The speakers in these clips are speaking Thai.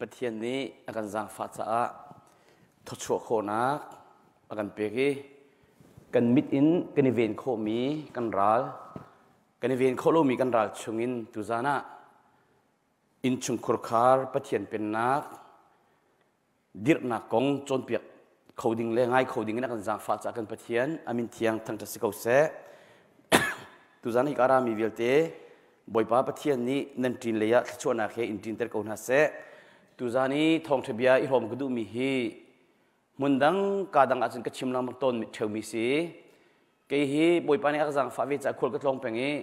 ประเทศนี้อาการจังฟ้าจ้าทศโคนักอาการเปรีกันมิดอินกันเวียนโคมีกันรัลกันเวียนโคโลมีกันรัลชงอินตุจานะอินชุงครคาร์ประเทศเป็นนักดิรนักกงจนเปียกเขาดิ่งเลยง่ายเขาดิ่งนักจังฟ้าจ้ากันประเทศอามินเทียงทั้งจะสิเขาเสตุจานะอีกอารามีเวลเตบ่อยป้าประเทศนี้นั่นจีนเลยอะชวนอาเคอินจีนเตอร์กูน่าเสตุจานี้ทองทะเบียอิรอมกุดูมีฮีมุนดังกาดังอาจารย์ก็ชิมลำต้นเทวมีสีเกฮีบ่อยป้าเนี่ยอาจารย์ฟ้าวิจัยคนก็ลงไปงี้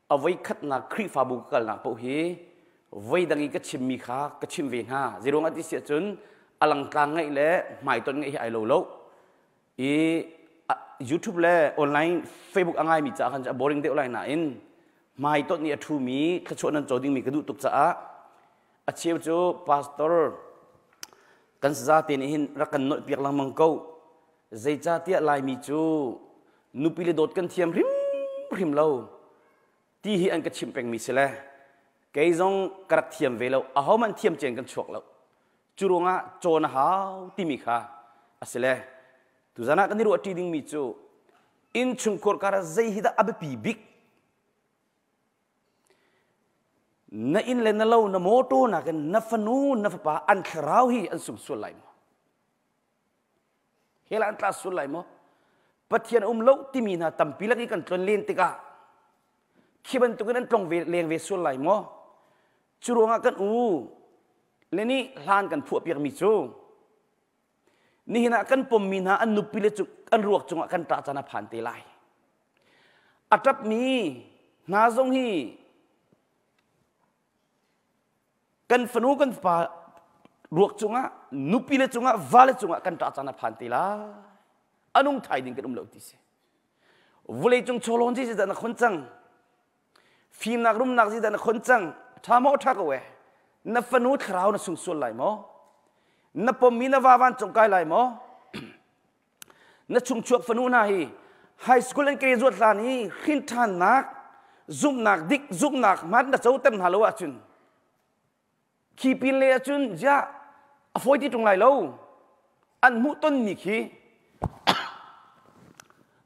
เอาไว้ขัดนักครีฟ้าบุกกันนักปุ๊ฮีไว้ดังอีก็ชิมมีขาก็ชิมเวียนห้าจีรงอาทิตย์เสียจนอลังการไงเละหมายต้นไงไอโลโลอีYouTube เละออนไลน์ Facebook อะไรมีจ้ากันจะ boring เด็กออนไลน์น่ะอินไม่ต้นนี้ทูมีขชวนนั้นโจดิ้งมีกระดูตุกจ้าอาชีพจูพาสตอร์กันสาตินี้รักกันน้อยเปียกลังมังกูใจจ้าเตี้ยลายมีจูนุปิเลดดกันเทียมริมเล่าที่ฮีอันกระชิมเป็นมีเสละเกยจงกระเทียมเวลาเอามันเทียมเจนกันชกเล่าจูรงะโจนหาวที่มีค่าเสละตุจานะกันนี่รู้ที่ดิ้งมีจูอินชุงคอร์การะใจฮิดาอับปีบิกนั่นอินเลนนั่นเราหน้าโมโตนักนั่นฟันูนั่นฟ้าอันคราวฮีอันสุขสุดไหลมั้งเฮลันตราสุดไหลมั้งปัจจัยนั้นเราที่มีน่ะตั้มปีละกี่กันตรนเลียนติกาขี้บันตุกันนั้นตรงเลียงเวสุดไหลมั้งจุรงะกันเลนี่ลานกันพวกเปียกมีจูนี่นะกันปมมีน่ะอันนุปิเลจุอันรวกจงกันตาจานาผ่านเตลัยอัตรับมีนาจงฮีกันฟนูกันฟ้ารวกจุงะนุปิเลจุงะวาเลจุงะกันตาจานาผ่านตีลาอันุงไทยดิ่งกันเล่าที่เสวุเลยจงโชลอนที่จะนักคนจังฟิล์มนักรุ่มนักที่จะนักคนจังทามอทักเอาไว้นับฟนูคราวนัสุงส่วนไหลมั้งนับปมมีนับวาวันจงกายไหลมั้งนับชุงชวกฟนูน่าฮีไฮสคูลเอ็นเกรจวดลานี้ขินทานนักซุ่มนักดิกซุ่มนักมันนับเจ้าเต็มฮัลโหลจุนขีปินเลยจุนจ้าอฟอยที่ตรงไหนเราอันมุต้นนี่ขี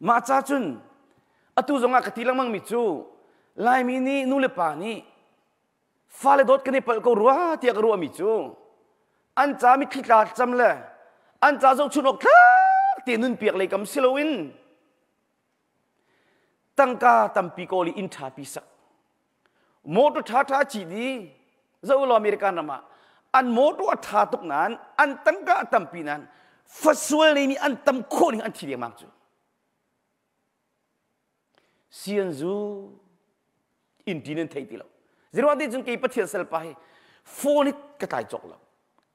มาจ้าจุนอตุจงอากติลังมังมิจูลายมินีนูเลปานีฟาเลดอดกันนี่เปิลก็รัวที่กรัวมิจูอันจ้ามิคิดลาจำเลยอันจ้าจงชุนออกทักที่นุนเปียกเลยกับซิลวินตั้งกาตัมปีโกลีอินทาปิสักโมตุท่าท่าจีดีจะอุลอเมริกันnama an motu atha tuk nan an tangka atampi nan faswal ni an tam ko ni an thiri mak chu sian zu intinen thei ti lo zero adi jun ke pathian sel pa he phone ka tai chok lo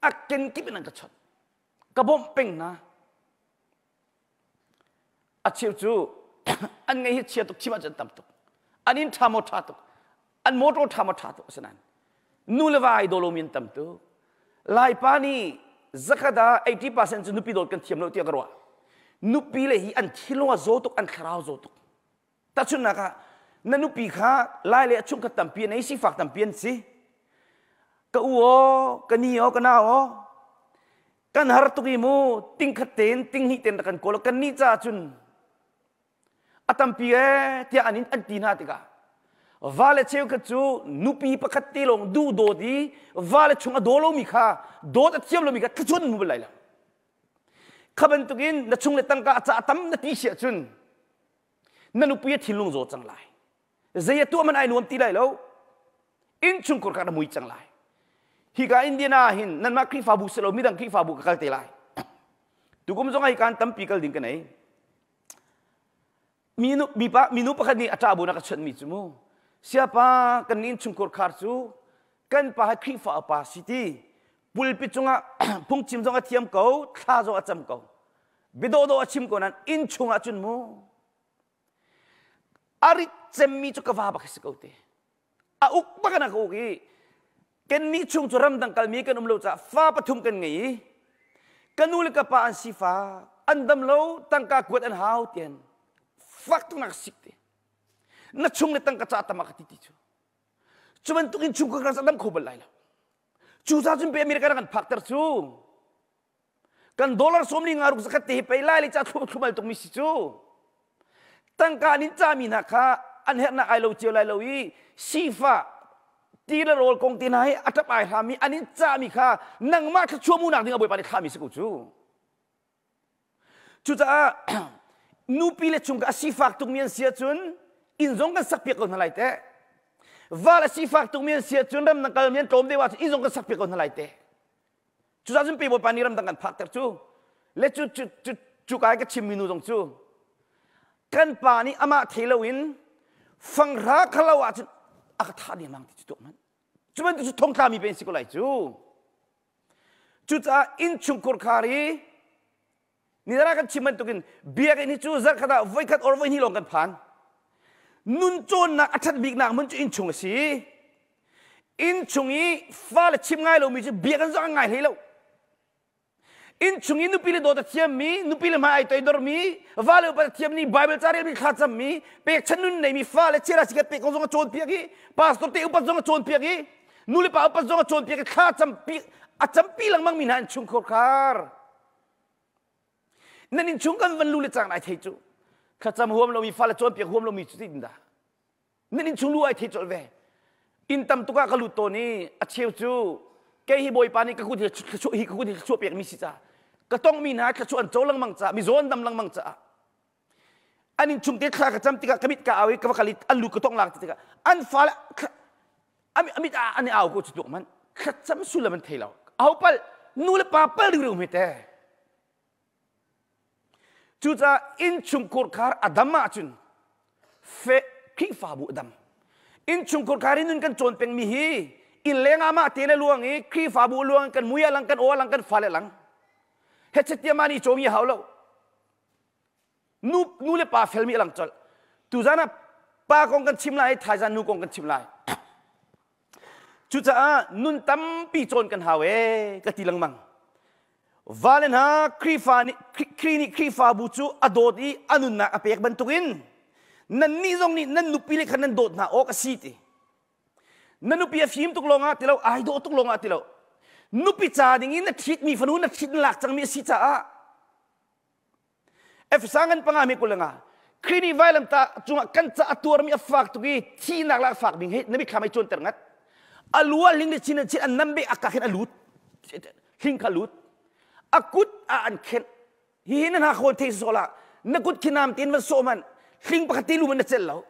aken ki ben ka chot ka bom peng na a chiu chu an ngai hi chia tuk chima jan tam tuk anin thamo tha tuk an motu thamo tha tuk sananนูเลวายโดโลมินตัมตุลายปานีซักดา 80% นุปีโดนกันเทียมเราเตียกรัวนุปีเลยฮีอันที่ลงว่าโจตุกอันคราวโจตุกแต่ชุนนักะนั่นนุปีข้าลายเลยชุ่มกันตัมเปียนไอ้สิฝากตัมเปียนสิกะอูอ๋อกันนี่อ๋อกันน่าอ๋อกันหาตุกิมูติงขัดเต็นติงหิเต็นตะกันโกลกันนี่จ้าชุนอัตัมเปียที่อันนี้อันตีนาติกาวาเลเชลกจูนุปีปกติลงดูโดดีวาเลชงอโดโลมิคาโดดเทียมโลมิคาขจุนมุบไลละขบันตุกินนัชงเลตังกาจะตั้มนัตีเสียจุนนันุปีทิลงโจจังไลเจียตัวมันไอหนวมตีไลแล้วอินชุงกรกาดมุยจังไลฮิกาอินเดียนาหินนันมาคริฟาบุสโลมิดังคริฟาบุกกัลเตไลตุกุมจงไอการตั้มปีกัลดิ่งกันไหนมีนุปคันนี้อาจารย์บุนักชนมีจุมูsiapa kan in chungkor kharchu kan pa khifa pa city pulpi chunga phungchim jonga thiam ko thla jo acham ko bido do achim ko nan in chunga chun mu ari chemmi chu ka wa ba khis ko te a uk ba kana ko gi ken ni chung churam dang kal mi kan umlo cha fa pathum kan ngai kanul ka pa an sifa andam lo tangka kuat an hau tian fak tu nak sikte na chung le tang ka cha ta ma khati ti chu chuban tukin chung ka sa dam khobal lai la จูซาจุนเปอเมริกากันพักเตอร์จูกันดอลลาร์สมนี่งารุกสกัดที่ไปไล่เลยจ้าทุบมาตรงมิสิจูตั้งการนินจามีนะคะอันเห็นนักไอโลเจียวไลโลวีชีฟ้าตีละโรลกงตีนายอัตบายทามีอันนินจามีค่ะนังมากชั่วมูนักดึงเอาไปปานิทามิสกุจูจูจ้านูปีเลจุงกับชีฟ้าตุงเมียนเสียจุนอินซงกันสักเปียกคนอะไรเตะวาลชีฟ้าตุงเมียนเสียจุนรำนักการเมียนโจมเดียวว่าอินซงกันสักเปียกคนอะไรเตะจูจ้าจุนปีบปานิรำดังกันพักเตอร์จูเลจูกายก็ชิมมินูตรงจูกันปานี่อามาเทลวินฟังรักเขาว่าจุนอาคาดีมังที่จุดมันจุดมันจุดทงทามีเป็นสิ่งอะไรจูจ้าอินชุงคุรคารีนี่เรากันชิมมันตุกินเบียกันนี่จูซักขดาไว้ขัดอร์ไว้นี่ลงกันผ่านนุนโจนนักอัดบิกนักมันจูอินชุงสิอินชุงนี้ฟ้าเลยชิมง่ายเรามีจูเบียกันซักง่ายเลยเราอินชุงนี้นุปิเลโดดเทียมมีนุปิเลมาไอตัวดอร์มีฟ้าเลยอุปเทียมนี่ไบเบิลจารีมีข้าจำมีเปกฉันนุนในมีฟ้าเลยเชื่อสิกเปกคนจงโจนเปียกี้พาสตัวเตอุปจงโจนเปียกี้นุลิปาอุปจงโจนเปียกี้ข้าจำปีอาจำปีหลังมังมีนันชุงโคคาร์นั่นอินชุงกันวันลุลิจังไอเทจูข้าจำหัวมันเรามีฟ้าเลยโจนเปียกหัวมันเรามีจุดดินดานั่นอินชุงรู้ไอเทจูเวอินตำตุกะกลุตัวนี้อาเชียวจูแกฮิบอยปานี่ก็คุยช่วยฮิคุยช่วยเปียกมิสิจ้าก็ต้องมีนะก็ชวนโจลังมังจ้ามีโจนดำลังมังจ้าอันนี้ชุมเด็กข้าก็จำติกะกมิดกะเอาไว้กับกะลิอันลูกก็ต้องหลักติกะอันฟ้าละอันมิดอันนี้เอาก็จุดมันข้าจำสุลมันเทลเอาไปนูเลปาเปิลดูไม่ได้จุดจะอินชุมคุรคาร์อดัมมาจุนเฟคีฟาบุดัมอินชุมคุรคารินุนกันโจนเป็นมีฮีอินเลงอามาเตนลวงอีคีฟาบุลวงกันมุยลังกันโอลังกันฟ้าลังเฮชเตียมานีโจมีเฮาโลนูเลปาเฟลมีลังจอลตุจานะปากองกันชิมไลไทยจานูกองกันชิมไลจุจ้านุนตั้มปีโจนกันหาเวกติลังมังวาเลนฮาครีฟาบุจูอโดดีอนุนักอเปียกบันตุกินนั่นนี่ตรงนี้นั่นนุปีเล็กขันนั่นโดดนาโอกสิตินั่นนุปีฟิล์มตุกลงอ่ะติเราไอโดตุกลงอ่ะติเรานุปิจาดิ่งนี้นัดชิดมีฝันนัดชิดหลักจังมีสิจ้าสังกันปังอามีกุลงาครีนี่ไว้ลำตาจุงกันจะตัวมีฝากตุกี้ที่นักลักฝากบิงเฮนับบิขามายจนเตอร์งัดอลัวลิงเดชินชิดอันนับบิอากาศอลุดลิงขลุดอากุดอันเข็นฮีนันหาคนเทสโซลานักุดขินามตินวันโซมันลิงปกติลูมันนัดเซลล์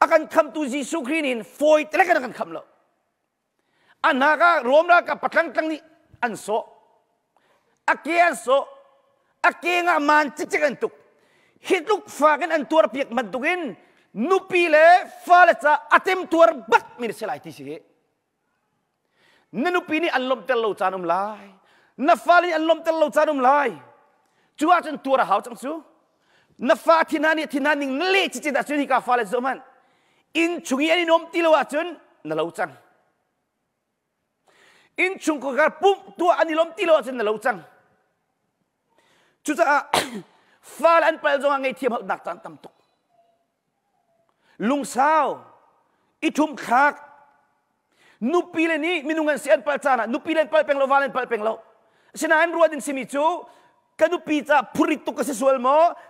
อาการคำตุจิสุครีนินฟอยแต่ละกันคำเราอันนักรวมรักกับปัจจังตั้งนี้อันโซอาเกียนโซอาเกียงามันจิกกันตุกฮิตลุกฟ้ากันอันตัวเปียกมันตุกินนุปีเล่ฟ้าเล่จะอัตเต็มตัวบักมีเสลายที่สินั่นนุปีนี่อันลมเตลโลจานุมลายนับฟ้านี่อันลมเตลโลจานุมลายจัวจนตัวเราหาจังซูนับฟ้าที่นั่นนี่ที่นั่นนี่เละจิตดัชนีกาฟ้าเล่จมันอินชุงยันนมติลวาจนนั่นเราจังอินชุงก็การปุ๊บตัวอันนี้ล้มตีโลจนนั่นเราจังจุดจะฟ้าอันเปล่าจงไงเทียมหนักจังตั้มตุกลุงสาวอิทุมคักนุปีเลนี้มินุงันเสียนเปล่าจานะนุปีเลนเปล่าเป็นโลวาเลนเปล่าเป็นโลฉะนั้นรัวดินสิมิจูกันนุปีจะพูริตุกเสสวลโม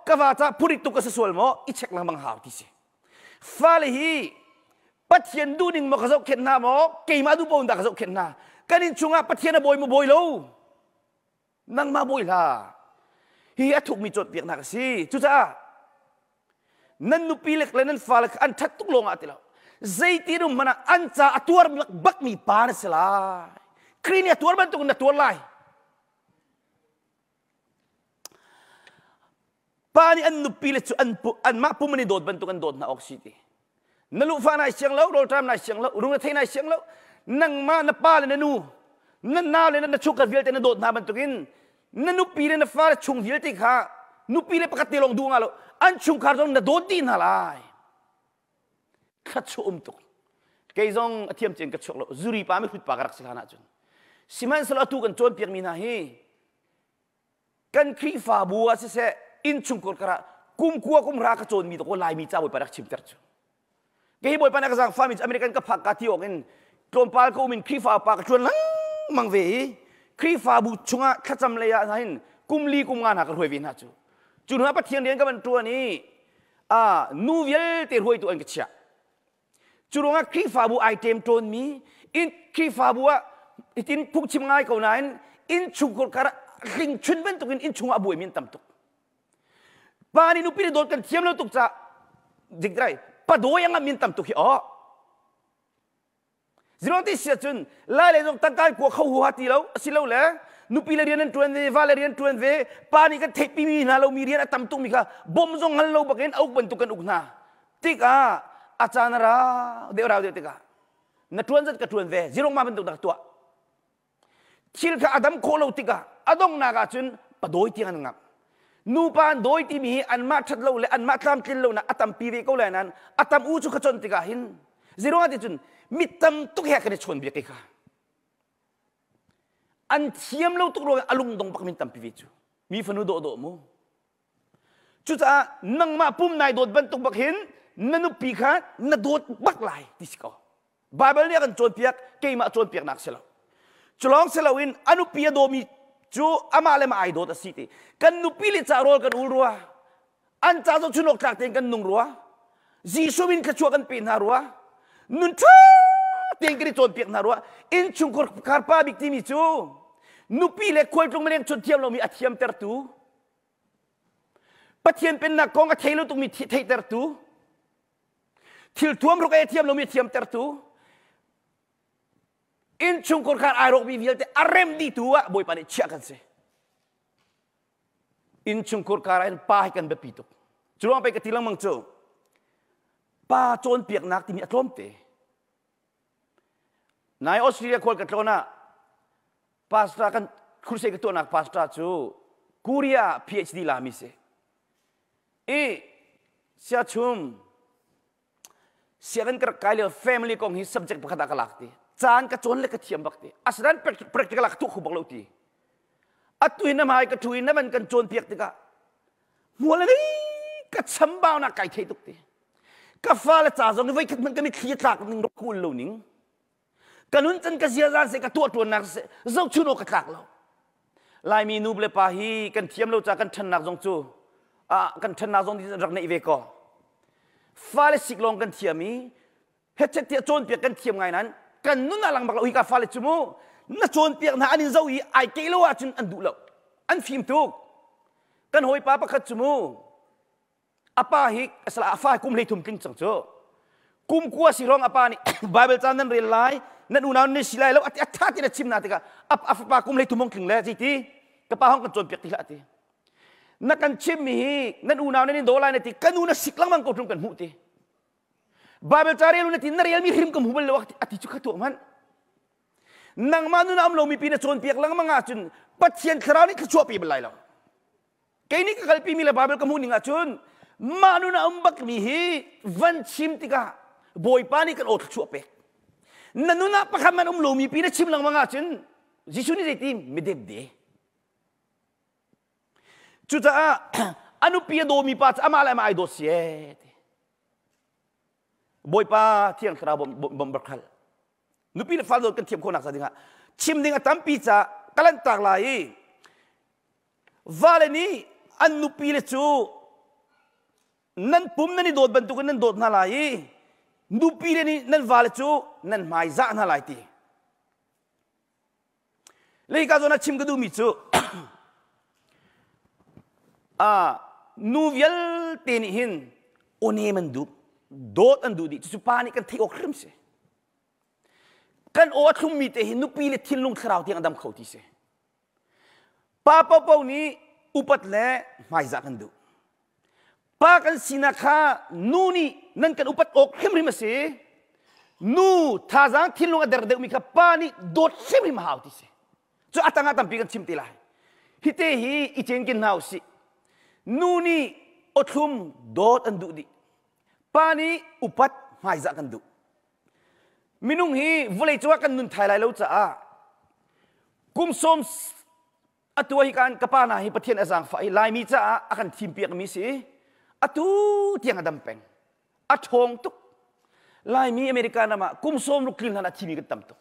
กว่าจะพูริตุกเสสวลโมอิเช็คลังบังหาวที่สิฟ้าเลฮีปัจเจียนดูนิ่งมากระจกเข็นหน้าโมเกี่ยมาดูบอลดักกระจกเข็นหน้ากันอินชุงอ่ะปัจเจียนบอยมาบอยโลนั่งมาบอยล่ะฮีถูกมีจดเปียกหนักสิจุจ้านั่นนุปีเล็กเลยนั่นฟ้าเล็กอันทัดตุกลงอ่ะทีละใจตีนุ่มมันอันจ่าตัวมันบักมีปานสลายครีเนี่ยตัวมันตุกนั่นตัวลายปานี่อันนุปีเล็กอันมาปุ่มมันโดดบันตุกันโดดน่ะออกสิทีนั่นลูกฟ้าในเชียงแล้วโรตามในเชียงแล้วรุ่งเทในเชียงแล้วนั่งมานับป้าเลยนั่นนู่นั่นน่าเลยนั่นชุกกับเวลแต่นั่นโดดน่ะบันตุกินนั่นนุปีเลยนั่นฟ้าชุงเวลติค่ะนุปีเลยปกติลงดูงาโลอันชุงคาร์จงนั่นโดดดีน่ะลายขัดชุ่มตุกเกยจงเทียมเจนขัดชุ่มโลจุรีป้าไม่ขุดปากรักสิขนาดจนสิมันสละตุกันโจนเปียกมีนาฮีกันครีฟ้าบัวเสอินชุงกอดกระกุมขัวกุมรักโจนมีตะโกนลายมีเจ้าบอยปารักชิมเตอร์จูเกยบอยปานักสังฟามิจอเมริกันกับพักกาที่ออกอินโจมปาลก็อุมินครีฟ้าปากชวนลัง มังเวครีฟาบุชงะขจำเลยอะหินกุมลีกุมงานหากรวยวินหาจูจุนหัวปะเทียนเรียนกับมันตัวนี้นูเวลเตรวยตัวอันกิจจุรงะครีฟาบุไอเทมโจนมีอินครีฟาบัวอินพุกชิมง่ายเขานั้นอินชุกกระริงชุนเป็นตุกินอินชุงอาบุยมินตัมตุกปานี่นุปีโดนกันเทียมแล้วตุกจะจิกไรปะโดยังมินตัมตุกอ๋อจิโรติเสียจุนลายเลยต้องตั้งใจกลัวเขาหัวตีแล้วสิแล้วแหละนุปีเรียนตัวเววาเรียนตัวเวปานี่ก็เทปีมีนาเรามีเรียนตัมตุกมีค่ะบ่มจงฮัลโหลบักเห็นเอาบรรทุกันอุกนาติกาอาจารย์ราเดี๋ยวเราเดี๋ยวติกานัทวนจัดกระทวนเวจิรงมาบรรทุกตักตัวชิลกับอดัมโคโลติกาอดงนากาจุนปะโดยที่กันงับนูปานโดยที่มีอันมาชัดเลวเลยอันมาตามกินเลวนะอัตมปีเวก็เลยนั้นอัตมอูจุขจนติกาหินจิรงอาทิจุนมิตรตุกแหกกันชนเบียกิกาอันเทียมเลวตุกโรอลุงดงปักมิตรปีเวจูมีฝนุโดโดมูจุดอ่ะนังมาปุ่มนายโดดบรรทุกบักหินนันุปีขานัดโดดบักไหลดิสกอบาเบลเนี่ยกันโจนเปียกเกยมาโจนเปียกนักเสลาจลองเสลาวินอนุปียโดมีจูอามาเลมาไอโดดสิติกันนุปีลิจารอลกันอุลรัวอันจ้าโจชุนกจากเต็งกันนุงรัวจีซูวินขจวกันปีนหารัวนุนท่าเต็งกันโจนเปียกหารัวอินชุงกอร์คาร์ปาบิกติมิจูนุปีเล็กคอยตรงมาเลี้ยงจนเทียมเรามีอัฐิมเตอร์ตูปัจเจียนเป็นนักกองอัฐิเราต้องมีเทเตอร์ตูทิลทวมรกไอเทียมเรามีเทียมเตอร์ตูอินชุงคนขาดอารมณ์วิวเตอารมณ์ดีตัวบ่อยปานนี้เชื่อกันสิอินชุงคนขาดอินป้าให้กันแบบปีตุจุลองไปกติลังมังโจป้าโจนเปียกนักที่มีอารมณ์เตะนายออสเตรเลียคนกับโจน่ะพาสต้ากันคุยเสกตัวนักพาสต้าจูคูเรีย PhD ลามิเซเสียชุมเสียกันกระกายเลย family ของ his subject ประคัตกลักตีจานกระโจนเล็กกระเทียมบักตีอาศัย practical ทุกข์บอกเราตีอัตุยน้ำหายกระทุยน้ำมันกันโจนเปียกตีกะมัวเลยกระช้ำบ่าวนักไก่เทตุกตีกาฟ้าและจ่าจงไว้มันก็มีขี้ตากหนึ่งรบกวนเหล่านี้กันนู้นจันกระเสียจานเสกตัวนักเสเจ้าชุนกระตากเราลายมีนูเบลปาฮีกันเทียมเราจากกันชันนักจงจูกันชันนักจงที่รักในอีเวกอฟ้าและสิกลงกันเทียมีเฮ็ดเทียโจนเปียกกันเทียมไงนั้นกันนู้นน่ะหลังบักเราอีกาฟ้าและจมูน่ะโจนเปียกน่ะอันนี้เจ้าอีไอเกลว่าจุนอันดูเราอันฟิล์มทุกกันหอยป้าประคัตจมูอาป้าฮิกสละฟ้ากุมเลยทุ่มกลิ้งจังโจกุมกัวสิร้องอาป้านี่ไบเบิลจานนั้นเรียนไลนั่นอุณาเนี่ยสิไลแล้วอัฐาที่นั่นชิมนาติกะอัฟป้ากุมเลยทุ่มมงกลิ้งแล้วจิตีกระป้าห้องกันโจนเปียกทีละทีนักกันชิมมีนั่นอุณาเนี่ยโดนไลนั่นทีกันอุณาสิกลังมันก็ตรงกันหูทีบาเบลจารีลุนทีนั่นเรียนมีหิมกับหูเบลวักอธิจุกตัวมันนังมานุนามเรามีปีนโจนเปียกลังมังอาจุนปัจเจียนคราวนี้ขชัวปีเบลไลแล้วแกนี่ก็กลปีมีละบาเบลกับหูนิงอาจุนมานุนามบักมีฮีวันชิมติกะบอยปานี่กันโอทชัวเปกนั่นนุนอาปะคำมันเรามีปีนชิมลังมังอาจุนจิชุนี่ใจทีไม่เด็บเดจุดอ่ะอนุปีโดมีปัจอามาเลมาไอโดเสียบอยป้าเที่ยงคราวบ่มบักขัลนุปีฟ้าโดนกันเทียมคนหนักสักทีฮะชิมดิ่งตั้มปีจ้ากลันตากลายวาเลนี่อันนุปีเลจูนั่นปุ่มนั่นนี่โดดบรรทุกนั่นโดดน่าลายนุปีเลนี่นั่นวาเลจูนั่นไม่จ่าน่าลายตีเลยก็จะนัดชิมก็ดูมิจูนูเวลเตนิหินโอเนมันดูโดดอันดูดิจุปานี่กันที่อกครึมเสกันโอทุ่มมีแต่หินนุปีเลทินลงคราวที่อันดำเขาที่เสป้าเป้านี้อุปัตเล่ไม่จักกันดูป้ากันสินาคานูนี่นั่นกันอุปัตอกครึมริมาเสนูท่าจังทินลงอันเดอร์มีกับป้านี่โดดครึมริมาหาวที่เสจุอัตงาตัมปีกันชิมติลายฮิเตฮีอิเจนกินหาวสินูนี่อดทุ่มโดดอันดูดิป้านี้อุปัตไม่จักกันดูมินุงฮีวเลยจัวกันนุนไทยไลแล้วจ้ากุมสมอัตัวฮิการกับป้านาฮิปะเทียนอาจารย์ฝ่ายลายมีจ้าอากันทีมเปียกมีสิอัตุเตียงอดัมเป็งอัทงตุกลายมีอเมริกานามากุมสมลูกคลินหันทีมีกันตั้มตุก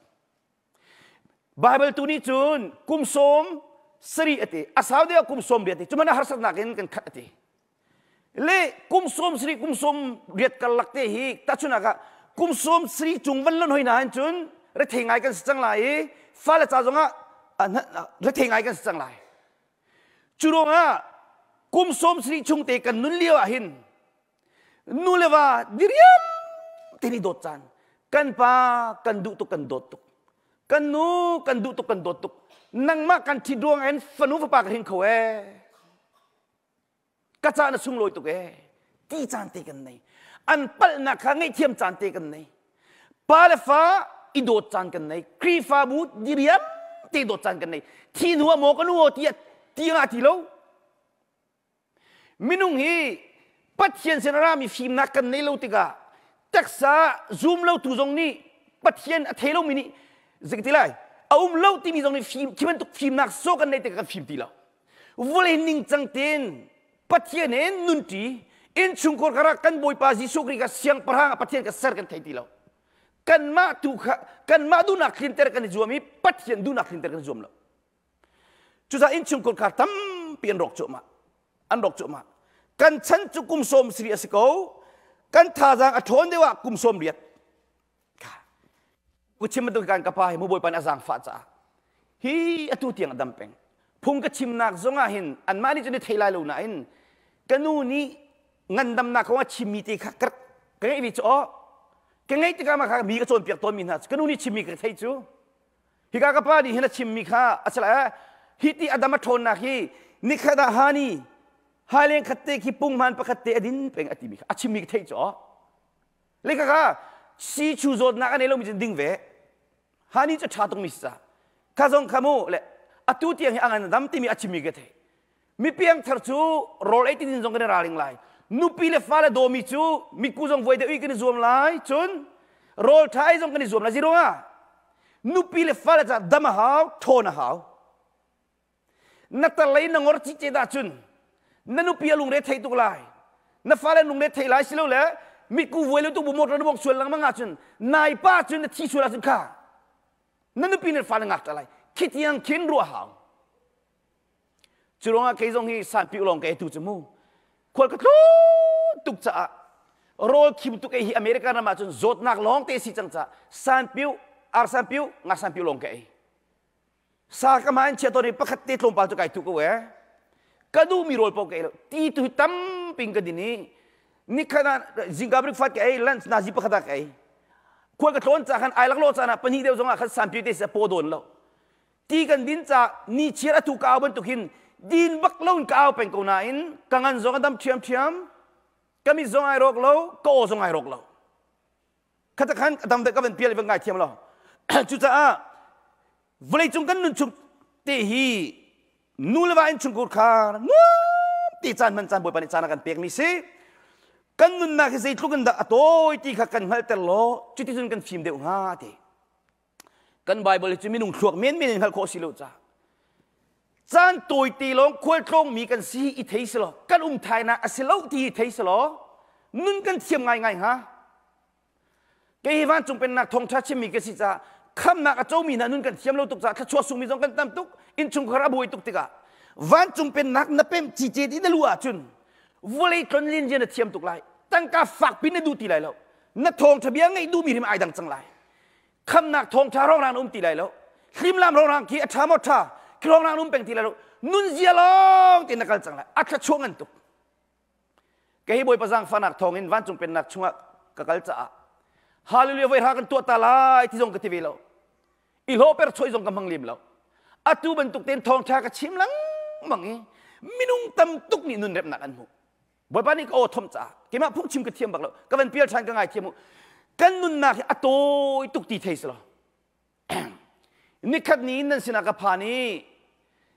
Bible tu ni cun kumsom seri ati asal dia kumsom dia ati cuma na harus nakin kan kat ati le kumsom seri kumsom riat kalak te hi ta cun aga kumsom seri chungwan lon hoi na cun re thengai kan sang lai fa la cha zonga re thengai kan sang lai churonga kumsom seri chung te kan nun liwa hin nu lewa diriam tini dotchan kan pa kan du tu kan dot tu kan nu kan du tu kan dot tu nang ma kan ti duang en fanu fa pa hin kho e ka cha na sung loi tu ke ti chan te kan nei an pal na kha ngai thiam chan te kan nei pa le fa i dot chan kan nei kri fa bu diriam te dot chan kan nei thi nu mo kan nu ti nga ti lo minung hi pathian senara mi phim na kan nei lo tika taksa zoom lo tu zong ni pathian a thelo mini ziktilai lo ti mi zong ni phim kiman tuk phim nak so kan nei tika phim ti lo vole ning chang tin pathian en nun ti in chungkor kara kan boy pa jisu kri ka siang parang pathian ka ser kan thai ti lo kan ma tu kha kan ma du nak klinter kan zuami pathian du nak klinter kan zuam lo chusa in chungkor kar tam pian rok choma an rok choma kan chan chu kum som sri asiko kan tha jang a thon dewa kum som riat ka ku chim tu kan ka pa mu boy pan azang fa cha hi atu tiang dam peng phung ka chim nak zonga hin an mani chuni thailai lo na in kanu ni ngan dam na ko chimi ti kha kar ka ngai bi cho ka ngai ti ka ma kha mi ka chon piak ton min ha kanu ni chimi ka thai chu hi ka pa ni hina chimi kha achla hi ti adama thon na hi ni khada hani haleng khatte ki pung man pa khatte adin peng ati mi achimi thei cho le ka si chu zot na kan elo mi ding ve hani cha tha tong mi sa ka jong khamu le atu tiang hi angan dam ti mi achimi ge the mi piang thar chu rol 18 jong kan raling lai nu pi le fa le do mi chu mi ku jong voi de ui kan zoom lai chun rol thai jong kan zoom la zero nga nu pi le fa le cha dam haw thona haw na ta lai na ngor chi che da chun nanu pia lung re thai tu lai na fa le lung re thai lai silo le mi ku voi le tu bu mo ro bok chuan lang ma nga chun nai pa chun thi chula chun kha nanu pi ne fa le ngak ta lai khitiang khin ru haw churonga ke jong hi san pi long ke tu chmu khol ka thu tuk cha rol khim tu ke hi america na ma chun zot nak long te si chang cha san piu ar san piu nga san piu long ke sa ka man che to ni pakhat te tlom pa tu kai tu ko we kadu mi rol po ke ti tu tam ping ka dini ni khana zingabrik fat ke lunch na ji pakhata ke khol ka thon cha khan ai lak lo cha na pani deu zonga khan san piu te se po don lo ti kan din cha ni chira tu ka ban tu hin din bak lo ka au peng ko na in kangan zonga dam thiam kami zonga rok lo ko zonga rok lo khata khan dam de ka ban pial ban ngai thiam lo chu cha a vlei chung kan nun chung te hi nu lewa in chung kur kha nu ti chan man chan boy pan chan kan pek mi se kan nun na ke sei tlukan da atoi ti kha kan hal tel lo chu ti jun kan phim de nga te kan bible chu minung thuak men hal kho silo cha chan toi ti long khol tlong mi kan si i thei silo kan thai na asilo ti thei silo nun kan thiam ngai ha ke hi van chung pen nak thong tha chi mi ke si cha kham nak a chomi na nun kan thiam lo tuk cha tha chua sung mi jong kan tam tuk in chung khara boi tuk tika van chung pen nak na pem chi che di na lua chun volei ton lin je na thiam tuk lai tang ka fak pin na du ti lai lo na thong thabia ngai du mi rim ai dang chang lai kham nak thong tha rong ran ti lai lo hlim lam rong ran ki a tha mo tha krong ran peng ti lai lo nun zia long ti na kal chang lai a tha chuang an tuk ke hi boi pasang fanak thong in van chung pen nak chunga ka kal cha hallelujah voi ha kan tu ta lai ti jong ka ti ve lo i lo per choi jong ka mang lim lo atu ban tuk ten thong tha ka chim lang mangi minung tam tuk ni nun rep nak an mu boi pa ni ko thom cha ke ma phung chim ka thiam bak lo ka ban pial than ka ngai thiam mu kan nun na ki atoi tuk ti theis lo ni khat ni nan sina ka phani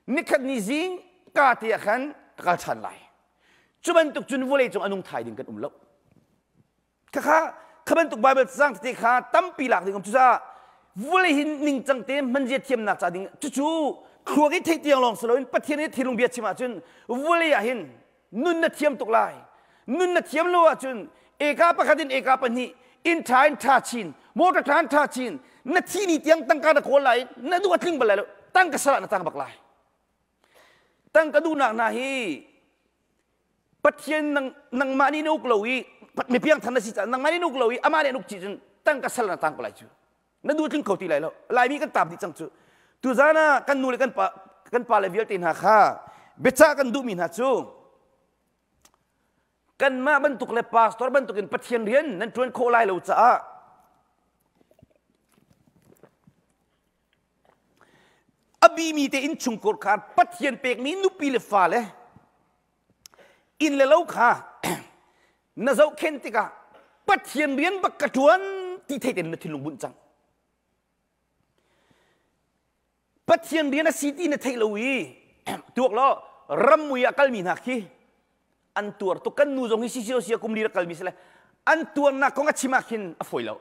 ni khat ni jing ka ti khan ka than lai chu ban tuk chun volei jong anung thai ding kan lo kha khaban tuk bible sang ti kha tam pi lak ding chu sa vule hin ning chang te man je thiam nak cha ding chu khruak i thei tiang long saloin pathian ni thilung bia chima chun vule ya hin nun na thiam tuk lai nun na thiam lo a chun eka pakhatin eka pani in thain tha chin โมตะทานท่าจีนนาทีนี้เตียงตั้งการโคไหลนั่นดูว่าทิ้งไปแล้วตั้งกระสละตั้งบักไหลตั้งกระดูนักนาฮีปัจเจียนนังมานีนุกลวีไม่เพียงทันสิจันนังมานีนุกลวีอามาเนนุกจีนตั้งกระสละตั้งไปแล้วจูนั่นดูทิ้งเขาตีไหลแล้วลายมีกันตามที่จังจูตุจานะกันนูเลกันปาเลวิลตินหาข้าเบชากันดูมินหาจูกันมาบรรทุกเลปาสตอร์บรรทุกินปัจเจียนเรียนนั่นชวนโคไลเราจ้าอบีมีแต่อินชุงกอร์คาร์ปัจเจียนเปกมีนุปีเลฟ้าเลยอินเลเล่าค่ะน่าจะเข็นติกาปัจเจียนเรียนบักกระทวนที่ไทยเด่นที่ลงบุญจังปัจเจียนเรียนสิที่ในไทยลวีตัวเรารำมุยอักลมีนักขี้อันตัวตุกันนูจงฮิซิซิโอเซียกุมลีรักลมีสิเลยอันตัวนักคงอัจฉริยะอฟอยแล้ว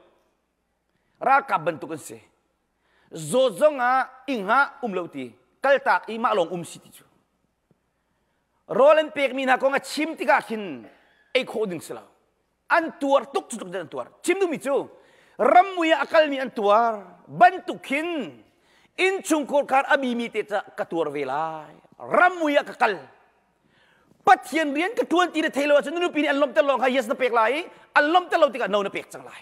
รักกับบันตุกันเสโจจงอิงหาเลวตีกัลตักอิมาลงสิติจูโรเลนเปกมีนักคงอัจฉริยะขินไอโคดิงสิแล้วอันตัวตุกตุกอันตัวชิมดูมิจูรำมุยอักลมีอันตัวบันตุกินอินชุงโคคาร์อบีมีเตจะกตัวเวลารำมุยอักลปัจเจียนเรียนกระทวนตีในเทโลฉันนึกปีนี้อันล้มตะลองให้ยสนเปกไหลอันล้มตะลองตีกันโนนเปกจังไหล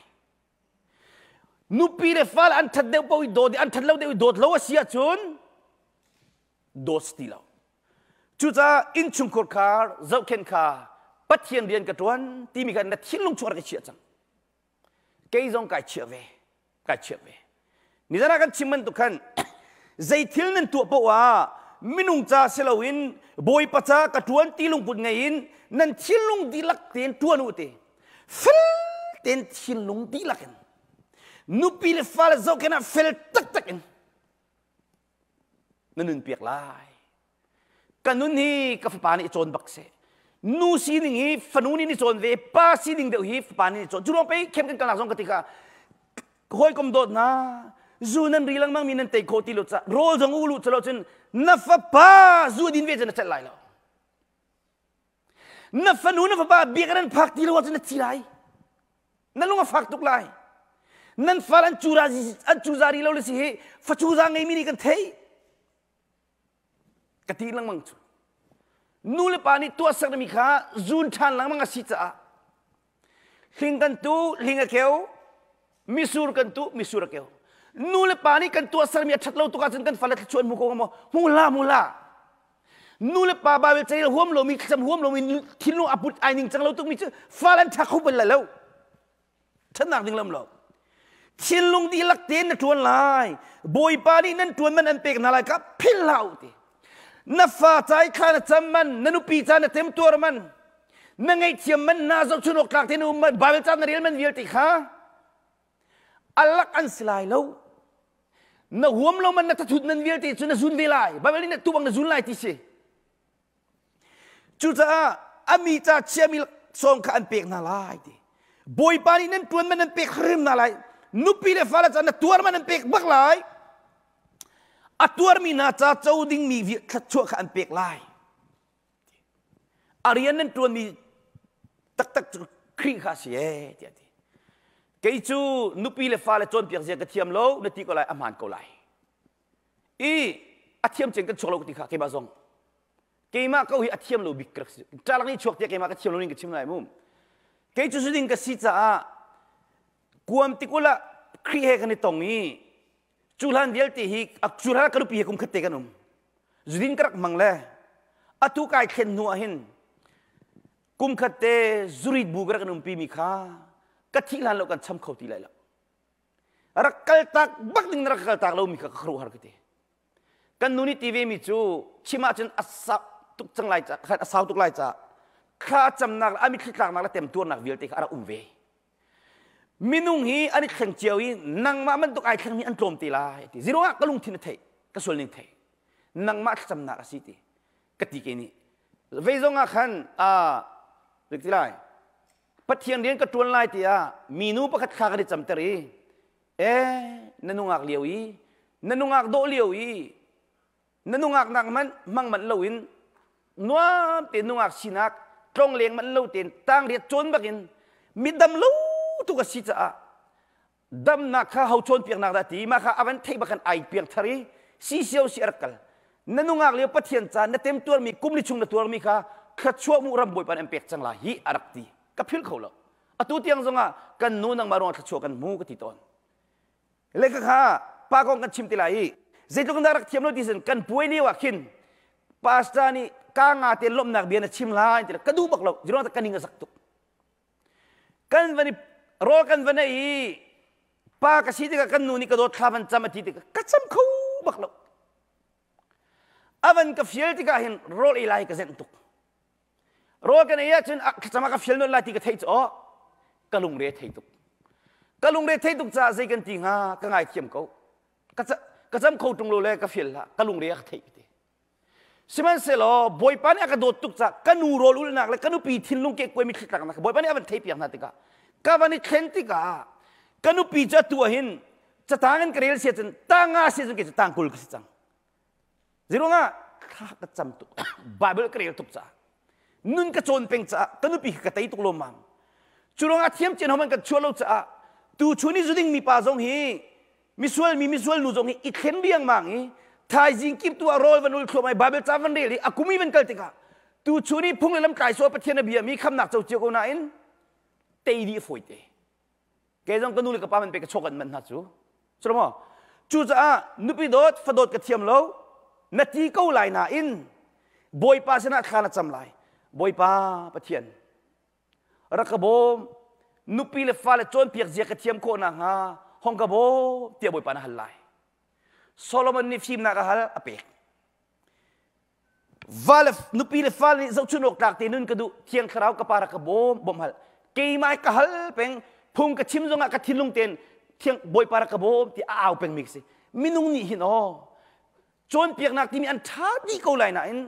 นุปีเดฟ้าอันทัดเดวปวิโดดอันทัดเล่าเดวโดดเล่าเสียจนโดสตีเล่าจุดจะอินชุงโคคาร์เจ้าเข็นขาปัจเจียนเรียนกระทวนตีมีกันนัดทิ้งลงชัวร์กันเชียจังเกยจงไก่เชียเวนี่จะนักชิมมันตุกันใจทิ้งนั่นตัวปะว่ามินุงจ่าเซลวินบอยปัจจากระทวนตีลงปุ่นไงอินนั่นทิ้งลงดีลักเต็นตัวนู้นเตฟิลเต็นทิ้งลงดีลักกันนุปีเลฟ้าเลเจ้าแค่นั้นฟิลตักกันนั่นนึงเปียกลายกันนู้นนี่กับปานี่โจนบักเสนูซีนิ่งฮีฟนูนี่โจนเวป้าซีนิ่งเดียวฮีฟปานี่โจนจุลงไปเข้มกันกลางสองกติกาคอยกำโดดนะจูนันรีลังมังมีนันเตะโคติลุตะโรลจงอูลุตะโลจินนัฟป้าจูดินเวจนัดไล่แล้วนัฟนูนัฟป้าเบียกันพักติลุวัจนัดไล่นั่นลุงฟักตุกไล่นั่นฟาลันจูซารีเราเลยสิเฮฟัจูซาไงมีนี่กันเทยกติลังมังจูนูเลปานี่ตัวสักนิข้าจูนชันลังมังอาศิตะลิงกันตูลิงกะเขียวมิสูร์กันตูมิสูร์เขียวนูเลปานี่กันตัวสักมีชัดเล่าตุกันกันฟัลชวนมุกงมูลานูเลปาบาเวใจหัวมโลมีจำหัวมโลมีทิ้งลงอับุตไอหนิงจังเราตุกมีชื่อฟัลันทักเขาเป็นอะไรแล้วฉันนักดึงลำหลอกทิ้งลงดีลักเต้นนั่นชวนลายบอยปานี่นั่นชวนมันอันเป็กนั่นอะไรครับพิลเล่าตีนับฟ้าใจข้านะจำมันนั่นอุปีจานะเต็มตัวมันนั่งไอเทียมมันน่าจะชวนออกจากที่นู่นมันบาเวจานนั่นเรียนมันเวียติข้าอัลลักอันสลายแล้วนักหัวมเรามันนักทุนนั่นเวียติจนนักซุนเวลายบาเวลินักตัวบังนักซุนไลติเสจุดจ้าอามีจ้าเชื่อมีส่งข้าอันเป็กนั่นลายตีบอยปานี่นั่นตัวมันนั่นเป็กริมนั่นลายนุปีเลฟ้าละจ้านั่นตัวมันนั่นเป็กบักลายอัตวมีนาจ้าเจ้าดิ่งมีวิคัดชั่วขันเปียกลายอารียนนั้นตัวมีตักครีข้าเสียเดียดเกยจูนุปีเลฟ้าเลจนเปียกเสียกระเทียมโลนตีก็ลายอามันก็ลายอาเทียมเจงกันโชว์โลกตีข้าเกบาซงเกยมาเขาหิอาเทียมโลบิกรักจ้าลังนี้ชกเตียเกยมากระเทียมโลนี่กระเทียมลายมุมเกยจูสุดิงกสิจ้ากวมตีก็ละครีเฮกันในตรงนี้จุลันเดียลตีฮิกจุลันกระดูกพิเฮกุมขัดเตกันจุดินกรักมังเลอตุกายเข็นหัวหินกุมขัดเตจุริดบูกรักนุ่มปีมิข้ากะทิลันเรากันช้ำเขาตีเลยละรักกัลตักบักดิงรักกัลตักเรามีข้าครูฮาร์กเตกันนุนิทีวีมิจูชิมาจันอัศตุกจังไลจ้าขัดอัศตุกไลจ้าข้าจำนักอามิคลิกนักนักเต็มตัวนักวิลเตกอาราอุเวมินุงฮีอันนี้ขังเจียวฮีนังมามันตุกไอขังนี้อันโจมตีลายที่ซีโร่ก็ลุงทินเทก็ส่วนหนึ่งเทนังมาจำนักสิทีกติกานี้เวซงอาขันเรื่องที่ไรปัจเจียนเรียนก็ชวนลายที่มีนูประคัดข้ากันจำตรีนันุงอักเลียวฮีนันุงอักโดเลียวฮีนันุงอักนักมันมังมันเลวินนัวเป็นนุงอักสินักตรงเลี้ยงมันเลวเต็นตั้งเรียนจนบักินมิดดำลูตุกสิจ้า ดำนักข้าเขาชนเปียกนักดาตีมาข้าอวันเทบักันไอเปียกทารีซีเซียวซีอาร์กัลนั่นนุ่งอักเลี้ยวปะเทียนจานนั่นเต็มตัวมีกุ้มลิชุงนั่นตัวมีข้าขัดชั่วมุรำบวยปันเอ็มเปียกจังละฮีอารักตีกับพิลเขาละอตุเตียงจงอ่ะกันนู่นนังมารองขัดชั่วกันมูกติตอนเล็กข้าปากองกันชิมติลายเจ้ากันดารักเทียมโนดิสันกันป่วยนี่ว่าขินปาสตานี่กางอาเตียนลมนักเบียนชิมลายติละกระดูบักเราจีโร่ตะกันนิงสักตุกกันวันนี้รอกันวันนี้ปากระสีติกันนู่นนี่กระโดดข้ามันจำมาทีติกันจำเขาบักเราอาวันกับฟิลติกันเห็นรออีไลกันเส้นตุกรอกันเนี่ยจนจำมากับฟิลนั่นไลติกันเทย์อ๋อกะลุงเรทเทย์ตุกกะลุงเรทเทย์ตุกจ้าใจกันจริงฮะก็ง่ายเทียมเขาก็จำเขาตรงโลเลยกับฟิลละกะลุงเรทเทย์สิมันเสร็จแล้วบอยปานเนี่ยก็โดดตุกจ้ากันนูโรลุลนักเลยกันนูปีทิ้งลุงเก็บไว้มีคลิกหลังนักบอยปานเนี่ยมันเทย์เปียกนัดติกะก็วันนี้เทนติกะกันนูปีจะตัวหินจะต่างกันกระเรียนเสียจนต่างอาเสียจนกิจต่างกุลกิจจังจีโร่ง่ะข้าก็จำตุกบาเบิลกระเรียนตุกจ้านุ่นก็โจนเป็นจ้ากันนูปีก็ตีตุกลมมังจุลงอาเทียมเจนเขามันก็ชัวร์เราจ้าตูชุนี่จุดดิ้งมีป่าจงฮีมิสวลนูจงฮีอีกเข็นเบียงมังฮีทายจิงกิบตัวโรลวันอุลคลมไอบาเบลจ้าวันเรียลีอากุมีเป็นเกิดติกะตูชูนี่พุ่งเลยลำไก่โซ่ประเทศนบีมีคำหนักเจ้าเจ้าคนนั้นเตยดีฝอยเตแกจงกันนู่นเลยกับป้ามันไปกระชกันมันนะจูใช่ไหมจูจ้านุปิโดดฟดกระเทียมเรานาทีเก้าไหลน่ะอินบอยป้าชนะขานะจำไหลบอยป้าประเทียนรักกบนุปิเลฟ้าเลจนเปียกเจียกระเทียมโคนะฮะห้องกบเตียบอยป้านะฮัลไลโซโลมอนนี่ฟิมนักฮัลอเปกวาลนุปีเลฟ้านี่เจ้าชุนอกตากตีนุนกระดูเทียงคราวกับปารักบบ่มฮัลเกย์ไม้กะฮัลเป็นพุ่งกระชิมจงกระทิลุงเตียนเทียงบอยปารักบที่อ้าวเป็นมิกซ์มินุงนี่หินอ๋อจนเปียกนักที่มีอันท้าดีเกาไหลน่ะอิน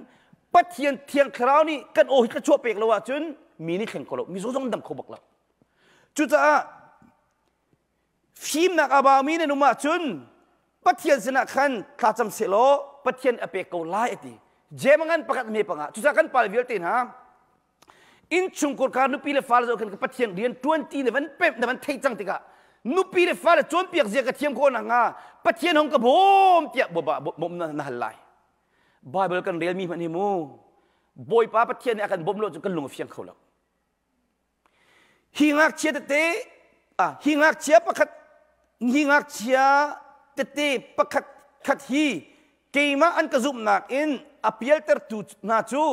ปัดเทียงคราวนี่กันโอ้ยกระชัวเปียกแล้วว่าจนมีนี่แข่งกันแล้วมีโซ่ต้องดำเขาบักแล้วจุดจ้าฟิมนักอาบามีเนี่ยนุ่มจนปัจเจียนสนักขันข้าจำเสลอปัจเจียนอเปกเกาไล่ตีเจมังกันประกาศมีปังอ่ะจุดกันปาลวิลตินฮะอินชุงกุลการนุปีเลฟ้าเรากันกับปัจเจียนเรียน20เนี่ยมันเป๊ะเนี่ยมันเท่จังติกะนุปีเลฟ้าเราจนเปียกเสียกับเทียมโคนอ่ะปัจเจียนของกระผมเปียกบ่มนั่นหันไหลบายเบลกันเรียนมีมันนี่มูบอยป้าปัจเจียนเนี่ยกันบ่มโลจนกันลงเฟียงเขาแล้วหิงักเชียเตหิงักเชียประคัดหิงักเชียเตประคัดฮีเกมาอันกระซุบนักอินอภิเอลเตอร์ตูนาจู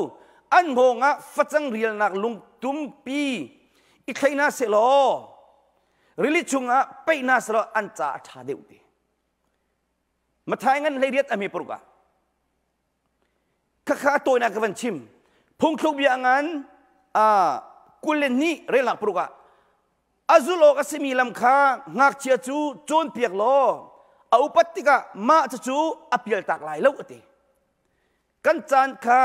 อันโหงะฟัจังเรียลนักลุงตุมปีอีกใครน่าเสลอริลิชุงะไปน่าเสลออันจ่าชาเดวดีมาทายงั้นเลยเรียกอเมปรุกะข้าตัวนักวันชิมพงคลุกอย่างนั้นกุเลนี่เรียกหลักปรุกะอาจุโลกสิมีลำค้างักเชียจูโจนเปียกโลเอาปัตติกะมาจูอภิเอลตักหลายเล่าตีกันจานข้า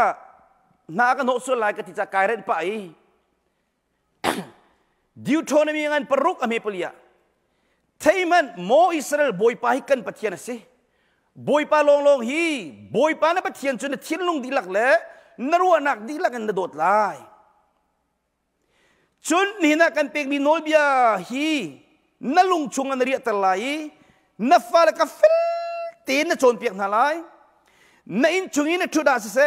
นากันโนสุลายกติจากกายเรนไปดิวโทนมีงานปรุกอเมปลียเทมันโมอิสราเอลบอยปาให้กันปะเทียนสิบอยปาลงฮีบอยปานะปะเทียนจนเทียนลงดีหลักแล้วนรัวนักดีหลักกันโดดลายจนนี่นักกันเป็กมีโนเบียฮีนลุงชงอันเรียตลายนัฟาลกับฟิลตีนโจนเปียกนาลายนอินชงอินชุดาเส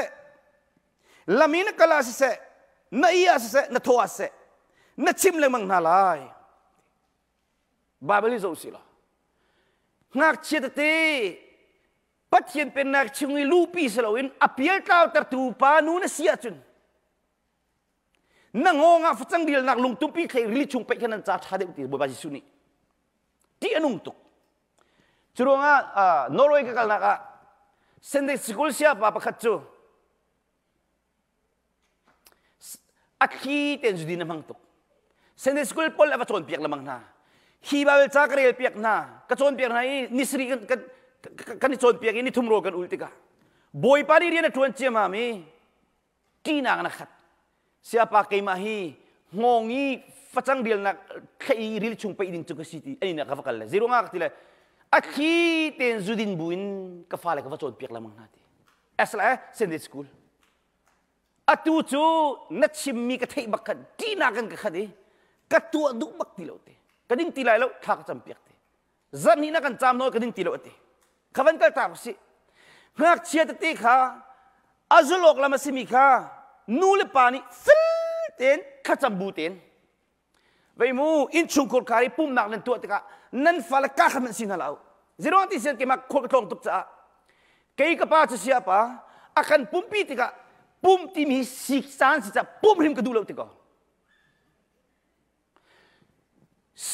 ลามินกลาเสนอีอาเสนทัวเสนชิมเลมังนาลายบาเบลิโซสิละนักเชิดตีปัจเจียนเป็นนักชงอิลูปีสลาวินอภิเอลก้าวตร์ตูปานูนเสียจุนนังงาฟังเดียลนักลุงตุ้มปีเคยริลิชงไปแค่นั้นจ่าชาเดอุติบาจิสุนีที่อนุงตุกจุดว่านอร์เวย์ก็นักเซนเดสกุลเสียปะประคัตจูอักขีเต็นจุดีนมังตุกเซนเดสกุลพอลเอาจนเปียกละมังนาฮีบาเวลจากเรียเปียกนากระจนเปียกนานิสรีกันนิจนเปียกนี่ทุ่มโรกันอุลติกาบอยปานีเรียนทวนเจียมามีกีนางนักขัดsiapa kemahi ngongi facang dia nak kai ril chung pai ding chung city ani nak kafakal zero ngak tile akhi ten zudin buin kafale ka facon piak lamang nati asla sunday school atu chu na chimmi ka thei bakkan ti na kan ka khadi ka tu du bak tilote kading tilai lo thak cham piak te จันนี่นักกันจำน้อยกันดิ้งตีโลติขวันก็ตามสิงักเชียตติข้าอาจุลอกลามาสิมีข้านูเลปานีฟิลเต็นข้าจำบูเต็นไว้มูอินชุงคุรคารีปุ่มนักนั่นตัวติกะนั่นฟ้าละก้าขมันสินหลาวเจรวันที่เสียงเกมาคุรกระทงตุกจ้าเกี่ยกับป้าจะเสียป้าอาการปุ่มปีติกะปุ่มที่มีสิกสานสิจ้าปุ่มริมกระดูเลวติกะ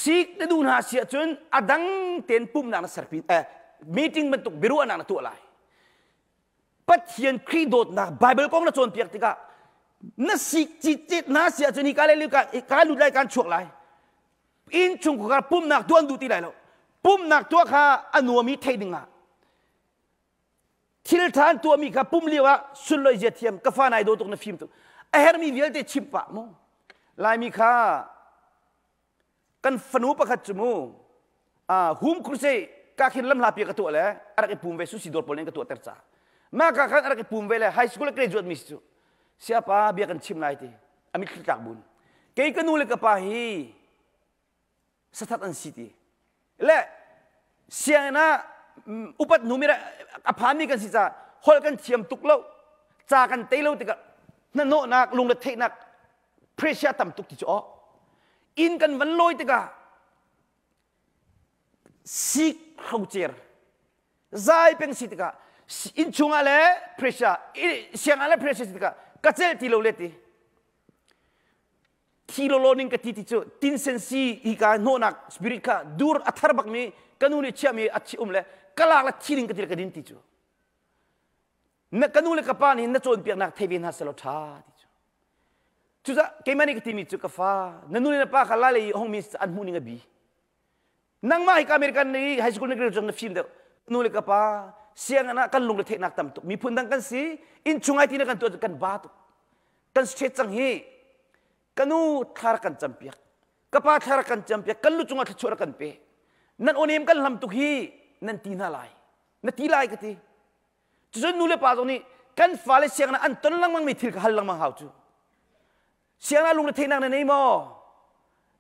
สิกระดูน่าเสียจนอดังเต็นปุ่มนักสารพิษมีติ้งมันตุกบิรุอันนักตัวอะไรปัจเจียนครีโดดนักไบเบิลกองนักโจรเปียกติกะนั่นสิกจิตน่าเสียจนอีกการเลี้ยงการลุดไล่การช่วงไรอินชุงกับปุ่มนักตัวดูตีไรแล้วปุ่มนักตัวข้าอนุมีเทดิงะทิลทานตัวมีข้าปุ่มเลี้ยวสุดเลยเจียเทียมกฟ้านายโดตุกนฟิมตุเอเฮร์มีเวลเตชิมปะโมลายมีข้ากันฟนูปะขัดจมูหุมครุเซกาขินลำลาเปียกตัวเลยอะไรกับปุ่มเวสุสิโดร์โพเลนกับตัวเตอร์จ้ามาข้าขันอะไรกับปุ่มเวเลยไฮสคูลเกรจวดมิสตุsiapa biar kan cim lai ti amit kita bun kei kan ule kapahi satatan city le siana upat numera apami kan sisa hol kan ciam tuklo ca kan telo tika na no nak lung le thek nak pressure tam tuk ti cho in kan van loi tika sik khaucher zai peng sitika in chunga le pressure siang ale pressure sitika kacel tilo leti tilo loning ka titi chu tin sensi ika no nak spirit ka dur athar bak mi kanuni chami achi umle kalak la thiling ka til ka din ti chu na kanule ka pa ni na chon piak nak thevin ha selo tha ti chu chuza keimani ka timi chu ka fa nanule na pa khala le hong mi an mu ni nga bi nang ma ka american ni high school ni grade na film de nule ka pa siang anak kan lung le thek nak tam tu mi phundang kan si in chungai ti na kan tu kan ba tu kan straight chang hi kanu thar kan champiak kapa thar kan champiak kan lu chunga thachura kan pe nan onem kan lam tu hi nan ti na lai na ti lai ka ti chun nu le pa do ni kan fa le siang na an ton lang mang mi thil ka hal lang mang hau chu siang na lung le thek nak na nei mo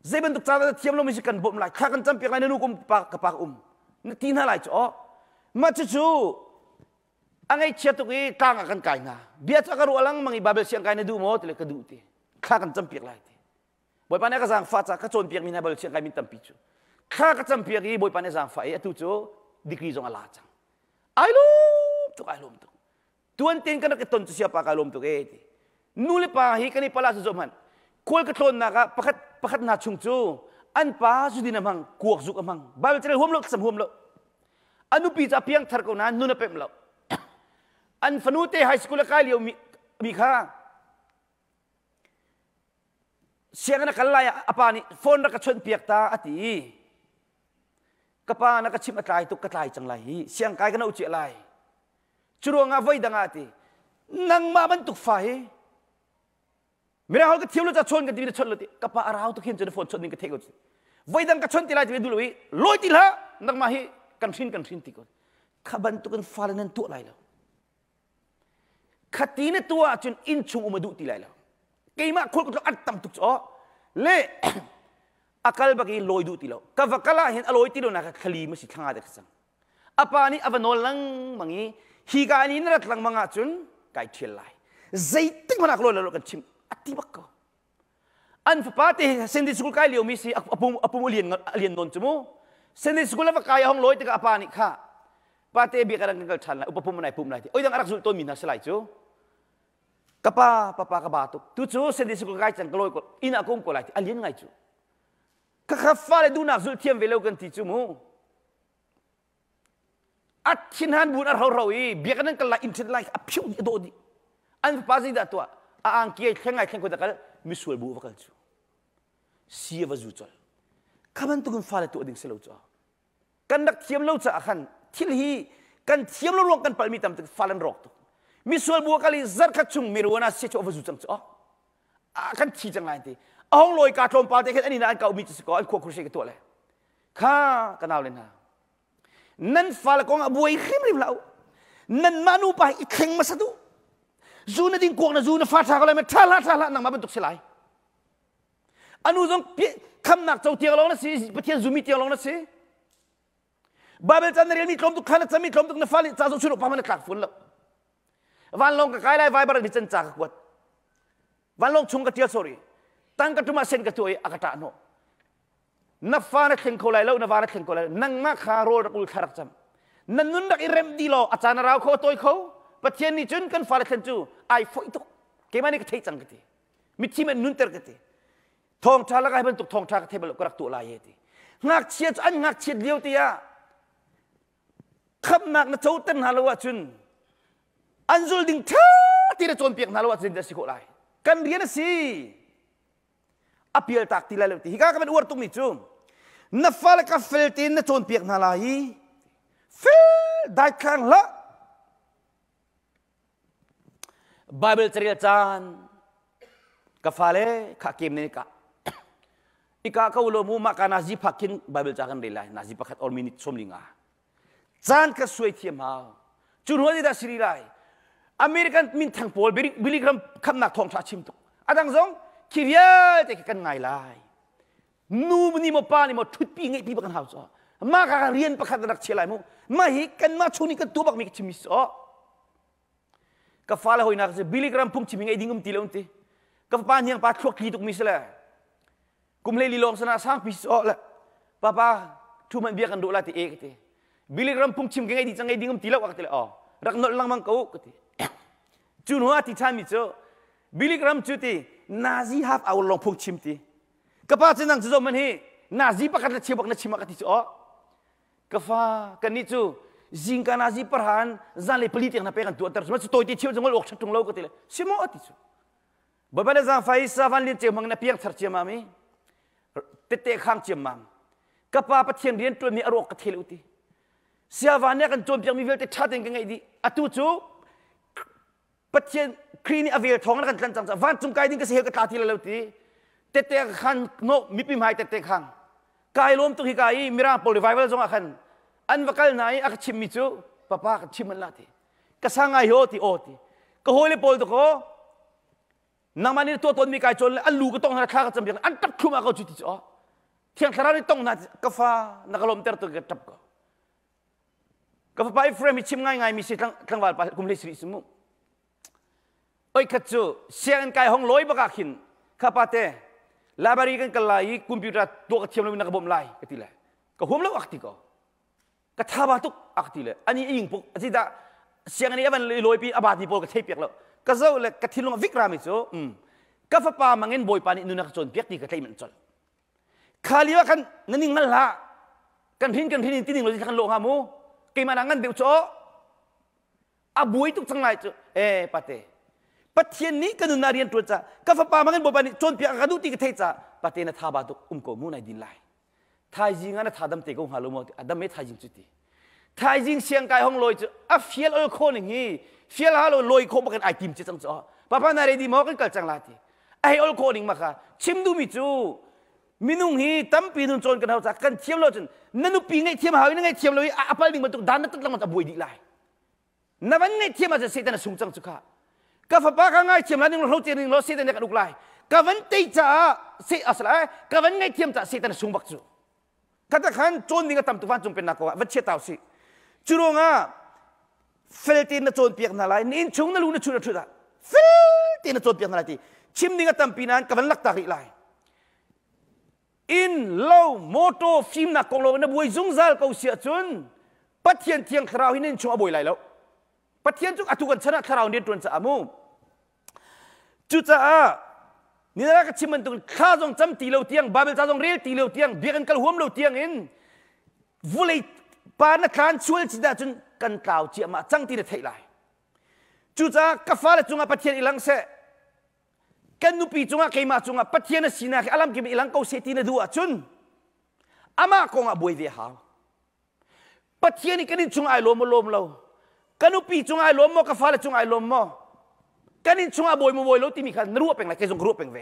zeben tuk cha da thiam lo mi kan bom lai kha kan champiak lai nu kum pa ka pa na ti na lai cho ma chu angai chetu ki kang akan kai na dia chakaru alang mangi babel siang kai na du mo tele ka du ti kha kan champiak lai ti boy pa na ka sang fa cha ka chon piak mi na babel siang kai min tam pi chu kha ka champiak i boy pa na sang fa e tu chu dikri jong ala chang ai lom tu tuan tin ka na ka ton chu sia pa ka lom tu ke ti nu le pa hi ka ni pala su zoman kol ka thon na ka pakhat na chung chu an pa su din amang kuak zuk amang babel chele hom lo sam hom lo anu pi cha piang thar ko na nu na pem lo an fanute high school ka liu mi kha siang na kalaya apani phone ra ka chon piak ta ati kapa na ka chim atlai tu katlai chang lai siang kai ka na uchi lai churonga voi danga ati nang ma ban tuk fa he mera hol ka thiam lo cha chon ka ti chon lo ti kapa arau tu khin chon phone chon ning ka thek voi dang ka chon ti lai ti du lo loi ti la nang ma hi kan thin ti ko khaban tu kan fa nan tu lai lo khati na tua chun in chung umadu ti lai lo keima khol ko at tam tuk cho le akal bagi loi du ti lo ka vakala hen aloi ti lo na khali ma si thanga de sang apa ni avanol lang mangi hi ga ni na tlang manga chun kai thil lai zaiting mana ko lo kan chim ati bak ko an fa pate sendi school kai lio mi si apum alien non chumo sendi school va kai hong loi ti ka apa ni kha pate bi ka dang kal than la upapum nai pum lai ti oi dang arak zul to min na selai chu kapa papa ka batuk tu chu sendi school kai chan kloi ko ina kum ko lai ti alien ngai chu ka kha fa le du na zul thiam velo kan ti chu mo at chinhan bun ar ho i bi ka dang kal la in chin lai a phiu do di an pa zi da to a ang ki thengai theng ko da kal mi sul bu va kal chu sia va zu chol khaban tu kun fa le tu ding selo chu kan dak thiam lo cha khan thil hi kan thiam lo rong kan palmi tam tu falan rok tu misol bu kali zar khat chung mirwana se cho vazu chang cho kan thi chang lai ti ahong loi ka thom pa te khet ani na an ka umi chi ko an kho khur se ke to le kha kanau len ha nan fal ko nga buai khim rim lau nan manu pa i kheng ma satu zu na ding ko na zu na fa tha ko le me thala nang ma ban tuk silai anu jong kham nak chau tiang long na si pathian zumi tiang long na si บาเบลจันเรียนมีคลมตุกขันจะมีคลมตุกนฟ้าลิจ้าส่งชุดออกมามันตักฝุ่นแล้ววันลงกับกายไล่ไว้บาร์ดิจันจากกวดวันลงชงกับเจียวสอรีตั้งกระตุ้มาเซนกับตัวอากาศโนนับฟ้านักเข่งโคไลแล้วนับฟ้านักเข่งโคไลนั่งมาคาโรรักอุลคารักจำนั่นนุนรักอิเรมดีโลอาจารย์เราเขาตัวเขาปะเทียนนี่จุนกันฟ้านักเข่งจูไอโฟอิตุเกมันนี่ก็เทจังกันทีมิที่มันนุนเตอร์กันทีทองชาละก็ให้มันตุกทองชาก็เทบลก็รักตัวลายทีงักเชียดอันงักเชียดเดียวตีอะขับนักนักโจตันฮัลโหลจุนอันจุลดิ่งท่าที่จะโจมเปียกฮัลโหลจุนจะสิโคไลกันเรียนสิอภิเษกตักที่ละเลวที่ฮิกาก็เป็นอวดตรงนี้จุนับฟ้าและก็เฟลตินนักโจมเปียกฮัลโหลเฟลได้ครั้งละไบเบิลเรียนจานกาฟาเลข้าเกมนี่กะอีกาเขาอุลมูมาการนาซีพักกินไบเบิลจากกันเรลัยนาซีพักออร์มินิตสมลิงาจานก็สวยเทียมเอาจุนหัวที่ได้สิริไลอเมริกันมินทังโพลบิลิกรัมคำนักทองชาชิมตุกอาดังซงคิดยังจะกันไงไลนูมันนี่มาป้านี่มาทุบปีไงปีบักันหาวจ้ะมาการเรียนประคัตนักเชลัยมูมาฮิกันมาชุนี่กันตัวบักมีชิมิสอก็ฟ้าเลยหอยนักจะบิลิกรัมพุ่งชิมิไงดิ้งกุมตีเลอุนตีก็ป้าเนี่ยป้าชั่วคีตุกมิสละกุมเลลีลองสนาสร้างพิสอละป้าทุมันเบียกันดูละที่เอกตีบิลิกรัมพุ่งชิมไงดีจังไงดิ้งกุมตีเลวอักตีละอ๋อรักนอลังมังกูกตีจุนหัวที่ท่านมิโซบิลิกรัมจุตีนาซีฮับเอาลองพุ่งชิมตีก็ป้าจะนั่งจะจมันฮีนาซีประกาศเชื่อบักนัดชิมกัติโซก็ฟ้ากันนี่จูจิงกันนาซีประหารจันเลยผลิตอย่างนั้นไปกันตัวแต่สมัยสุดโตที่เชี่ยวจังหวะออกชัดตรงโลกก็ตีเลยชิมอติจูบ่เป็นจังไฟสาวันลินเจียมังนับเพียงทัดเจียมามีเตะข้างเจียมังก็ป้าปะเทียนเรียนตัวมีอารมณ์กระเทลุตีเสียวันนี้กันโจมเพียงมีเวลแต่ชาติยังไงดีอตุจูปะเทียนครีนี่อเวลทองนั่นกันจังๆวันจุงกายดิ้งก็เสียกระทาทีละเลวตีเตะข้างโนมีพิมพ์หายเตะข้างกายล้มตุกฮิกายมิราโปรลิไวเวลจงอาคันอันวักลไหนอักชิมมิจูป้าก็ชิมมันละทีก็สร้างไอโฮติโอติก็โฮลิโปลตุโกนางมันนี่ตัวตนมีกายจนอันลูก็ต้องหาข้าก็จำเป็นอันตัดขึ้นมาก็จุดที่อ๋อเที่ยงครานี่ต้องนัดกาแฟนักลมเตอร์ตัวก็จับก็กาแฟไปเฟรมมีชิมง่ายๆมีสิทั้งวันไปกุมเลสิริสมุโอ้ยขัดจูเสียงกายห้องลอยบักขินข้าพเจ้าลาบารีกันกันไล่คอมพิวเตอร์ตัวกระเทียมเรามีนักบ่มไล่ก็ทีละก็หัวมันอักติก็ท้าบาตุกอักติละอันนี้ยิงปุ๊กที่จะเสียงอันนี้มันลอยปีอาบาติโปก็เทียบเปียกแล้วก็เจ้าเลยกระทิลงวิกรามิโซก็ฟ้าป่ามังเงินบอยปานี่นุนักจนเปียกตีกระไทมันจนขาลีว่ากันนั่นนี่งั้นละกันพินที่นี่เราจะกันโลหะมูกี่มันงั้นเดี๋ยวโจอาบุยตุกทั้งหลายโจปะเต้ปะเทียนนี้กันนุนาเรียนตัวจ้าก็ฟ้าป่ามังเงินบอยปานี่จนเปียกกันดูตีกระไทจ้าปะเต้น่ะท้าบาตุกโกมูในดินไลทายจิงงั้นท้าดำเตะกงฮาโลโมอดัมไม่ทายจิงจุดที่ทายจิงเสียงกายห้องลอยจ้าเฟียลโคนอย่างนี้เฟียลฮาโลลอยโคบักันไอติมจิตจังจ้าป้านาเรดีมอกันกัลจังลาทีไอโอลโคนิ่งมาค่ะชิมดูมิจูมินุงฮีตั้มปีนุนโจนกันเท่าจากกันเทียมเราจนนั่นนุปีไงเทียมหาวินังไงเทียมเราอัปลัยดิ่งมันตุกดานนั่นตุกลังมันตะบวยดีไลนั่นวันไงเทียมมาจะเสด็จในสุงจังสุขะก็ฟ้าป้าข้างไงเทียมแล้วนึงเราเจริญเราเสด็จในกระดูกไลก็วันตีจ้าเสียอะไรก็วันไงเทียมจะเสด็จในสุงบักจูก็แต่ขันโจนนี่ก็ตั้มตุฟันจงเป็นนักว่าวันเชี่ยเต่าสิจุรงอ่ะเฟลตินโจนเปียกนั่นไรนี่ชงนั่นรู้นั่นชุดนั่นชุดอ่ะเฟลตินโจนเปียกนั่นไรที่ชิมนี่ก็ตั้มปีนั้นก็วันลักตาริไลอินเล่าโมโตฟิล์มนักกองโลวันนั้นบวยจุงซัลเขาเสียจนปัทเทียนเทียงคราวหินชงอบวยไหลแล้วปัทเทียนจุกอตุกันชนะคราวเดียดวนจะอามูจุจ้านี่นะก็ชิมมันตุกข้าจงจำตีเลวเทียงบาเบลจ้าจงเรียลตีเลวเทียงเบียกันกัลหัวมเลวเทียงอินวุ้ยปานักการช่วยจิตาจนกันกล่าวเจียมาจังตีเด็ดไทยไลจุจ้ากาฟ้าและจุงอาปัทเทียนอีหลังเสกันนุปีจุงอาเกมาจุงอาปัทเทียนสินาเอลัมเกมอีหลังเขาเสตีนดูอาจุนอามาคงอาบวยเดียหาวปัทเทียนนี่กันนี่จุงอาลมเรากันนุปีจุงอาลมโมกาฟ้าและจุงอาลมโมกันนี่จุงอาบวยโมบวยเราที่มีการรู้เป็นไรแค่จงรู้เป็นเว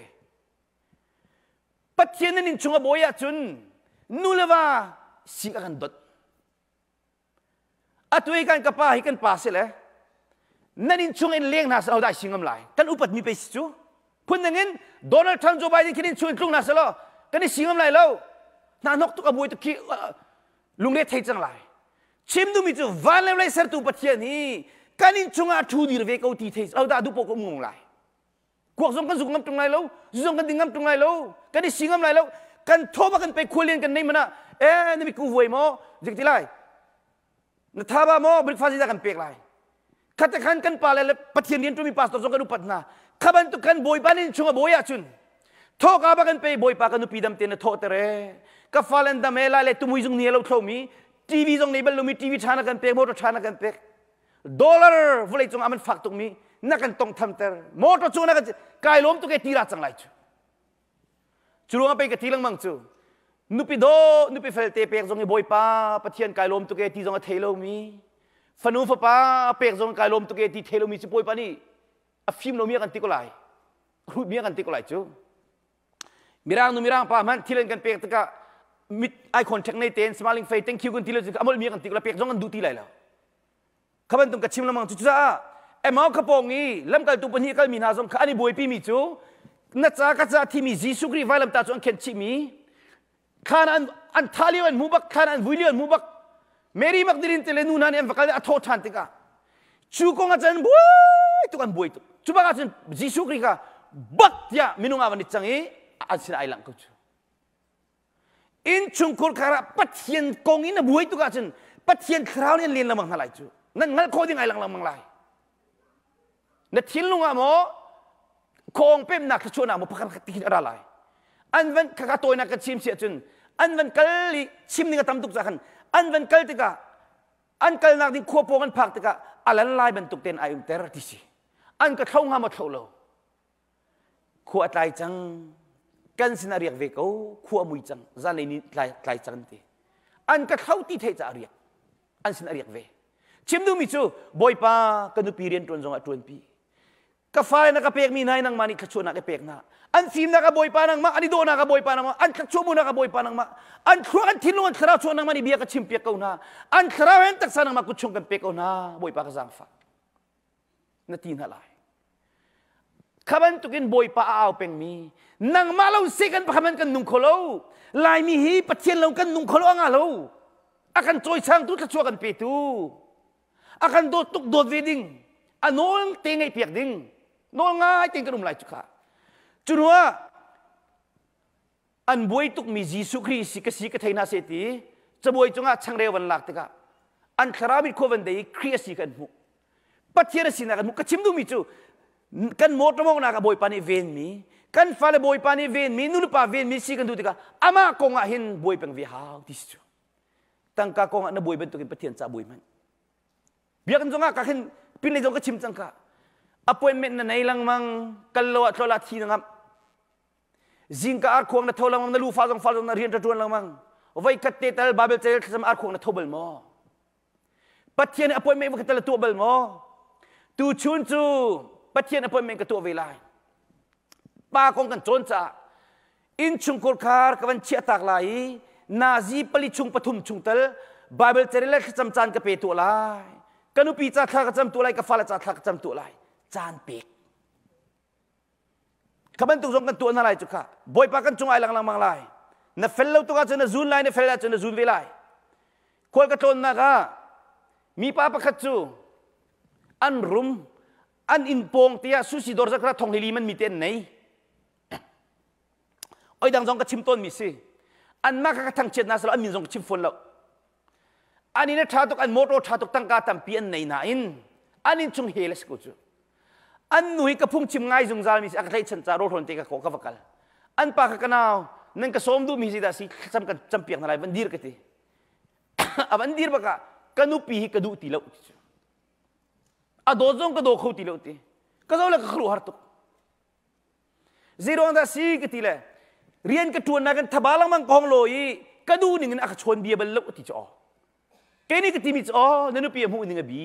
ปัทเทียนนี่จุงอาบวยอาจุนนูเลว่าสิกันดดอัตวิกันกับป้าฮิกันป้าเสเลยนั่นอินช่วงอินเลี้ยงน่าสเอาได้สิงห์ลายกันอุปัตมีไปสิจูคนหนึ่งอินโดนัลด์ทรัมป์โจไบเดนคิดอินช่วงกรุงน่าสละกันนี่สิงห์ลายแล้วน่านกตุกอบุยตุกีลุงเลี้ยไทยจังลาย ชิมดูมิจูวันแล้วเลยเสร์ตูปัจเจียนี่การอินชงอาทูดีร์เวกเอาตีเทสเอาดาดูปกงงไรกวกส่งกันสุกงำตรงไหนแล้วส่งกันดิ่งงำตรงไหนแล้วกันได้สิงำไรแล้วกันโทบกันไปคุยเรียนกันในมันนะนี่มีกูหวยมั้งจิกที่ไรนัทบ้ามั้งบริฟาสิจะกันเปกไรขัดขันกันปาเลยปัจเจียนเรียนตัวมีพาสต้าส่งกันดูปัตนาขบันตุกันบอยบ้านอินชงอาบอยอาชุนโทกอาบกันไปบอยปากันดูปีดำเตียนโทเตเร่กับฟาเลนดามเอลาเลตุมุยจงเนียเราโทมีทีวีจงนี้เป็นลูมีทีวีชานักันเปกมอเตอร์ชานักันเปกดอลลาร์ฟุเลยจงอามันฝักตรงนี้นักกันต้องทำแต่มอเตอร์จูนักกันกายล้มตุกตีราจังไรจูรู้ว่าไปกับทีลังมังจูนุปิโดนุปิเฟลเตเปกจงนี้บอยปาปะเทียนกายล้มตุกตีจงอาเทโลมีฟนูฟป้าเปกจงกายล้มตุกตีเทโลมีสิบอยปานี่อฟิมโลมีกันติโกไลรูมีกันติโกไลจูมิรางนุมิรางป้ามันทีเล่นกันเปกตะกะมิดไอคอนแทคในเต็นสมาร์ลิงเฟย์เต็งคิวกันทีเล่นอมอลมีกันติโกไลเปกจงกันดูทีไรแล้วขบันตุงกัดชิมละมังจุจ้าเอ็มเอาขปองนี้ลำกัลตุปนีกัลมีนาซงอันนี้บวยปีมีจูนัดจากัจที่มีจิสุกรีไฟลำตาจูอันเข็นชิมีขานอันทาลีวันมูบักขานอันวิลเลียนมูบักเมรี่มักดิรินเตเลนูนันเอ็มฟักเลยอัฐโทชันติกาชูกงอาจารย์บวยตุกันบวยตุชูบักอาจารย์จิสุกรีกาบัดยามินุงอาวันนิจังอีอาจารย์ไอลังกุจูอินชุงคุลคาราปัจเจียนกงอินบวยตุกอาจารย์ปัจเจียนคราวนี้เรียนละมังอะไรจูนั่นงั้นโคดิ้งไอลังมังไรนั่นทิ้งลงอ่ะโมคงเป็นนักชวนอ่ะโมพักกันติดอะไรอันวันข้าตัวนักชิมเสียจนอันวันกัลชิมนี่ก็ทำตุกสักขันอันวันกัลติกาอันกัลนักที่ขวบพกันพักติกาอะไรลายบรรทุกเต็นไออุ่นเตอร์ที่สิอันก็เท่าหามาเท่าโลขวดลายจังกันสินาเรียกเวก้ขวบมุยจังจานนี้ลายจังตีอันก็เท่าที่เทจะเรียกอันสินาเรียกเวชิมดูมิจูบอยปากันดูปีเรียนตรวนจงอัตรวนปีกาแฟนักเปกมีนายนังมานิขชวนนักเปกนะอันฟิล์มนักบอยปานังมาอันนี้โดนักบอยปานังมาอันขชวมุนักบอยปานังมาอันครัวอันทิ้งลงอันคราชวนนังมานี่เบียกชิมเปียกเอานะอันคราเห็นตักษานังมากุชงกันเปกเอานะบอยปากระซังฟ้านาทีนั่นแหละขบันตุกินบอยปาเอาเป็นมีนังมาเราเสกันขบันกันนุ่งขลุ่ลายมีฮีปัจเจียนเรากันนุ่งขลุ่อ่างเราอากันโจยช่างทุกขชวกันเปตูakan dotuk dot wedding anol tengai piak ding nol ngai ting kanum lai chuka chunwa an boi tuk mi jisu khri sikasi ka thaina seti chaboi chunga changre wan lak tika an kharabit ko wan dei khriasi kan mu pathiera sina kan mu ka chimdu mi chu kan motomong na ka boi pani ven mi kan fale boi pani ven mi nulu pa ven mi si kan du tika ama ko nga hin boi pang vi hau tis chu tangka ko nga na boi bentukin pathian cha boi man biarkan zonga kakin pinai zonga chim changka appointment na nailang mang kallo at lola thi ngam jingka ar khong na tholang mang na lu fa jong na rian tuan lang mang vai katte tal babel chel sam ar khong na thobel mo pathian appointment ka tal tu bel mo tu chun chu pathian appointment ka tu velai pa kong kan chon cha in chung kor khar kawan chia tak lai nazi pali chung pathum chung tal babel chel la cham chan ka pe tu lai kanu pi cha thak cham tu lai ka fala cha thak cham tu lai chan pek kaban tu jong kan tu na lai chu kha boy pa kan chung ai lang mang lai na fello tu ka chana zun lai na fella chana zun ve lai kol ka ton na ka mi pa pa khat chu an rum an in pong tia susi dor zakra thong hili man mi ten nei oi dang jong ka chim ton mi si an ma ka thang chet na sala an min jong chim phone lo ani na thatuk an moto thatuk tangka tampi an nei na in anin chung heles ko chu an nui ka phung chim ngai jung zal mi ak thai chan cha ro thon te ka ko ka vakal an pa ka kanaw nang ka som du mi si da si cham kan champiak na lai bandir ka ti abandir ba ka kanu pi ka du ti lo a do jong ka do kho ti lo ti ka zo la ka khru har tu zero da si ka ti le rian ka tuan na kan thabalang mang kong loi ka du ning ak chon bia bal lo ti cho kini ketimi oh nanu pi mu ninga bi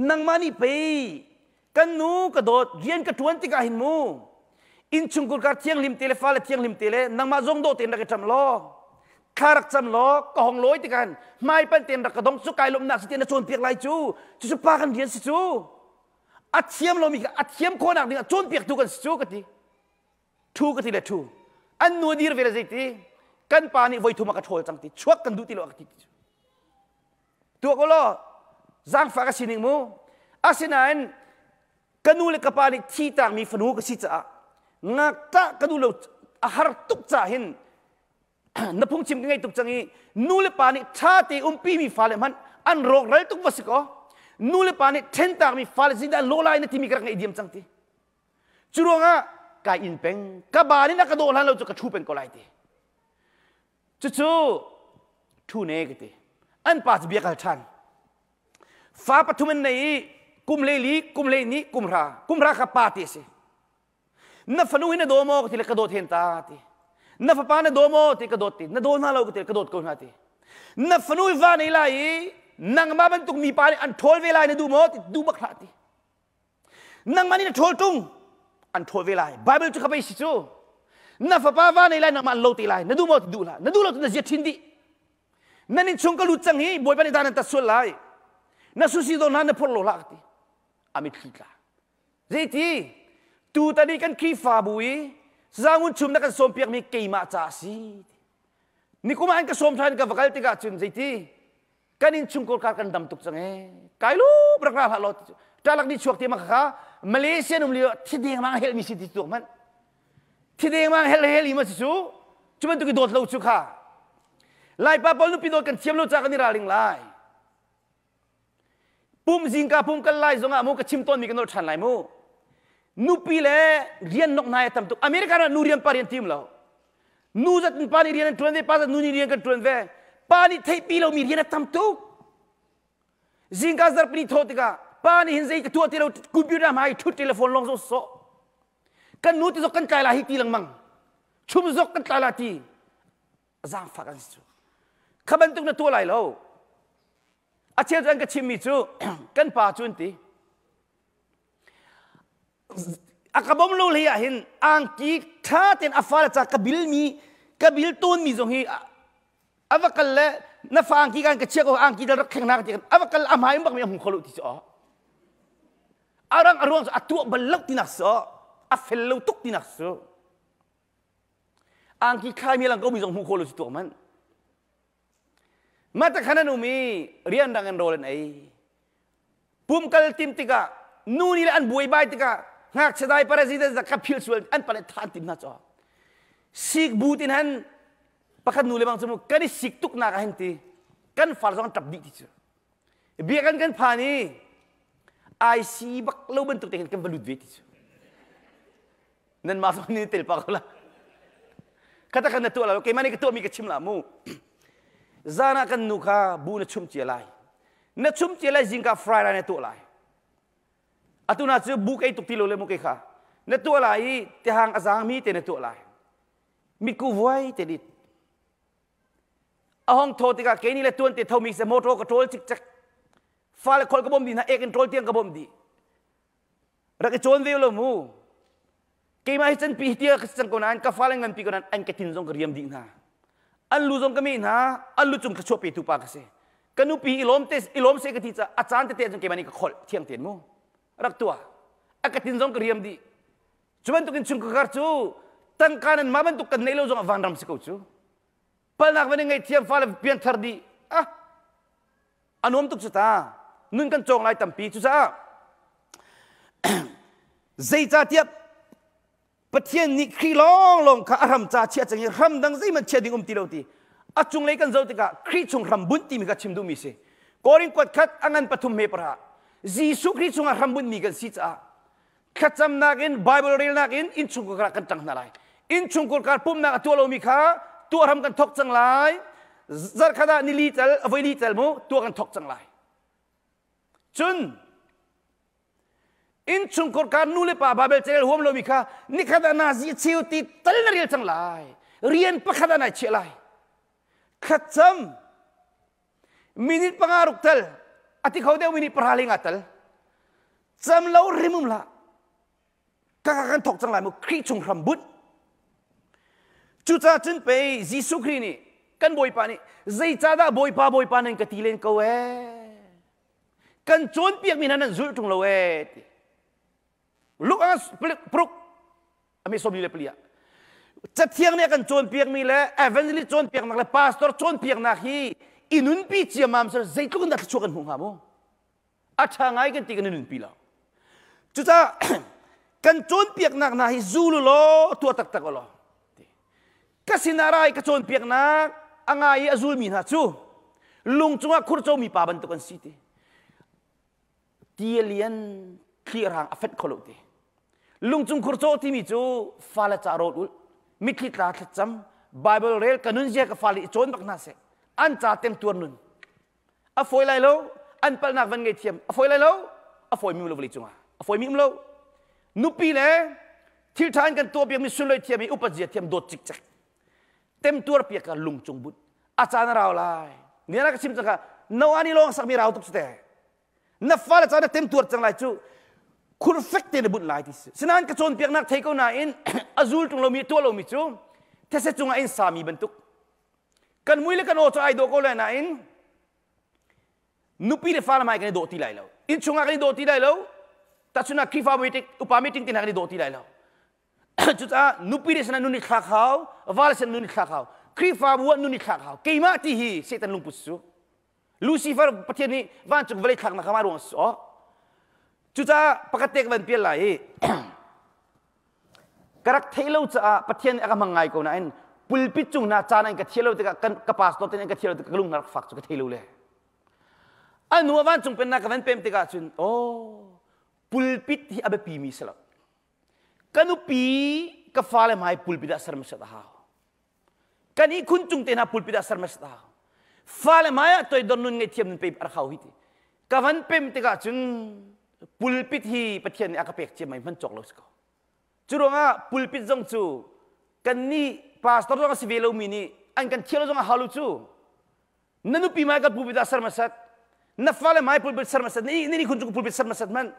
nang mani pe kanu kadot gian ka 20 ka hin mu in chungkur ka thiang lim tele fala thiang lim tele nang ma jong do ten ra ka cham lo kharak cham lo ka hong loi ti kan mai pan ten ra ka dong su kai lom nak si ten chon piak lai chu chu pa kan dian si chu a thiam lo mi ka a thiam ko nak ding chon piak tu kan si chu ka ti le thu an nu dir vela zai ti kan pa ni voi thu ma ka thol chang ti chuak kan du ti lo ka ti ตัวก็ล้อจังฝากสินิงมูอาศินันกันนูเลกปานิที่ต่างมีฝนูกสิจ้างักตะกันนูเลอาหารตุกจ่าหินนับพงชิมกันไงตุกจังอีนูเลปานิชาติปีมีฟ้าเลมันอันโรคไรตุกวสิกอนูเลปานิเทนต่างมีฟ้าเลสิดานโลลายนที่มีกระไรเดียมจังทีจุรงะกายอินเป็งกบานินักกระโดดแล้วเราจะกระชูเป็นก็ไรทีจู่ทูเนกทีอันปัจเบียกัลชันฟ้าปฐุมในกุมเลลีกุมเลนี้กุมราขับปาติสินับฝนูหินโดโมกที่เลกระโดดเห็นตาทีนับฟ้าในโดโมที่กระโดดทีนับโดนมาเราก็ที่กระโดดก้นหาทีนับฝนูฟ้าในไลนังมาบรรทุกมีปานี่อันโทลเวลาในดูโมที่ดูบักหาทีนังมานี่โทลตุงอันโทลเวลาไบเบิลจะเข้าไปสิจูนับฟ้าในไลนังมาโลติไลนับดูโมที่ดูละนับดูโลที่นับเจ็ดทินดีนั่นนี่ชงก็รู้จังฮีบอยปานิดานันตัดส่วนไลนับสุสีโดนนับพลโลลักทีอามิคิดละเจตีตูตาดีกันคีฟ้าบุยสร้างอุ่นชุมนักสมเปียกมีเกยมาจ่าสีนี่กูมาอันก็สมทานกับวักลติกาจุนเจตีกันอินชุมโคการกันดำตุกจังเอไกลูบรักราฮัลโหลจารักนี่ช่วงที่มาค่ะมาเลเซียนุ่มเลี้ยที่เดียงมาเฮลมีสิทธิ์ตัวมันที่เดียงมาเฮลอีมาสิจูจุมันตุกิโดดเล่าชุค่ะไล่ป้าปอลนุปิโดกันเชียมโลจากกันนี่ราลิงไล่ปุ่มจิงกาปุ่มกันไล่จงอาโมกับชิมต้นมีกันโดดชันไล่โมนูปีเล่เรียนนกนายทำตุกอเมริกาน่ะนูเรียนปาริยนทีมเรานูจัดปานิเรียนทวนเวป้าจัดนูนี่เรียนกันทวนเวปานิเทปีเรามีเรียนทำตุกจิงกาซาร์ปนิโทติกาปานิหินใจกับตัวที่เราคอมพิวเตอร์มาให้ทุกโทรศัพท์ลงโซ่กันนูที่จะกันใจละฮิตีลังมังชุมจกกันใจละทีจางฟังกันสิขบันตุกนัตัวไหลเราอาเชียจังกับชิมมิจูกันป่าจุนตีอากาบอมโลเลยหินอังกีท่าเต็นอัฟาลจากกบิลตูนมีจงฮีอาวกัลเล่นับอังกีกันกับเชียก็อังกีจะรักแข่งนักที่กันอาวกัลอามายิมบักมีหุ่นขลุที่จ่ออารังอารมณ์อัตัวบัลลักที่นักซ้ออัฟเฟลลูตุกที่นักซ้ออังกีข้ามีหลังก็มีจงหุ่นขลุที่ตัวมันมาแต่ขณะนู้มีเรียนดังกันโรเลนไอปุ่มกัลติมติกานูนี่แหละอันบวยใบติกาหากชะได้ประสิทธิ์จะกับพิลส่วนอันเป็นทานติมน่าจ่อสิกบูตินหันประคันนูเลยบางสมุกันนี่สิกตุกนักหันตีกันฟาร์ซองจับดิที่สุดเบียกันพานี่ไอซีบักเล่าบรรทุกเต็งกันบรรลุดเวที่สุดนั่นมาสองนี่เตลปากละคาตากันตัวเราโอเคมันนี่ก็ตัวมีกระชิมละมูจานากันนูข้าบูนชุ่มเจลัยนชุ่มเจลัยจิงก้าฟรายน์ในตัวไรอัตุนาจะบุกไอตุกติโลเลมุกเอค่ะในตัวไรที่ห่างอาจารย์มีแต่ในตัวไรมีกูไว้แต่ดิห้องโทษที่กะเกนี่เลยตัวนี้เท่ามีเซโมโตรกระโจลจิกจักฟ้าเลยคนกระบอมดีนะเอกนโตรลเตียงกระบอมดีรักโจนเดียวเลยมูเกมาให้ฉันปีเตียฉันคนนั้นก็ฟ้าเลยเงินปีคนนั้นอันก็ทิ้งจงกระเรียมดิ่งนะอันลูจงก็มีนะอันลูจงกระโชบไปตุปากเสกันนูปีอิลอมเสกที่จะอาจารย์เตะจงเกมานี่ก็ขอเที่ยงเตียนมูรักตัวอากาศทิ้งจงกระเรียมดีชวนตุกินชุนกระจูตั้งการนั้นมาบันตุกันในโลกจงวันรำสิเขาจูพนักวันนี้เที่ยงฟ้าเลยเปลี่ยนทาร์ดีอันนู้นตุกสุดตานุ่นกันจงไล่ตั้มปีจุซ่าใจจ่าเทียบปะเทียนนี่ขี้ลงข้าอารมณ์จ่าเชียจังยี่รำดังใจมันเชียดิ่งตีเราตีอาจงเลยกันเจ้าติกาขี้จงรำบุญตีมีกันชิมดูมิเสกอริงกวดขัดอันนั้นปฐุมเมปราจีสุขี้จงรำบุญมีกันสิจ้าขัดจำนักอินไบเบิลเรียนนักอินชุงกุกกันจังนาไลอินชุงกุกปุ่มนักตัวเรามีข้าตัวรำกันทกจังไลจัดขณะนิลิตลวิลิตลมูตัวกันทกจังไลจุนอินชุงกุกนูเลปาบาเบลเจลหัวมโลมีข้านี่ขณะนาซีเชียวตีตลนเรียนจังไลเรียนปะขณะไหนเชียไลขัดจำมินิปังอารุกตลอธิเขาเดียวมินิปราลิงอัตลจำเราริมุมละกันทกจังไลมุครีชุงรำบุญจุดจ้าจนไปยิสุครีนี่กันบอยปานี่ใจจ้าได้บอยปานั่นก็ตีเลนก็เวกันโจนเปียกมีนั่นจุดตรงเราเวลูกอันปลุกอเมซอมนี่เลยเปลี่ยจะเที่ยงเนี่ยกันโจนเปียกมีแล้วเอเวนลิโจนเปียกนักเลยพาสตอร์โจนเปียกนักฮี inun pi chia mam sa zai tu kan da chu kan hung ha mo a tha ngai kan ti kan inun pi la chu cha kan chon piak nak na hi zulu lo tua tak tak lo ka sinarai ka chon piak nak angai azul mi na chu lung chunga khur chau mi pa ban to kan si ti tielian clear hang afet kholo ti lung chung khur chau ti mi chu fala cha ro ul mi thli tla cham bible rel kanun je ka fali chon bak na se an cha tem tur nun a foi lai lo an pal nak van ngai thiam a foi lai lo a foi mi lo vli chunga a foi mi lo nu pi le thil than kan to piak mi sun loi thiam mi upajia thiam dot chik chak tem tur piak ka lung chung but a cha na raw lai nia ka sim chaka no ani long sak mi raw tuk ste na fala cha na tem tur chang lai chu perfect ne but lai ti sinan ka chon piak nak thei ko na in azul tung lo mi to lo mi chu these chunga in sami bentuk kan muile kan o cha ai do ko le na in nupi le fala mai kan do ti lai lo in chunga kan do ti lai lo ta chuna khifa meeting upa meeting tin kan do ti lai lo chu cha nupi le sana nuni kha khao wal sen nuni kha khao khifa bu nuni kha khao keima ti hi setan lung pusu lucifer pathian ni van chuk vale khak na khamar ong so chu cha pakatek ban pial lai karak thailo cha pathian aka mangai ko na in pulpit chung na cha na ka thelo te ka pastor te ka thelo te ka lung na fak chu ka thelo le anu wan chung pen na ka van pem te ka chun pulpit hi abe pi mi sala kanu pi ka fale mai pulpit asar ma sa ha kani kun chung te na pulpit asar ma sa fale mai toy don nun nge thiam nun pe ar khau hi ti ka van pem te ka chun pulpit hi pathian aka pek che mai man chok lo sko churonga pulpit jong chu kan ni pastor jong si velo mini an kan thelo jong halu chu nanu pi mai ka pulpit asar ma sat na fale mai pulpit sar ma sat ni kun chung pulpit sar ma sat man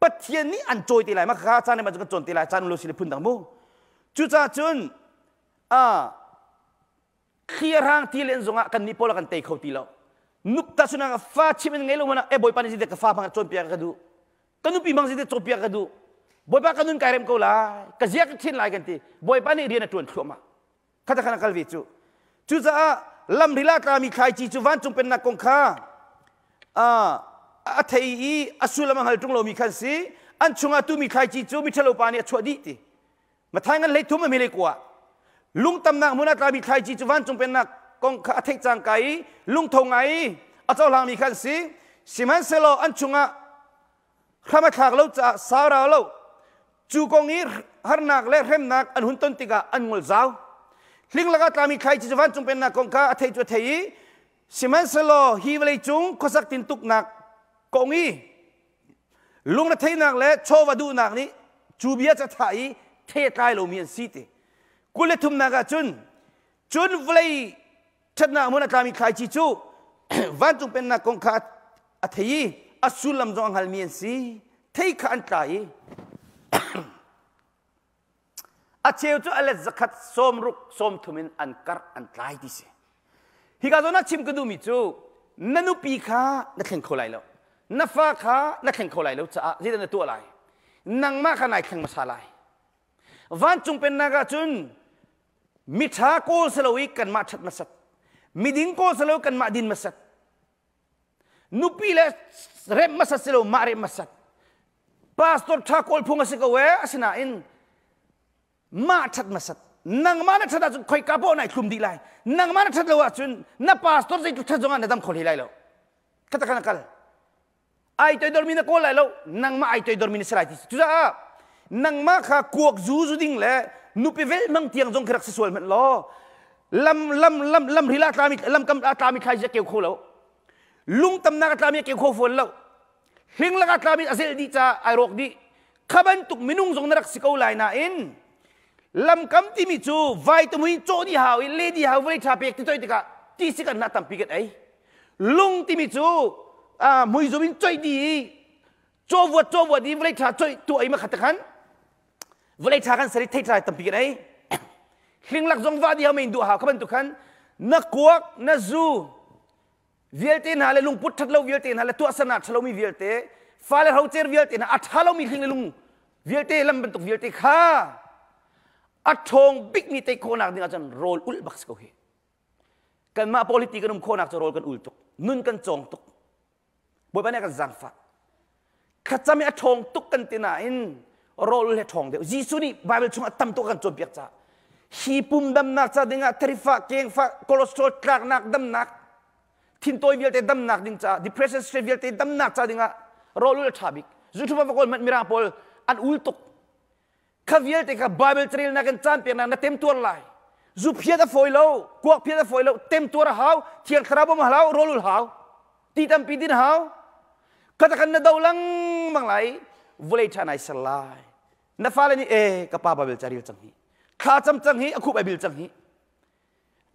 pathian ni an choi ti lai ma kha cha ne ma chu chon ti lai chan lo si le phun dang mo chu cha chun clear hang ti len zonga kan ni pola kan te khau ti lo nup ta suna ka fa chimen ngai lo mana e boy pani si de ka fa phang chon pia ka du kanu pi mang si de chon pia ka du boy pa kanun kai rem ko la ka zia ka thin lai kan ti boy pani rian atun thuma khata khana kal vi chu za lam rila ka mi khai chi chu van chung pen na kong kha a thei i asulama hal tung lo mi khan si an chunga tu mi khai chi chu mi thalo pani chodi ti ma thangan le thum mi le kwa lung tam na muna ka mi khai chi chu van chung pen na kong kha thei chang kai lung thong ai a chaw lang mi khan si siman selo an chunga khama thak lo cha sara lo chu kong i har nak le rem nak an hun ton tika an ngol zaw hling laga ka mi khai chi chu van chung pen na kong kha thei chu thei siman selo hi vele chung khosak tin tuk nak kong i lung na thei nak le cho wa du nak ni chu bia cha thai the tai lo mi si ti kule thum naga chun vlei thna mona kami khai chi chu van chung pen na kong kha a thei asulam jong hal mien si thei kha an tai a cheu chu ale zakat som ruk som thumin an kar an tlai ti se hi ga zona chim kadu mi chu nanu pi kha na thleng kholai lo na fa kha na thleng kholai lo cha ji na tu lai nang ma kha nai thleng ma sa lai van chung pen naga chun mitha ko selawi kan ma that masat miding ko selaw kan ma din masat nupi le rem masat selaw ma rem masat pastor tha kol phunga se ko we asina in ma that masat nang ma na thada chun khoi ka bo nai khum di lai nang ma na that lo chun na pastor zai tha jonga na dam khol hi lai lo kata kana kal ai toy dormina ko lai lo nang ma ai toy dormina srai ti tu ja nang ma kha kuok zu ding le nupi vel mang tiang jong khrak sual met lo lam rila tami lam kam tami khai je ke kho lo lung tam na tami ke kho fol lo hing la tami azel di cha ai rok di khaban tuk minung jong narak sikau lai na in lam kam ti mi chu vai tu mui cho di haw i le di haw vai tha pek ti toi ti ka ti si kan na tam pi get ai lung ti mi chu mui zo min choi di cho wo di vai tha choi tu ai ma khat khan vlei tha kan sari thei trai tam pi get ai hling lak jong va di ha mein du ha khaban tu khan na kuak na zu vialte na le lung put that lo vialte na le tu asana thalo mi vialte fale ho cher vialte na athalo mi hling le lung vialte lam ben tu vialte kha athong big ni te ko nak ding ajan roll ul baks ko he กันมา politik กันโคนักจะโรลกันอุลตุกนุ่นกันจงตุกบ่ไปเนี่ยกันจังฟ้าข้าจะไม่ทงตุกกันตีน่าอินโรลเฮทงเดียวจีสุนี่ไบเบิลชงตั้มตัวกันจนเปียกจ้าฮีปุ่มดำนักจ้าดิ่งอ่ะทริฟ้าเก่งฟ้าคอเลสเตอรอลคลากนักดำนักทินตัวเวียลเตดำนักดิ่งจ้า depression stress เวียลเตดำนักจ้าดิ่งอ่ะโรลเลทาบิกจุดที่ว่าคนมันมีราพอลอันอุลตุกข้าเวียลเตกับไบเบิลเทรลนักกันจานเปียกนักเต็มตัวไล่จูเพียดฟอยโลกวกเพียดฟอยโลเต็มตัวหาวเทียนคราบมาหาวโรลุหาวตีตัมปีดินหาวkatakan na daw lang manglay vulay chanay salay na fala ni kapapa bil charil changhi khacham changhi akhu bil changhi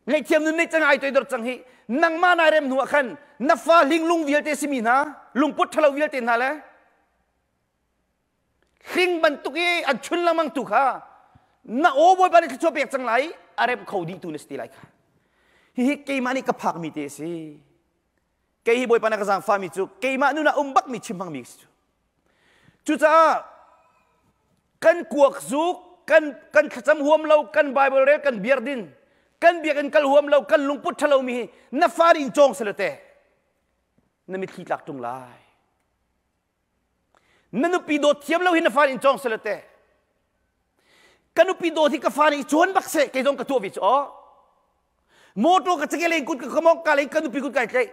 ngai thiam nun nei changai toi dor changhi nang ma na rem nu khan na fa linglung vialte simina lungput thalo vialte na le hring ban tuki an chun lamang tukha na o boy ban cho pek changlai arem khodi tu nesti lai kha hi ke mani ka phak mi te si kay boy panakasang fami chu kay ma nu na umbak mi chimpang mix chu cha kan kuak zuk kan khacham huam lo kan bible re kan biar din kan biar kan kal huam lo kan lungput thalo mi na farin chong selote na mit khitlak tung lai nanu pi do thiam lo hin na farin chong selote kanu pi do thi ka fari chon bak se kay dong ka tu vi cho moto ka chakele kut ka khamok ka le kanu pi kut kai kai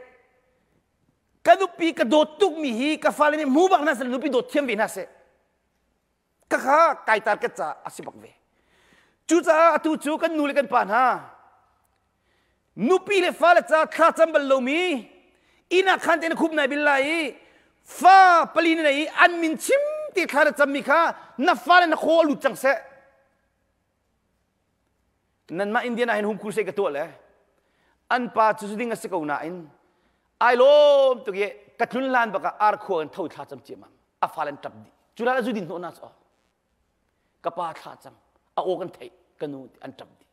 kanupi ka dotuk mihi ka falani mubak na sa nupi do tiam vina se kaka kaitar ka cha asipak ve chu cha atu chu kan nuli kan pan ha nupi le fala cha kha chambal lo mi ina khan te na khub na billahi fa palin nei an min chim ti khara chammi kha na fala na kholu chang se nan ma india na hin hum kurse ka to le an pa chu ding a se ko na in ai lom tu ye katlun lan baka ar khon thau tha cham chimam a falan tab di chula zu din no na so kapa tha cham a o kan thai kanu an tab di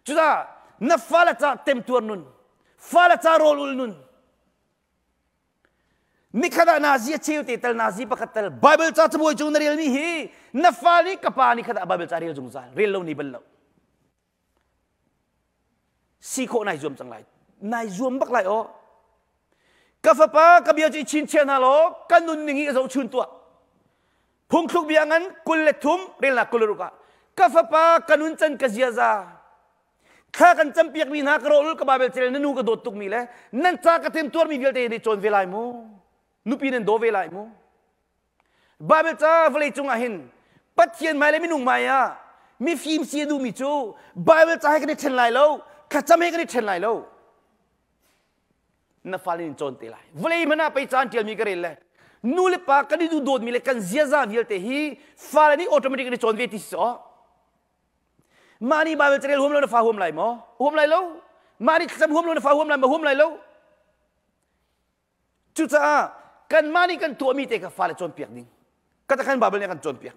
chula na fala cha tem tur nun fala cha rolul nun nikhada nazi cheu te tal nazi pakatal bible cha chboy chung na real ni hi na fali kapa ni khada bible cha real jung zal real lo ni bal lo si kho nai zum chang lai nai zum bak lai o kafapa kabia chi chin chen halo kanun ningi zo chun tua phung khuk biangan kulletum rela kuluruka kafapa kanun chan kaziaza kha kan champiak mi na krol ka babel chel nanu ka dot tuk mi le nan cha ka tem tor mi velte ni chon velai mo nupi nen do velai mo babel cha velai chung a hin pathian mai le mi nung mai a mi phim si du mi chu babel cha ka ni then lai lo kha cham he ka ni then lai lo na falin chon te lai vlei mana pe chan tel mi karel le nu le pa kadi du dot mi le kan zia za vial te hi falani automatically chon ve ti so mani bible tel hom lo na fa hom lai mo hom lai lo mani sam hom lo na fa hom lai ma hom lai lo chu cha kan mani kan tu mi te ka fal chon piak ding kata kan bible ne kan chon piak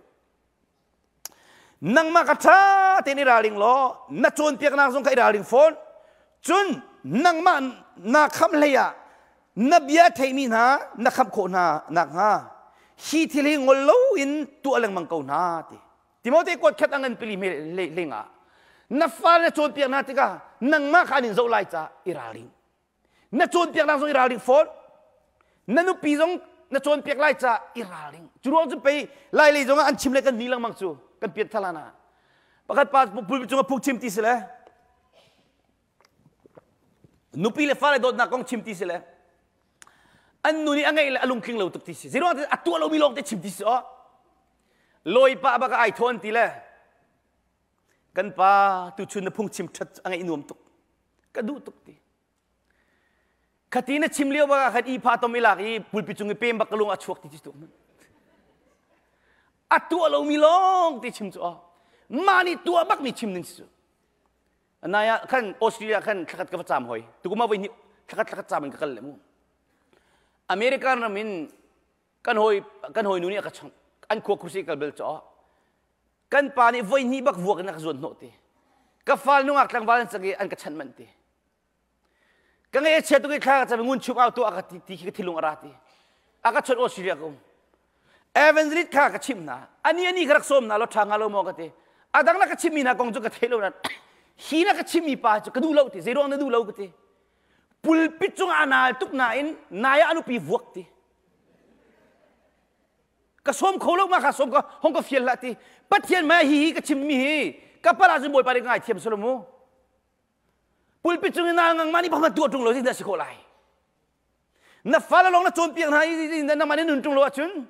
nang ma ka tha te ni raling lo na chon piak na song kai raling phone chun nang man na kham leya na bia thaimi na na kham kho na nak ha hi thili ngol lo in tu alang mang kau na ti timote ko khat angan pili me lenga na fa na chon piak na tika nang ma khanin zo lai cha iraling na chon piak na zo iraling phone na nu pi zong na chon piak lai cha iraling churo chu pe lai le zong an chim le kan nilang mang chu kan piak thalana pakat pa pul chu phuk chim ti sele nupi le fala dot na kong chimti sila an nuni angai la alung king lo tuk ti si zero atu lo mi long te chimti so loi pa ba ka ai thon ti le kan pa tu chun na phung chim that angai inum tuk ka du tuk ti khatina chim leo ba khat i pha to mi lak i pul pi chung pem ba kalung a chuak ti tu atu lo mi long ti chim so mani tua bak mi chim ning su naya kan Australia kan thakat ka cham hoi tukuma wai ni thakat cham ka kal lemu America na min kan hoi nu ni ka chang an ko kursi kal bel cho kan pa ni voi ni bak vuak na ka zon no ti ka fal nu ngak tlang balan sagi an ka chan man ti ka nge che tu ki kha ka cham ngun chup au tu aka ti ki thilung ara ti aka chot Australia ko evangelit kha ka chim na ani kharak som na lo thanga lo mo ka ti adang na ka chim na kong ju ka thelo na hina ka chimi pa chu ka du lo ti zero na du lo ka ti pulpit chung anal tuk na in naya anu pi vuak ti ka som kholo ma ka som ka hong ka fiel la ti pathian ma hi ka chimi hi ka para ju boy pa ngai thiam solomo pulpit chung na ngang mani pa ma tu tung lo ti da si kholai na fala long na chom piang na i na mani nun tung lo chun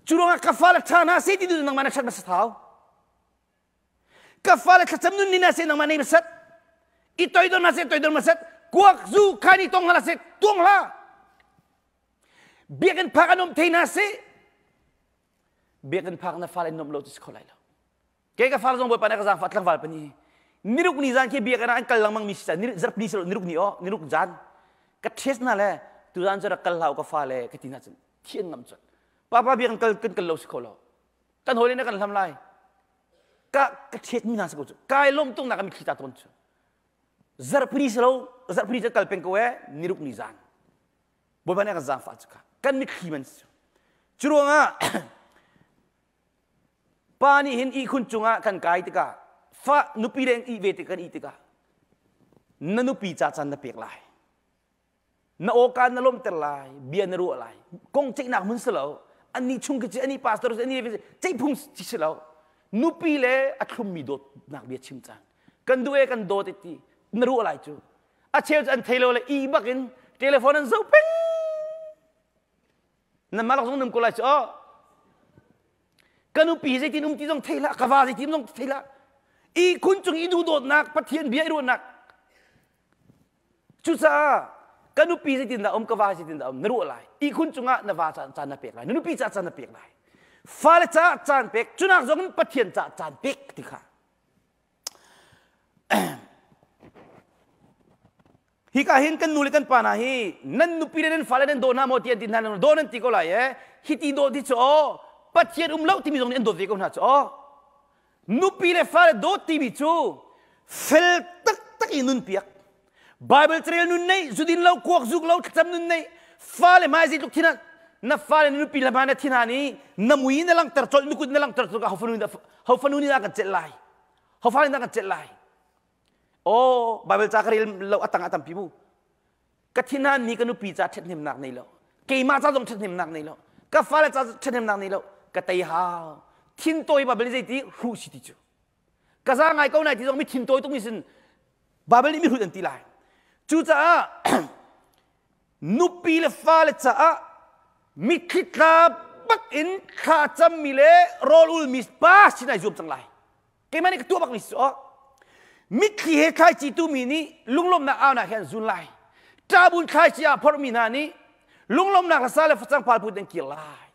churong ka fala thana se ti du nang mana chat ma sa thau ka fala thacham nun ni na se nang mani sat i toy don na se toy don ma sat kuak zu khani tong hala se tong la biakan pakanom theina se biakan pak na fala nom lo ti kholai lo ke ka fala jong boy pa na ka jang fatlang fal pani niruk ni jan ke biakan an kal lang mang misa zar please niruk ni o niruk jan ka thes na le tu jan jara kal lau ka fale ka tina chen thien ngam chan papa biakan kal lo si kholo kan holi na kan lam lai ka thes mi na se ko kai lom tung na ka mi khita ton chu zar please kal peng ko niruk ni jan boy pa na ka jang fa cha kan mi khiman churonga pani hin i khun chunga kan kai tika fa nupi reng i ve kan i tika na nupi cha chan na pek lai na o kan na lom ter lai bia na ru lai kong chek nak mun selo ani chung ke ani pastor ani chei phung chi selo nupi le athum mi dot nak bia chim chang kan duwe kan do ti na ru lai chu a cheu an thailo le i bakin telephone an zo ping na malak jong nam ko lai chu kanu pi zai tin ti jong thaila kawa zai tin jong thaila i kun chung i du dot nak pathian bia ru nak chu sa kanu pi zai tin da kawa zai tin da naru lai i kun chunga na wa chan na pek lai nu pi cha chan na pek lai fa le cha chan pek chunak jong pathian cha chan pek ti kha hi ka hin kan nuli kan pa na hi nan nu pi ren fa le nen do na mo ti din nan do nan ti ko lai hi ti do di cho pathian lo ti mi jong en do ve ko na cho nu pi le fa le do ti mi chu fel tak i nun piak bible trail nun nei zudin lo kuak zuk lo cham nun nei fa le mai zi luk thina na fa le nu pi la bana thina ni na mui na lang tar chol nu kut na lang tar chol ka hofanu ni na ka chet lai hofa ni na ka chet lai o bible cha karil lo atang pi mu ka thina ni ka nu pi cha thet nim nak nei lo ke ma cha jong thet nim nak nei lo ka fa le cha thet nim nak nei lo ka tai ha thin toi bible zai ti hu si ti chu ka za ngai ko nai ti jong mi thin toi tung mi sin bible ni mi hu an ti lai chu cha nu pi le fa le cha mi khitla bak in kha cham mi le rol ul mis pa sinai zum chang lai ke mani ka tu bak ni so mi khi he khai chi tu mi ni lunglom na aw na hen zun lai ta bun khai chi a phor mi na ni lunglom na ka sa le fa chang pal pu den ki lai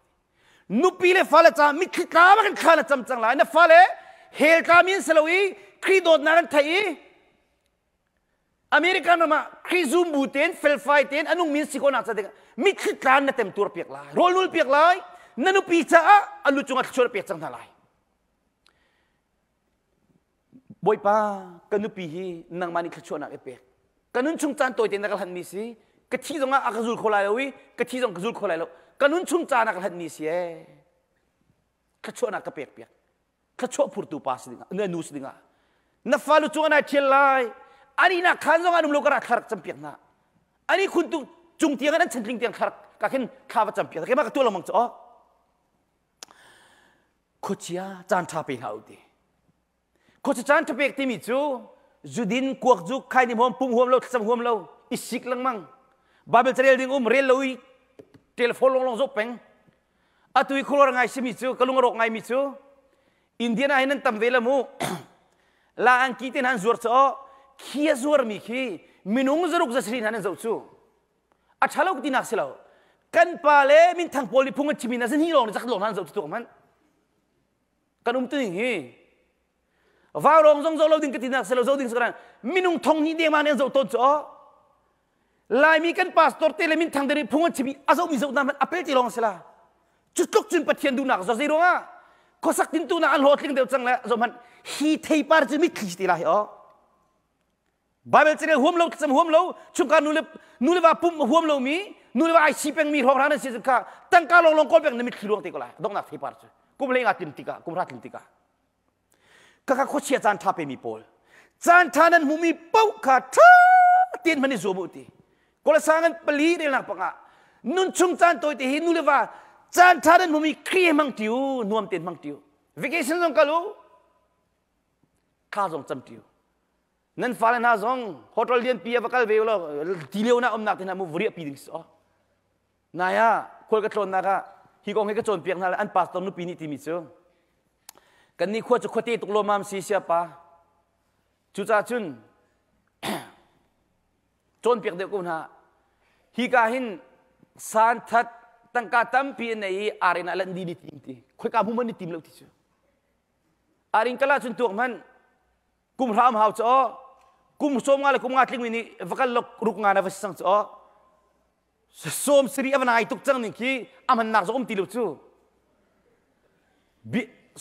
nu pi le fa le cha mi khitla bak in kha na cham chang lai na fa le hel ka min seloi khri dot na ran thai American nama krizum buten fel fighten anung min sikona sa de mi khitlan na tem tur piak lai rol nul piak lai nanu pi cha alu chunga chor piak chang lai boy pa kanu pi hi nang mani khachona e pek kanun chung chan toy ten nakal han mi si ka thi zonga akazul kholai lowi ka thi zong kazul kholai lo kanun chung chan nakal han mi si e khachona ka pek piak khacho phurtu pas dinga na nus dinga na falu chunga na chelai ani na khanjong anum lokara kharak champiak na ani khuntu chung tiang an chantling tiang kharak ka khen khawa champiak ke ma ka tu lamang cho khochia chan tha pe hauti khochi chan tha pek ti mi chu judin kuak ju khai ni hom pum hom lo cham hom lo isik lang mang babel trel ding rel loi telephone long zo peng atui khulor ngai simi chu kalung rok ngai mi chu indiana hinan tam vela mu la an kiten han zur cho kia zuar mi khi minung zaruk zasri nan zau chu a thalok ti nak selo kan pa le min thang poli phung chimi na san hi long jak long nan zau tu man kan tu hi va rong jong zo lo ding ti nak selo zo ding sakran minung thong ni de man zau ton cho lai mi kan pastor te le min thang de phung chimi a zo mi zau na man apel ti long sela chutlok chun pathian du nak zo zero a ko sak tin tu na an hotling de chang la zo man hi thei par chi mi khi ti la hi Bible chene huam lo tsam huam lo chungka nule ba pum huam lo mi nule ba ai sipeng mi rong ran si ka tang ka long kol bek na mi khilong te ko la dong na thei par chu kum le nga tin tika kum ra tin tika ka ka khochia chan tha pe mi pol จานทานันมุมีเป้าขาดท่าเตียนมันในสวมุติก็ละสังกันปลีเรื่องนักปังอ่ะนุ่นชุงจานตัวที่เห็นนู่นเลยว่าจานทานันมุมีเครียมังติวนวมเตียนมังติววิกเกชันจงกะลูข้าจงจำติวนั่นฟ้าเลน่าจงโฮเทลเลียนปีอะบักลเวลทีเลียวน่าอมนักที่น่ามุวรีปีดิ้งสอนายะคนกระโจนนะคะฮิกองให้กระโจนเปียกนั่นแหละอันปัสตอนนู้ปีนี้ที่มิซูกันนี่ควรจะควรตีตุกโลมามซีเซียปะจุจ้าจุนโจนเปียกเด็กกูนะฮิกาหินสานทัดตั้งการตั้มปีในอารีนาลันดีนิติมตีคุยกับมุมันนิติมเล่าที่สุอารินกลาจุนตัวมันกุมรามหาวจ้อกุมสมงานกุมงานลิงวินีวักลกรุกงานอวสังจ้อสมสรีอวนาอิตุกจังนี่คีอามันนักจงตีลุจู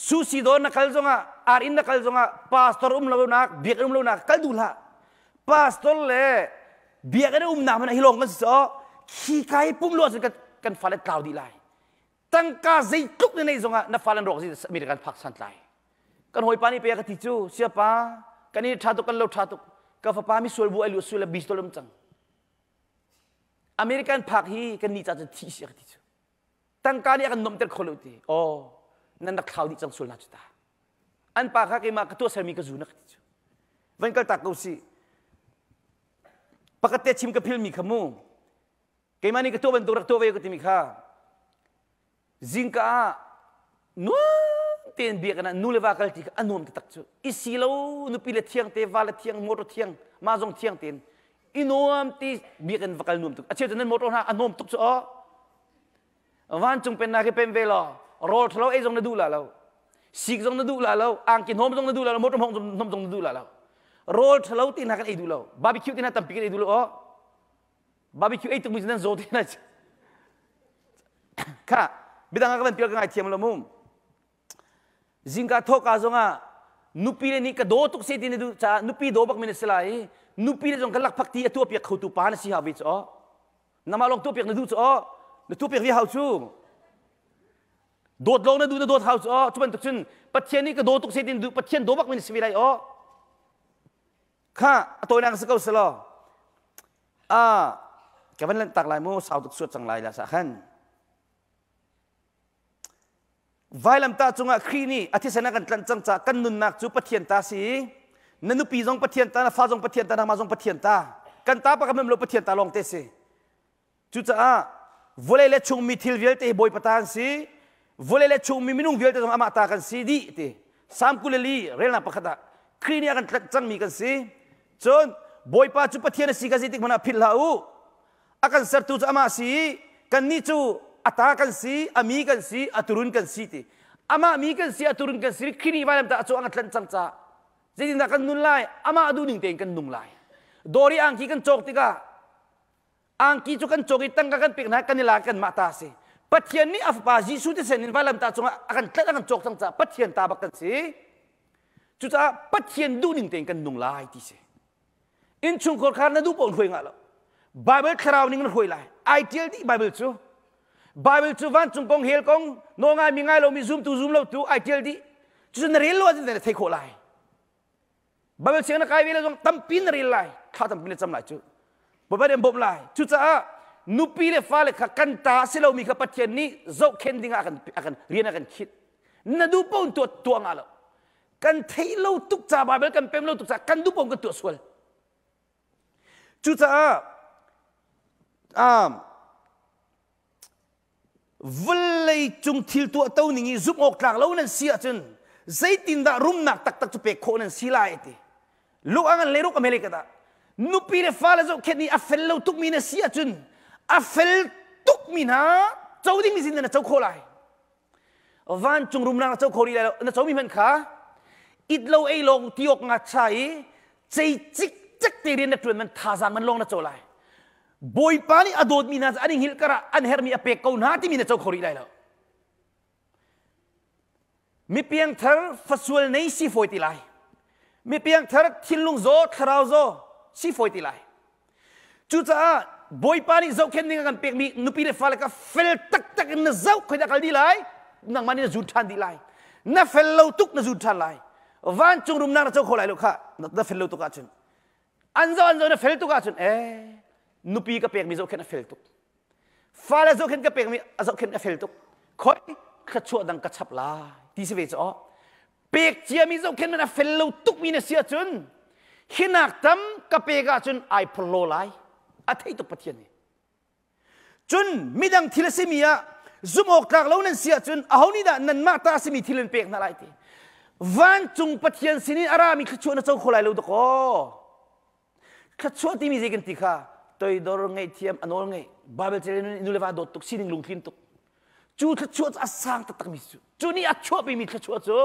สุสีโดนนักขัลจงอารินนักขัลจงพาสตอร์ลาวนักเบียกลาวนักขัลดูละพาสตอร์เล่เบียกนักนักมันฮิลองกันจ้อขี้ไก่ปุ่มล้วนกันฟันกล่าวดีไลตั้งกาใจทุกในจงนักฟันรอกสิมีการพักสันไลกันหอยปานี่เปียกติจูเสียป้ากันนี่ชาตุกันเราชาตุกาฟป้ามีส่วนบัวลุส่วนบิสตอลมจังอเมริกันพักฮีกันนี่จะทีเสียกติจูตั้งการนี่กันนมเตอร์คนลุตีโอ้นั่นนักข่าวดิจังส่วนนักจุดาอันปากฮักเอมากตัวเสมีกจูนักติจูวันกัลตากอุสิปกติชิมกับพิลมีขมูเกมานี่กตัวเป็นตัวรักตัวเวกติมิข้าจิงก้านู้เตียนเบียกันนู่เลวากัลติกอันนู้มตักจูอิสิโลนุปิเลเทียงเทวาเลเทียงมอร์เทียงมาจงเทียงเตียนอินูมตีเบียกันวักัลนุ่มตุกอาเชื่อจนนั้นมอร์ฮะอันนู้มตุกจูอ๋อวันจงเป็นนาเกเป็นเวลาโรทเราเอจงนดูละเราสิกจงนดูละเราอังกินหอมจงนดูละเรามอร์หอมจงนดูละเราโรทเราตีนักกันเอดูเราบาร์บีคิวตีนักตั้มปีกันเอดูเราอ๋อบาร์บีคิวเอตุกมิสนันโจตีนักค่ะบิดางกันเป็นเปียกง่ายเทียมละมุมจิงกาทอกาจงนุปีเรนี่ก็โดตุกเซตินดูจ้านุปีโดบักมินสลายนุปีเรจงกันลักพักตีตัวเปียกเขาตูปานสิฮาวิชอ๋อน้ำมาลงตัวเปียกนดูจ้าอ๋อตัวเปียกวิหาวชูโดดลงนดูโดดหาวอ๋อจุบันตุกชุนปัจเจนี่ก็โดตุกเซตินดูปัจเจนโดบักมินสวิไลอ๋อค่ะตัวนางสกาวสลอแกวันเล่นตักลายมูสาวตุกสุดจังไรละสักขันไว้ลำตาจงอ่ะครีนี่อธิษฐานกันจังจากกันนุนนักจูปะเทียนตาสีนันนุปีจงปะเทียนตานะฟ้าจงปะเทียนตานะมาจงปะเทียนตากันตาปะกำลังลงปะเทียนตาลงเตสิจูจ้าวัเลเลชงมีทิลเวลเตบอยปะตานสีวัเลเลชงมีมินุงเวลเตจงอามาตากันสีดีเตสามกุลลีเรลนาปะขดาครีนี่กันจังมีกันสีจนบอยปะจูปะเทียนสีกันสิติกมันพิลลาอูอากันเสร์ตูจอามาสีกันนี่จูอัตากันสีอามีกันสีอัตุรุนกันสีที่อามามีกันสีอัตุรุนกันสีครีวันนั้นตาโจอังกันจังจ้าเจดินตากันนุนไลอามาดูนิ่งเต็งกันนุงไลดอริอังกีกันโจกติกาอังกีจุกันโจกิตั้งกันเปียกนักกันนิลากันมาตาสีปัจเจียนนี้อัฟบาจีสุดที่เซนินวันนั้นตาโจอังกันตั้งกันโจกจังจ้าปัจเจียนตาบักกันสีจุจ้าปัจเจียนดูนิ่งเต็งกันนุงไลที่สีอินชุงคนขานนั้นดูปนคุยงาแล้วไบเบิลคราวนิ่งกันคุยไลไอเดียลที่ไบเบิลจูBible tu van chung kong hel kong no ngai mi ngai lo mi zoom lo tu I tell di chu na rel lo de thai kho lai Bible cheng na kai vela jong tam pin rel lai kha tam pin cham lai chu bo ba dem bom lai chu cha nu pi le fa le kha kan ta se lo mi kha pathian ni zo khen ding akan rian akan khit na du pon tu nga lo kan thai lo tuk cha Bible kan pem lo tuk cha kan du pon ka tu swal chu cha vlei chung thil tu tau ningi zup ok tlang lo nan sia chun zaitin da rum nak tak tak chu pe kho nan silai ti lu angan le ruk america da nu pi le fa la zo khet ni a fel lo tuk mi na sia chun a fel tuk mi na chau ding mi sin na chau kho lai van chung rum na chau kho ri la na chau mi man kha it lo ei long tiok nga chai chei chik chak te rin na tun man tha jang man long na chau lai boy pani adod minas aning hil kara an hermi apek kau nati mina chau khori lai lo mi piang thar fasual nei si foiti lai mi piang thar thilung zo tharau zo si foiti lai chu cha boy pani zo khen ning kan pek mi nupi le fala ka fel tak tak na zo khoi da kal di lai nang mani zu than di lai na fel lo tuk na zu than lai van chung rum na chau kholai lo kha na fel lo tu ka chun anzo na fel tu ka chun nupi ka pek mi zo khen fel tu fala zo khen ka pek mi zo khen fel tu khoi kha chu dang ka chap la ti se ve cho pek chia mi zo khen na fel lo tuk mi na sia chun hinak tam ka pe ka chun ai phlo lai a thei tu pathian ni chun midang thilasimia zumok tak lo nan sia chun ahoni da nan ma ta simi thilen pek na lai ti van chung pathian sini arami khachu na chau kholai lo to ko khachu ti mi jekin ti kha toi dor ngai thiam anol ngai babel chelen inu lewa dot tuk sining lung thin tuk chu khachu asang tak mi chu ni a chu bi mi khachu chu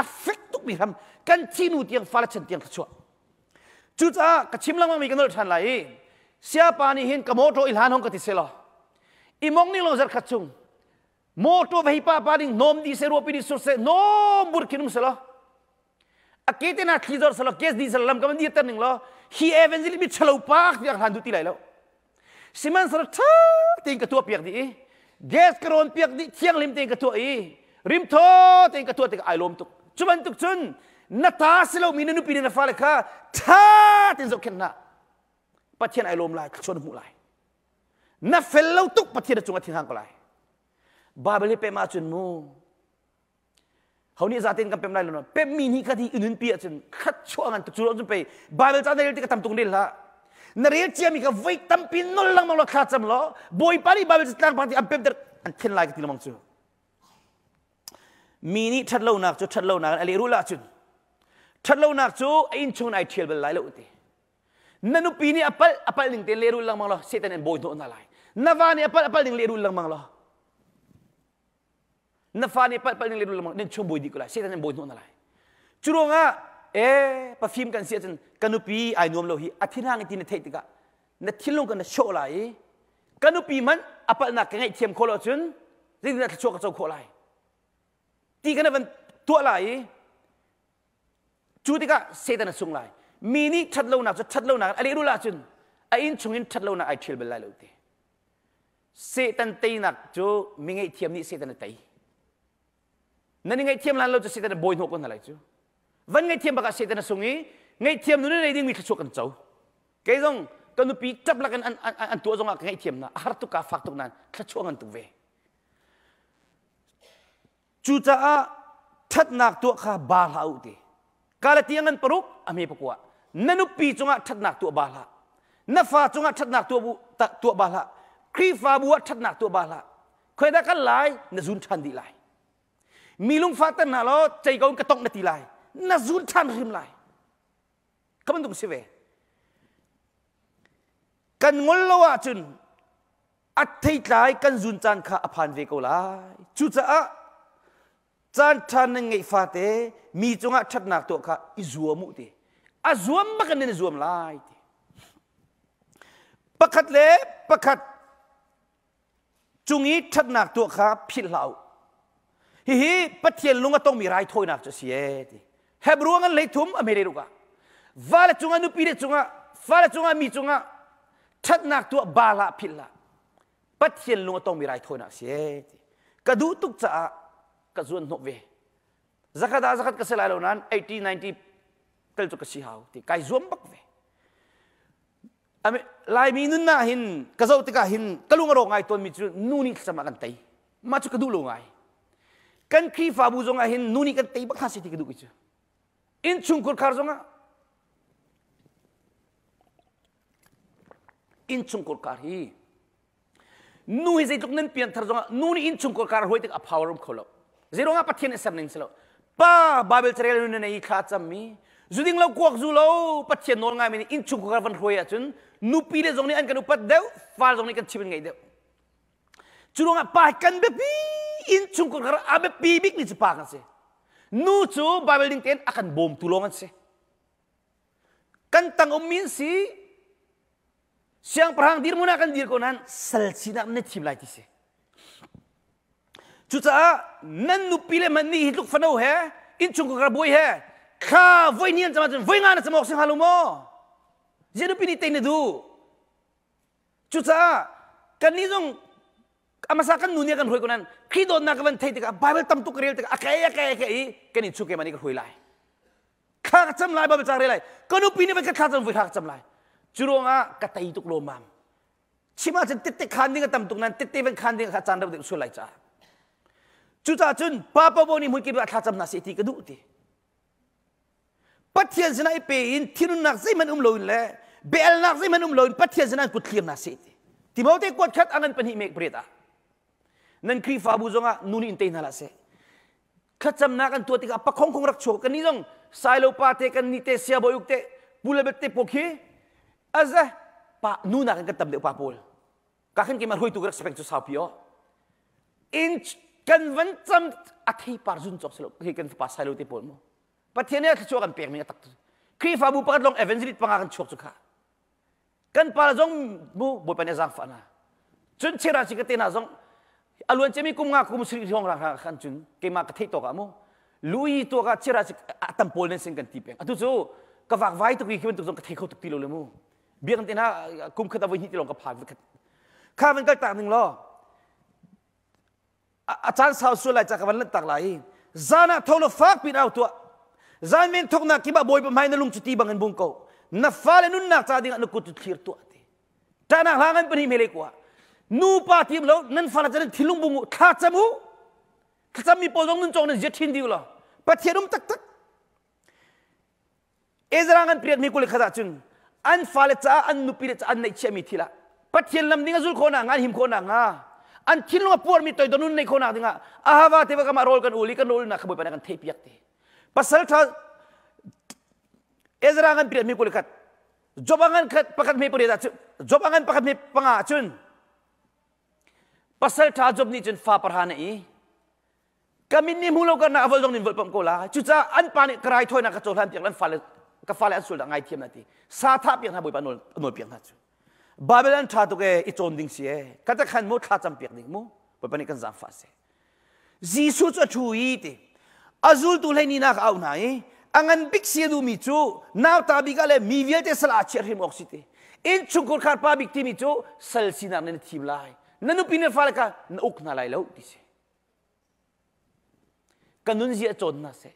affect tuk mi ham kan chinu tiang fala chen tiang khachu chu cha ka chimlang ma mi kan than lai sia pani hin ka moto ilhan hong ka ti selo imong ni lo zar khachung moto vehi pa paring nom di se ropi di surse nom burkinum selo akete na khizor selo kes di salam kam di turning lo hi eventually bi chalo pak yang handu ti lai lo siman sar tha ting ka tu piak di gas kron piak di chiang lim ting ka tu rim tho ting ka tu te ai lom tuk chuban tuk chun na ta selo minanu pi na fale kha tha tin zo ken na pathian ai lom lai chon mu lai na fellow tuk pathian chunga thin hang ko lai babel pe ma chun mu honi zatin kam pem lai lo pe mi ni khati unun pi chun khat chuangan tuk chulo chun pe babel cha nei ti ka tam tung dil la na re chia mi ka voi tam pin nol lang mang lo kha cham lo boy pari babel tlang parti am pem ter an thin lai ka ti lamang chu mi ni that lo nak chu that lo nak ali ru la chun that lo nak chu in chung ai thiel bel lai lo ti nanu pi ni apal ning te le ru lang mang lo setan en boy no na lai navani apal ning le ru lang mang lo nafani pal ning le ru lang mang nen chum boy di ko lai setan en boy no na lai churonga perfume kan sia chen kanupi ai nom lo hi athirang ti na thei tika na thilung kan show lai kanupi man apal na ka ngai thiam kholo chun ring na chok chok kholai ti kan ban to lai chu tika setan sung lai mini that lo na that lo na ali ru la chun a in chungin that lo na ai thil bel lai lo ti setan tei nak chu mi ngai thiam ni setan tei nani ngai thiam lan lo chu setan boy no ko na lai chu van ngai thiam baka setan sungi ngai thiam nu nei ding mi thachok kan chau ke jong kanu pi tap la kan an tu jong ngai thiam na har tu ka fak tu nan thachok an tu ve chu cha a that nak tu kha ba lau ti kala tiangan peruk ame pakwa nanu pi chunga that nak tu ba la na fa chunga that nak tu ba la kri fa bu that nak tu ba la khoi da kan lai na zun than di lai milung fa tan na lo chai gaun ka tok na ti lai na zun than rim lai kaman tung sive kan ngol lo wa chun at thei tlai kan zun chan kha aphan ve ko lai chu cha a chan than ngai fa te mi chunga that nak tu kha izuam mu ti a zuam ba kan ne zuam lai ti pakhat le pakhat chungi that nak tu kha phil lau hi pathian lunga tong mi rai thoi nak cha sie ti hebruangan leithum amere ruka vala chunga nu pire chunga vala chunga mi chunga that nak tu bala philla pathian lunga tong mi rai thoi nak sie ti kadu tuk cha ka zuan no ve zakat ka selai lo nan 80 90 kal chu ka si hau ti kai zuam bak ve ame lai mi nun na hin ka zo ti ka hin kalung ro ngai ton mi chu nu ni sama kan tai ma chu ka du lo ngai kan khi fa bu zonga hin nu ni kan tai bak ha si ti ka du ki chu in chung kur khar zonga in chung kur kar hi nu hi zai tuk nen pian thar zonga nu ni in chung kur kar hoi ti a power of kholo zero nga pathian esam ning selo pa babel trel nu nei kha cham mi zuding lo kuak zu lo pathian nol ngai mi in chung kur van hoi a chun nu pi le zong ni an kan upat deu fal zong ni kan chibin ngai deu churunga pa kan be pi in chung kur kar abe pi bik ni pa kan se nu chu babel ding ten akan bom tulongan se kan tang min si siang perang dir muna kan dir konan sel sinap ne chim lai ti se chu cha nan nu pile man ni hitluk fanau he in chung kur boy he kha voi nian chama chen voi nga na chamok sing halumo je nu pini te ne du chu cha kan ni jong amasa kan nu ne kan hoi konan khidon na kan thei te ka bible tam tu krel te akai kan ni chu ke mani ka hoi lai ข้าจำลายบาปจากอะไรก็นุปีนี่เป็นข้าจำไว้ข้าจำลายจุรงอ่ะกระต่ายตุกโลมามชิมาจะติดติดคันดิ้งกับตำตุกนั้นติดติดเป็นคันดิ้งข้าจำเราเด็กสุดไหลจ้าจุจ้าจุนป้าป้าโบนี่มุกิบข้าจำนาสิทีกระดูตีปัทเทียนสนายเป็นที่นุ่นนักซิมันลอยเลยเบลนักซิมันลอยปัทเทียนสนายกุดเลียมนาสิทีที่มาเตะกวดขัดอันนั้นเป็นหิเมกเปรตานั่นครีฟาบูจงอ่ะนู่นอินเตนนั่นละเสขัดจำนักกันตัวที่กับปะคงรักโชกันนี่จงสายโลปาเตกันนี่เตเสียบ่ยุกเตปูเลเบตเตปกฮีอาซะปะนู่นนักกันตำเดปาปูลก็ขันกี่มาหุยตุกรักสเปกจุสาวพิโออินกันวันจำอัฐิปาร์จุนจอกสโลที่กันปาสายโลเตปูลมั้งปัจเจียเนี่ยช่วยกันเปลี่ยนมีตักครีฟาบูประกาศลงเอเวนซิลิตปังกันชกสุขากันปาจงบูบุปนิจังฟานะจุนเชื่อราชิกเตนะจงอลวนจะมีกุมงากุมสิริทองรักขันจุนเกมากระเทยตัวกันมั้งลุยตัวกันเชื่อราชิกตัมโพลเนี่ยสิงกันทีเป็นตุจูกฝากไว้ตุกี้คิดว่าตุจงกระเทยเขาตุกตีโลเลยมั้งเบียงเตนะกุมขัดเอาไว้ที่ลงกระพากข้ามันก็ต่างหนึ่งล้ออาจารย์สาวสุดเลยจากวันนั้นต่างหลายจานะทงลฟักปีนเอาตัวจานเมนทกนักคิบะบอยปะไม่นั่งลุงจุดที่บังเงินบุงเขานับฟ้าเลยนุ่นนักจ่าดิ่งนักกุดที่ร์ตัวที่แต่นักหางกันเป็นหิมะเล็กว่านูปาทีมเรานั่นฟ้าจะนั่นที่ลุงบุงข้าจมูข้าจมีปอดงนุ่นจงนั่นเจ็ดทิ้งดีกว่าปัจเจียนุ่มตักตักเอซรางันเปลี่ยนมีกุลข้าจุนอันฟ้าเลยจ้าอันนูปีเลยจ้าอันในเชื่อมีทีละปัจเจียนลำดิ่งจุลโคนังงานหิมโคนังอ่ะอันที่ลุงปวดมีตัวนุ่นในโคนังดิ่งอ่ะอาฮาวาเทวกามารอลกันอุลิกันโรลนักขบวนไปนักกันเทปยักษ์ pasal tha Ezra ngan piat mi kulikat jobangan kat pakat mi purida jobangan pakat mi panga chun pasal tha job ni chun fa parhana I kami ni mulo kan na aval jong nin volpam ko la chucha an pani krai thoi na ka cholan piang lan fale ka fale an sul da ngai thiam na ti sa tha piang na boi pa nol piang na chu babylon tha to ke I chon ding sie ka ta khan mo tha cham piang ding mo boi pa ni kan zam fa se jisu chu thui ti azul tu lai ni na ka au nai angan big sia du mi chu naw ta bi ka le mi vial te sala cher him oxite in chungkur khar pa big ti mi chu sal sinar ne thim lai nanu pine fal ka na uk na lai lo ti se kanun zia chon na se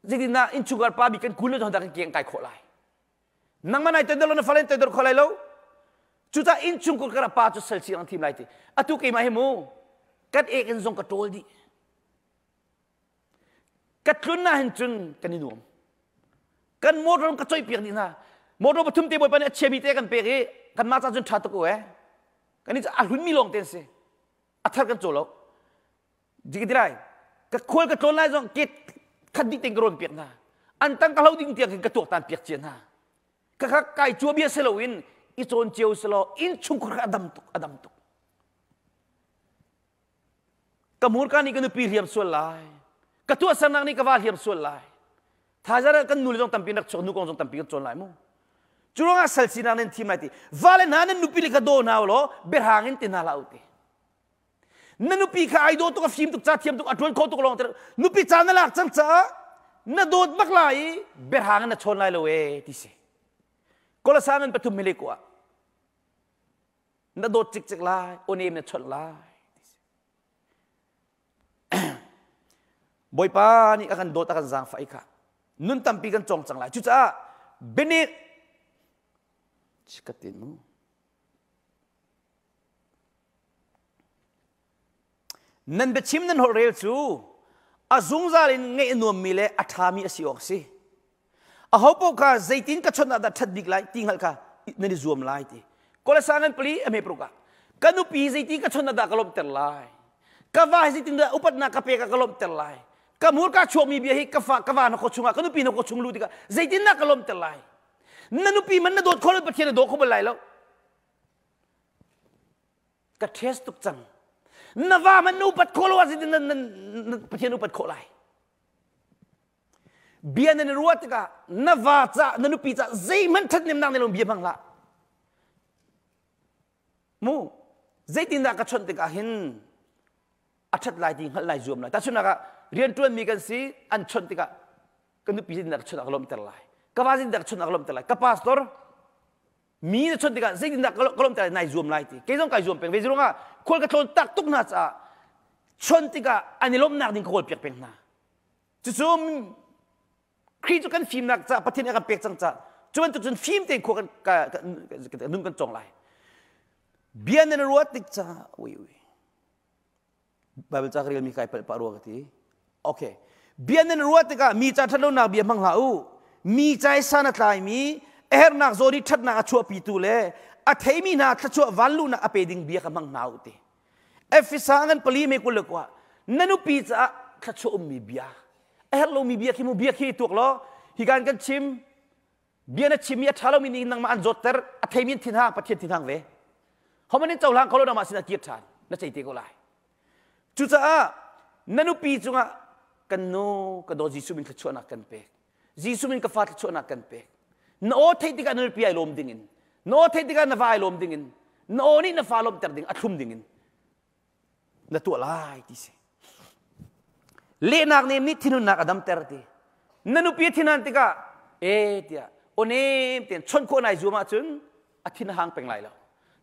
jidi na in chungkur pa bi kan kulo jong da ka kieng kai kho lai nang manai te dalo na falen te dor kho lai lo chu ta in chungkur khar pa chu sal sinar thim lai ti atu ke ma he mo kat ek in zong ka tol diกัดลุ้นน่าเห็นจุนกันนี่หนุ่มกันโมดเราก็ช่วยเปียกนี่นะโมดเราปฐุมเตบอยปเนี่ยเชมีเตกันเปียกกันมาจากจุนชาตุกุกันนี่จะอาหุ่นมีลงเต็นสิอัฐกันโจลจิกิดไรก็ควรก็โจลไล่จงกิดขัดดิเต็งกระโดดเปียกนะอันตั้งกะเล่าดิ้งเตียงกันกระตัวตันเปียกเจียนนะก็ข้าไก่จัวเบียเซโลวินอิโจนเจียวเซโลอินชุงคุระอดัมตุกกมูลการนี้ก็นึกปีเรียมส่วนลายกระตัวสังนังนี่ก็ว่าเหี่ยมส่วนลายถ้าจะได้กันนู่นจงตั้มปีนักชกนู่นกงจงตั้มปีกันจนลายมั้งจุลงอาศัยสินันทีมไหนที่วาเลนนั้นนุปีลิกาโดนเอาล้อเบรหางอินตินาลาอุตินั่นนุปีข้าไอโดตุกฟิล์มตุกจ่าเทียมตุกอัดวันโคตุกลองเตอร์นุปีจานนั่นหลักจังจ้านั่นโดดบักลายเบรหางนั่นชนลายเลยที่สิก็ละสางันปฐุมมิเลกัวนั่นโดดจิกลายโอเนมนั่นชนลายบอยปานี่akan dot akan zang fa ika nun tampi kan chong chang la chu cha benit chikatin mo nan be chim nan horel chu azung zalin nge nuam mile athami asiok si a hopo ka zaitin ka chona da thatdik lai tingal ka nani zuam lai ti kola sangan pli ame pruka kanu pi zaitin ka chona da kalom ter lai ka va zaitin da upat na ka pe ka kalom ter lai kamur ka chok mi biahi kafa na ko chunga kanu pi na ko chung lu tika zaitin na kalom telai nanu pi man na dot khol pa thena do ko balai lo ka test tuk chang na wa man nu pat khol wa zaitin na pa thena pat kholai bian na ruat ka na wa cha nanu pi cha zai man that nem nang ne lo bia bang la mu zaitin na ka chon tika hin achat lai ding hal lai zoom lai ta chuna kaเรียนตัวมีกันสิอันชนติกะกันนุปีจินดักชนอักลมเตลายกบาจินดักชนอักลมเตลายกับพาสตอร์มีชนติกะซินดักอักลมเตลายในซูมไลท์ที่เกี่ยงกับซูมเป็นเวจิรงะคนกับชนตักตุกนาจ้าชนติกะอันนี้ลมนักดิ้งคนเปียกเป็นนาจู่ ครีจุกันฟิล์มนักจะประเทศนี้กันเปียกจังจะจนจนฟิล์มเต็งขวกันนุ่งกันจงไหลเบียนในรัวติกจ้าอุ้ยบาเบิลจากเรียนมีใครเปิดปากรัวกันทีโอเคเบียนในรัวติกะมีจ่าทันโลนักเบียนมังลาอูมีใจสานตายมีนักโซดิทัดนักชัวปีตูเล่อัฐมีนักชัววันลูนักอเปดิงเบียกับมังนาวตีฟิสังกันปลีไม่กุลกว่านั่นอุปีจ้าชัวมีเบียเรามีเบียขี้มูเบียขี้ตัวล้อฮิการกันชิมเบียนัดชิมยาชาเรามีนินังมาอันจดเตอร์อัฐมีนทินห้างประเทศทินห้างเวเขาไม่ได้เจ้าหลังเขาเรานำมาสินาเกียรติฐานนั่นใจเตก็ไล่จุดจ้านั่นอุปีจุงะกันโนกันโดจิสุมินขชัวนักกันเปกจิสุมินกับฟาขชัวนักกันเปกโน้ตให้ที่กันนปีไอลมดิ่งโน้ตให้ที่กันนฟ้าไอลมดิ่งโน้นี่นฟ้าลมเตอร์ดิ่งอัดลุ่มดิ่งนั่นตัวไล่ที่สิเลี้ยนักเนี่ยมิทินุนักอดัมเตอร์ที่นั่นอุปีทินันติกะเอเดียโอเนมเตียนชนคนไหนจูมาจุนอธินหางเป็นไรแล้ว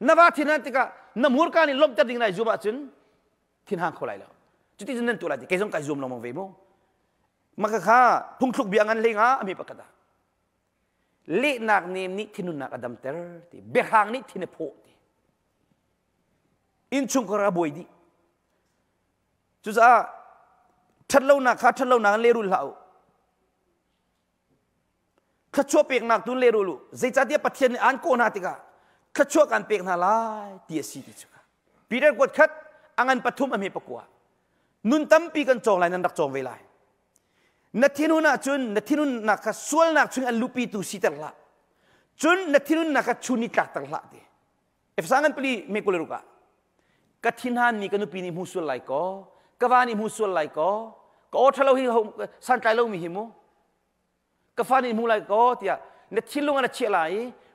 นว่าทินันติกะนมูร์กานิลมเตอร์ดิ่งไหนจูมาจุนทินหางคนไรแล้วจุดที่นั่นตัวอะไรที่เกี่ยงกับจูมลงมาเวโมมักข้าพุ่งทุกเบียงันเลยงะมีประกาศเลี้ยนักเนี่ยมิทินุนักอดัมเตอร์ที่เบหางนี่ทินโพที่อินชุงกระบวยดีจุดจ้าทัดเล่านักข้าทัดเล่านักเลรุลเหล่าข้าชัวเปียกนักตุนเลรุลูใจจัดเดียปะเทียนอันโกนาติกาข้าชัวกันเปียกนาลายเตียสีติจุกาปีเด็กกดขัดอันปฐุมอเมปกว่านุนตั้มปีกันจองไรนันดักจองเวลานัทธินุนักจุนนัทธินุนักข้าสวลนักจุนอันลูปีตุสีตละจุนนัทธินุนักข้าชุนิกักตละดีสังกันปลีเมกุลรุกะกัทธินานนี่กันนุปีนิมุสุลไลก็กวานิมุสุลไลก็โอ้ทะเลาหิสันใจเรามีหิมูกฟ้านี่มูไลก็เตียเนทิลุงอันเชี่ยไล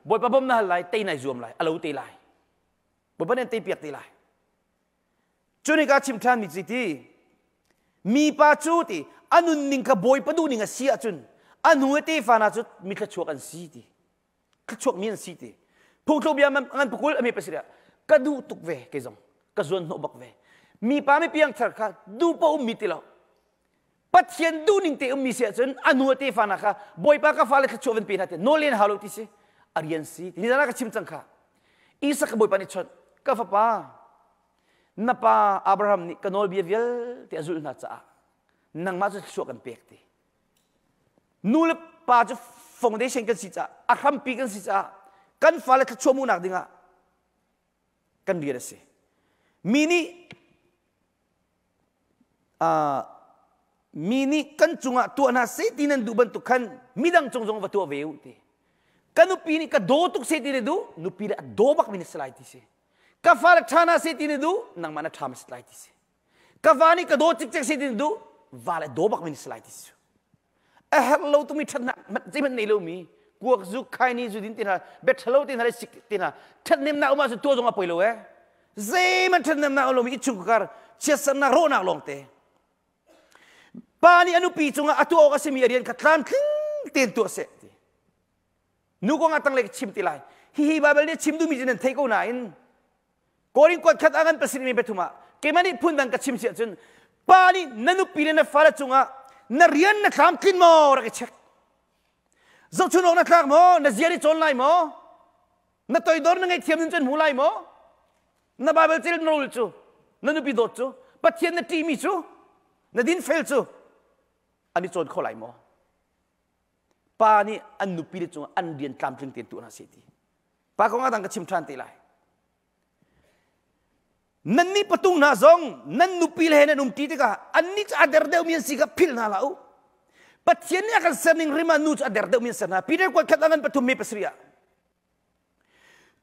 บอยปะบมน่าไลเตยนายจวมไลอาลูเตยไลบอยปะเนี่ยเตยเปียกเตยไลจุนิกาชิมทานมีจิตีมีป้าจูตีอันนุนนิงกับอยปะดูนิงกับเสียจุนอันหัวเตยฟานาจุดมีขชวกันสีตีขชวกมีนสีตีพวกโทบียมันอันปุกุลอเมริกาเสียกระดูตุกเวกจงกระส่วนโนบักเวมีป้าไม่เพียงเถอะค่ะดูป้าอุมิติแล้วปัจเจียนดูนิ่งเตอมีเสียจนอนุเตฟานะค่ะบอยปากฟ้าเล็กชวนปีนัดโนเลียนฮาโลติสิอารียนซีนี่นั่นก็ชิมจังค่ะอีสักบอยปานิชดก็ฟ้าป้านับป้าอับราฮัมนี่กันโนลเบียเวลที่อาจุลนัดจ้านั่งมาจะชวนกันเปียกตีนูเลป้าจะฟองเดชันกันสิจ้าอาคัมปีกันสิจ้ากันฟ้าเล็กชวนมูนักดิ่งอ่ะกันเรียนสิมินิมีนี่กันจุงอ่ะตัวน่าเสียทีนั้นดูบันทุกขันมีดังจงวัตถุเวอุติกันนุปีนี่ก็โดตุกเสียทีนั้นดูนุปีละโดบักมินสไลติสิกฟ้าละชานาเสียทีนั้นดูนังมันทำสไลติสิกฟ้านี่ก็โดจิกจิกเสียทีนั้นดูวาละโดบักมินสไลติสิเราต้องมีทันนะมันจะมันในเรามีกวกจุกใครนี่จุดินตินะเบ็ดเราตินะเลยสิตินะทันเนมนาอุมาสุดตัวจงอาไปเลยเจ้มันทันเนมนาอุลมีอิชุกการเชื่อสันนาโรนักลงเตปานี่อนุปีจงอาตัวก็สิมีเรียนขัดลานครึ่งเตียนตัวเสร็จนูก็งัดตั้งเล็กชิมตีไลฮีบาเบลเนี่ยชิมดูมีจนันเทโกนาอินกอริงกวดขัดอันประสิทธิ์มีเบตุมาเกมันนี่พุ่นดังกับชิมเสียจนปานี่นันุปีเนี่ยฟ้าจงอานาเรียนนักลามขึ้นมารักเช็คจงชุนออกนักลามมั้งนาเสียดิจนไลมั้งนาตัวอีดอร์นังไอเทียมจนหูไลมั้งนาบาเบลเจริญรู้จูนันุปีโดจูปัจเจียนนาทีมีจูนาดินเฟลจูอันนี้โจรเขาไหลมั้งป้านี่อันนุปีจงอันเรียนตามเรื่องเตียนตัวน่าเสียทีป้าของอาตังก็ชิมทานตีไลนั่นนี่ประตูน่าจงนั่นนุปีเลยนั่นนุ่มตีติกาอันนี้จะอัดเดอร์มีนสิกับพิลน่าเล่าปัจเจียนนี่อาการเสนิงริมานูจะอัดเดอร์มีนเสนาปีเด็กกว่าขัดอันประตูมีปัสริยา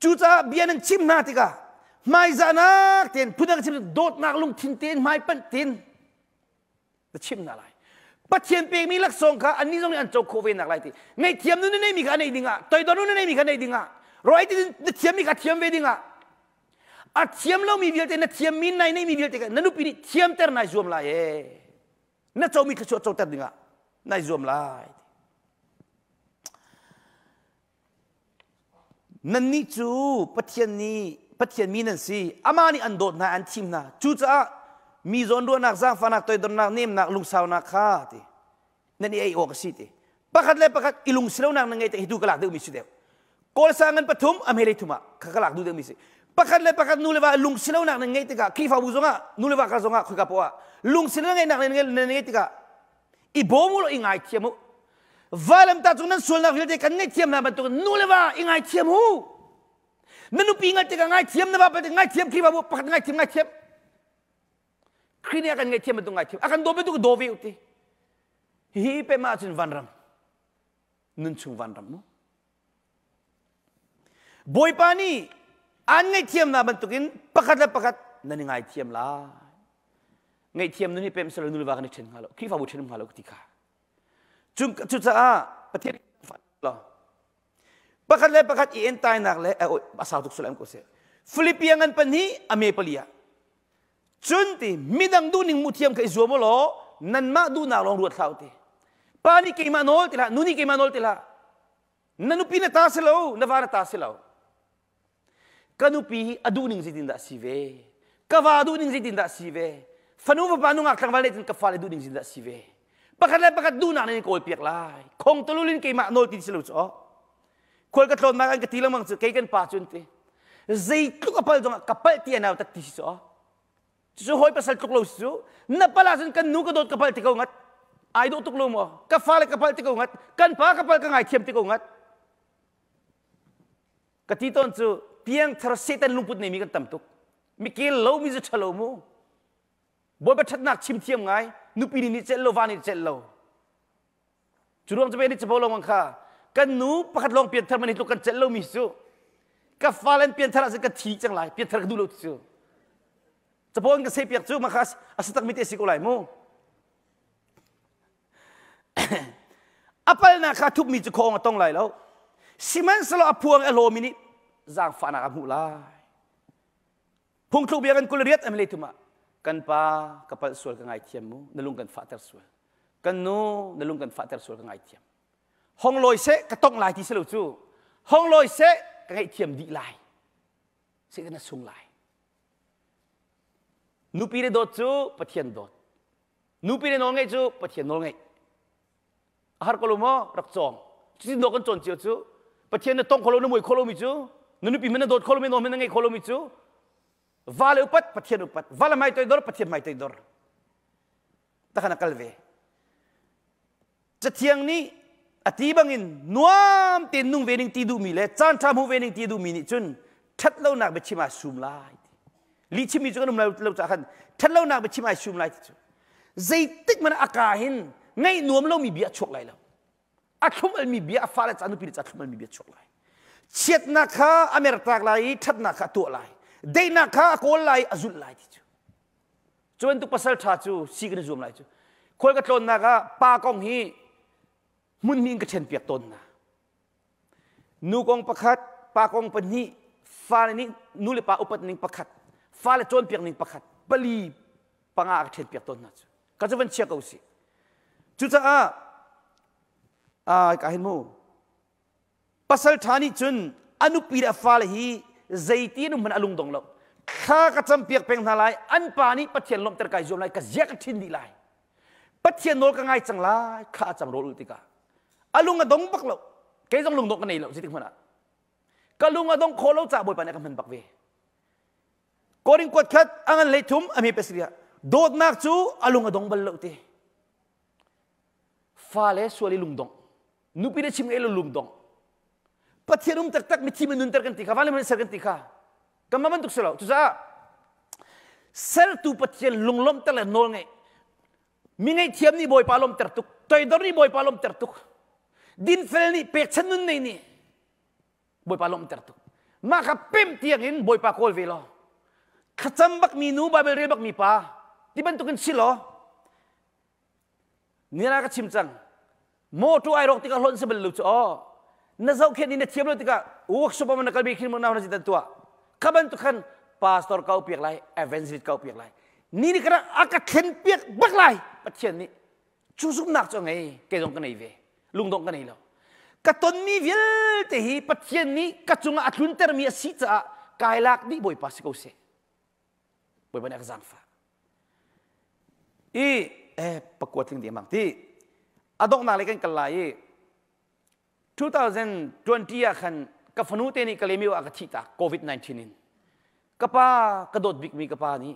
จูจ้าเบียนันชิมนาติกาไม่จานักเตียนพูดนักชิมโดดนักลุงทินเตียนไม่เป็นเตียนแต่ชิมน่าไรปัจเจียนเปียมีลักษณะค่ะอันนี้ต้องอันโจโคเวนักไรทีไงเทียมนู้นนี่มีกันไหนดิ่งอ่ะตัวนู้นนี่มีกันไหนดิ่งอ่ะรอยที่เทียมมีกันเทียมเวดิ่งอ่ะอัดเทียมเรามีเวลแต่นั่นเทียมมีไหนไม่มีเวลแต่กันนั่นนุปีนี่เทียมเตอร์นายจวมลายนั่นเจ้ามีขจรเจ้าเตอร์ดิ่งอ่ะนายจวมลายนั่นนี่จูปัจเจียนนี่ปัจเจียนมีนั่นสิอามานี่อันโดดนะอันทิมนะจูจ้ามีโซนด้วยนักสร้างฟันนักตัวดนักนิ่มนักลุงสาวนักข้าทีนั่นเองโอกสิที pakat le pakat ilung silaw nang nangai te hidu kalak de misi dew kol sangan patum amele tuma kalak du de misi pakat le pakat nulewa lung silaw nang nangai te ka kifa buzonga nulewa ka zonga khika poa lung silaw nang nangai te ka ibomulo ingai tiamu valam ta tunan sulna vilte kan ngai tiam na bantu nulewa ingai tiamu nanu pingat te ka ngai tiam na ba pa ngai tiam kifa bu pakat ngai tiam kini akan ngai tiam bantu ngai tiam akan dobe tu dobe uti hi pe ma chin vanram nun chung vanram mo boy pani an ngai tiam na bantukin pakat la pakat nani ngai tiam la ngai tiam nuni pem sel nulewa kan chen halo ki fa bu chen halo tika chung chu cha pathet lo pakat le pakat i entai nak le asau tuk sulam ko se Filipiangan pani ame palia chunti midang du ning mutiam ka izuamo lo nan ma du na long ruat sauti pani kay manol tila nuni kay manol tila nanupi na taselaw navara taselaw kanupi aduning zitinda sive kava aduning zitinda sive fanuva panu ngak tang valet ka fale aduning zitinda sive pakala pakat duna na kol piak lai kong tululin kay manol ti selaw so kol ka tlon makan ka tilang mang kay kan pa chunti zaitu kapal dong kapal ti anaw tat ti so so hoy pasal tuklo so napalasan kan nu ka dot kapal ti ko ngat ay do tuklo mo kafale kapal ti ko ngat kan pa kapal ka ngai thiam ti ko ngat katiton chu piang thar setan lungput nei mi kan tamtuk mi ke lo mi zu chalo mo boy ba that nak chim thiam ngai nu pi ni chel lo wani chel lo churom che ni chapolo mang kha kan nu pakhat long pian thar mani tu kan chel lo mi su kafalen pian thar se ka thi chang lai pian thar ka du lo chu chapon ka se piak chu ma khas asatak mi te si ko lai mo apal na kha thup mi chu khong atong lai lo siman salo apuang alo mini zang fa na amu lai phung thu biakan kulriat am le tuma kan pa kapal sual ka ngai thiam mu nalung kan fa ter sual kan no nalung kan fa ter sual ka ngai thiam hong loi se ka tong lai ti selo chu hong loi se ka ngai thiam di lai se kana sung lai nu pi de dot chu pathian dot nu pi de no ngai chu pathian no ngai har kolomo rak chong chi no kan chon chiu chu pathian na tong kholo na moi kholo mi chu nu pi mena dot kholo mi no mena ngai kholo mi chu vale upat pathian upat vale mai toy dor pathian mai toy dor takana kalve chathiang ni ati bangin nuam tin nung vening ti du mi le chan tham hu vening ti du mi ni chun that lo nak be chima sum lai li chimi chu kan lo cha khan that lo nak be chima sum lai chu zai tik man akahin ngay nuam lo mi bia chok lai lo athum al mi bia fa la chanu pi chathum al mi bia chok lai chet na kha amer tak lai that na kha to lai dei na kha kol lai azul lai chu chuan tu pasal tha chu signa zum lai chu khol ka tlon na ka pa kong hi mun ning ka chen piak ton na nu kong pakhat pa kong pan hi fa ni nu le pa upat ning pakhat fa la chon piak ning pakhat bali panga ka chen piak ton na chu ka chuan chia ko si chu cha ka hin mo pasal thani chun anu pira fal hi zaitin man alung dong lo kha ka cham piak peng na lai an pa ni pathian lom ter kai zom lai ka zia ka thin di lai pathian nol ka ngai chang lai kha cham ro ti ka alung adong bak lo ke jong lung dong ka nei lo sitik mana ka lung adong kholo cha boy pa ne ka man bak ve koring kwat khat angan le thum ami pesria dot nak chu alung adong bal lo ti fale suali lungdong nupi de chim elo lungdong pathianum tak tak mi chim nun ter kan ti kha vale man ser kan ti kha kamaman tuk selo tu sa ser tu pathian lunglom tele nol ngai mi ngai thiam ni boy palom ter tuk toy dor ni boy palom ter tuk din fel ni pek chan nun nei ni boy palom ter tuk ma kha pem tiang in boy pa kol velo khacham bak mi nu ba bel re bak mi pa ti ban tukin silo nira ka chimchang mo tu ai rok tika lon sebel lu cho na zau khen ni na thiam lo tika workshop ma na kalbi khin mo na na jitan tua kaban tu khan pastor kau piak lai evangelist kau piak lai ni ni kara aka khen piak bak lai pathian ni chu sum nak cho ngai ke jong ka nei ve lung dong ka nei lo ka ton mi vil te hi pathian ni ka chunga atlun ter mi si cha kai lak ni boy pas ko se boy ban exam fa pakwat ting di mang ti adok na lekan kalai 2020 คันกับฟนูเตนี่ก็เลยมีว่ากระทิตาโควิด -19 นี่กับป้ากระโดดบิ๊กมีกับป้านี้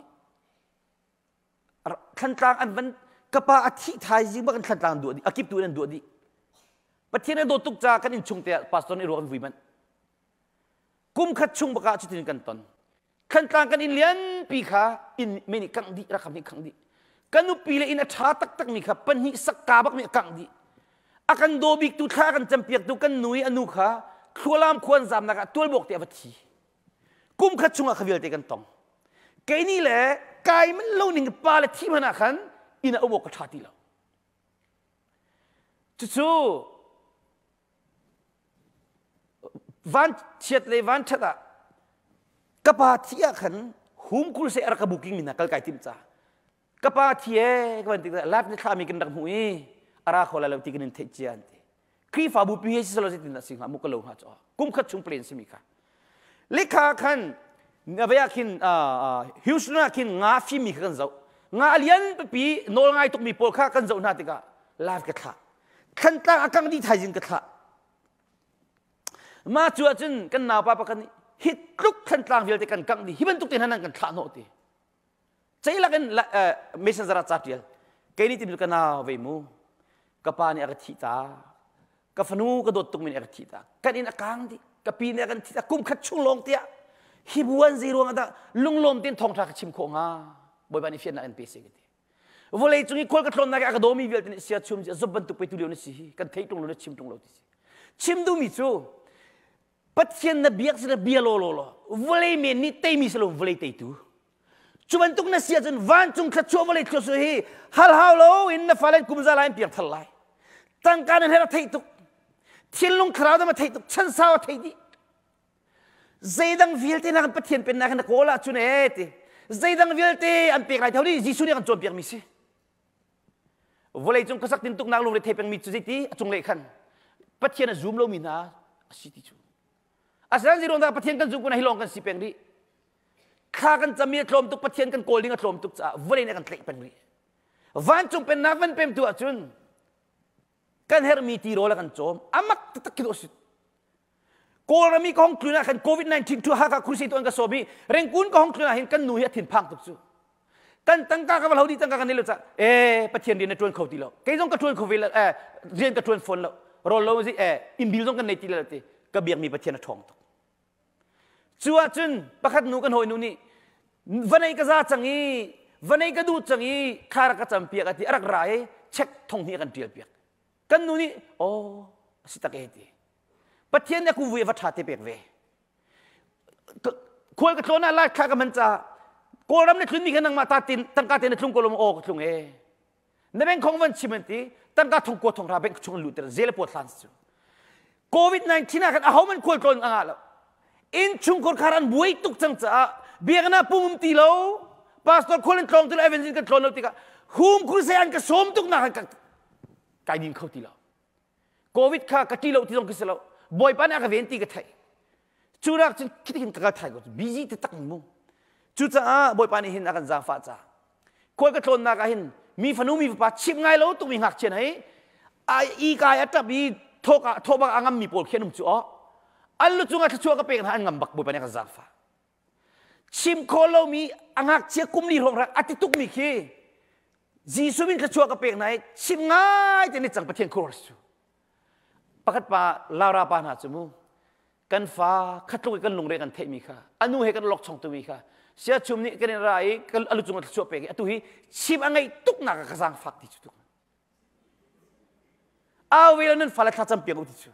ขันต่างอันมันกับป้าอธิไทยจริงว่ากันขันต่างดูดีอากิบตัวนั้นดูดีประเทศนั้นโดนตุกจากกันอินชุงเตะปาสตอนนี้รู้กันวิมันกุมขัดชุงประกาศจุดนี้กันตอนขันต่างกันอินเลียนปีขาอินไม่นี่กังดีรักคำนี้กังดีกันนุปีเลยอินอัชาตักนี่ครับปัญหิสักกาบักมีกังดีอากันโดบิกตุท่ากันจำเปียกตุกันนุยอนุขาควรลามควรจำนะครับตัวบอกเตะวัตถีกุมขัดชุงอาขวิลเตกันตองแกนี่แหละกายมันเล่าหนึ่งปาละที่มันขันอินเอาบอกกระชาติเราจู่วันเชียดเลยวันชัดอะกปาที่อาขันหุมคุลเสอร์กบุกิงมินะกัลไกติมจ้ากปาที่กันติดลาบนี่ข้ามีกันดังหุยอาราขอลาเลวติกันนินเทจิอันติครีฟาบุปีเฮสิสโลเซตินัสิงหามุกโลหะจ้ากุมขัดชุงเปลี่ยนสิมิค่ะเลขาขันเบียกินฮิวสนากินงาฟิมีกันเจ้างาเลียนปีโนลง่ายตุกมีโพลข้ากันเจ้านาติกาลาฟกันท่าขันตาอากังดีไทยจินกันท่ามาจวดจนกันนาวป้าปกันฮิตลุกขันตางเวลติกันกังดีฮิบันตุกเตนันกันท่าโนติใจละกันเมสันจาราจัดเดียลแกนี่ติดกันนาวเวมูกับปานี่อากทิตากับฟนูกระโดดตุกมินอากทิตากันอินอากังดีกับปีนี่กันทิตากุมขัดชุงลงเตียฮิบวันซีรวงอันตาลุงลมตินทองทักชิมโคงาบอยบานิเฟียนนักเอ็นพีซีกันดีวันเลยจุงอีคนกับทนนักอากาโดมีเวลตินเสียชุมจะจบบันตุกไปตุเดียวนี่สิกันเทตรงนู้นชิมตรงเราที่สิชิมดูมิจูปัจจัยนับเบียกสินับเบียโลโลโลวันเลยเมนี่เตมิสโลวันเลยเตตูจุบันตุกนัสเสียจนวันจุงขัดชัววันเลยทัวสุฮีฮัลฮาวโลอินนัฟาเลนกุมซาลายเปียกทัลไลตั้งการนั้นให้เราเทตุกเทียนลงคราวนั้นมาเทตุกฉันสาวเทดีใจดังวิลตีนักปัจจัยเป็นนักนักโกลาจุนเอติใจดังวิลตีอันเปียกไรเท่านี้จิสุนี่กันจวนเปียกมิสิวันเลยจงกษัตริย์ตุกนักลงเลยเทเป็นมิจุจิตีจงเลยขันปัจจัยนั้นซูมโลมินาสิติจูอาศัยสิโรนดาปัจจัยกันซูมกันให้ลงกันสิเป็นดิข้ากันจะมีอารมณ์ตุกปัจจัยกันโกลิงอารมณ์ตุกจ้าวันเลยนักกันเทเป็นดิวันจงเป็นนักวันเป็นตัวจุนกันเฮร์มีตีโรละกันโจมอามักตะกิโดสิโกลามีกองคลุนะกันโควิด -19 ทั่วหากครุสิตัวอันกษบีเร่งกุนกองคลุนะเห็นกันหนุ่ยถิ่นพังตุกจูกันตั้งกากกับเราดีตั้งกากันนี่เลยจ้ะปัจจัยเดียนในทวนเขาตีแล้วแกจงกระทวนเขาเวลเรียนกระทวนฝนแล้วรอเราสิอินบิลจงกันในตีแล้วตีกระเบียงมีปัจจัยทองตุกชัวจุนประคัดนูกันหอยนูนี่วันไหนก็ซาจังอีวันไหนก็ดูจังอีข้ารักจำเปียกที่รักไรเช็คทองนี้กันเดียวเปียกกันนูนี่โอ้สิตะเกตีปัจจัยเนี่ยกูเววัฒน์เตเปียกเวควรกระโดดน่ารักข้ากับมันจะโกรธเนี่ยคลุ้นมีกันนั่งมาตาตินตั้งการเตนทุ่งโกลมโอกทุ่งในแบงของวันชิมันตีตั้งการทุ่งโกทุ่งราเบงทุ่งลุตเซเลปวดหลังจู่โควิด -19 นะกันเอามันควรกลนอ่างแล้วอินชุ่งคนคารันบุยตุกจังจ้าเบียกันนะปุ่มตีโลพาสตอร์คนเล่นตรงตีโลเอเวนซินกันตรงแล้วตีกันหุมคุยเสียนกันสมตุกนะกันไกดินเขาตีโลโควิดข้ากตีโลตีตรงกิสโลบอยปานอากาเวนตีกันไทยจูรักจนคิดกินกันไทยก็บิจิตตักมุงจูจ้าบอยปานี่เห็นอาการจางฟ้าจ้าคนก็ทนนักเห็นมีฟนูมีฟ้าชิมไงแล้วตุกมีหักเช่นไหนอีกายอัตบีทบางงามมีปวดเขียนนุ่มจู่อันลุจุงอัตชัวก็เป็นหันงามบักบอยปานี่กันจางฟ้าชิมโคโลมีหักเชี่ยกุมลีหงรักอัติตุกมีขี้จีสุบินกระชัวก็เป็นไหนชิมง่ายจะนี่จังประเทศโคราชประคัดปาลาราปานาจมูกันฟ้าคัดลุยกันลงเรียกันเทมีค่ะอนุเหกันล็อกช่องตัวมีค่ะเสียชุมนี้กันอะไรกันอลุจุงกระชัวเป็นอัตุฮีชิมอังไงตุกนักกระซังฟักที่จุดเอาเวลานั้นฟ้าละทัดจำเปียกอุติจู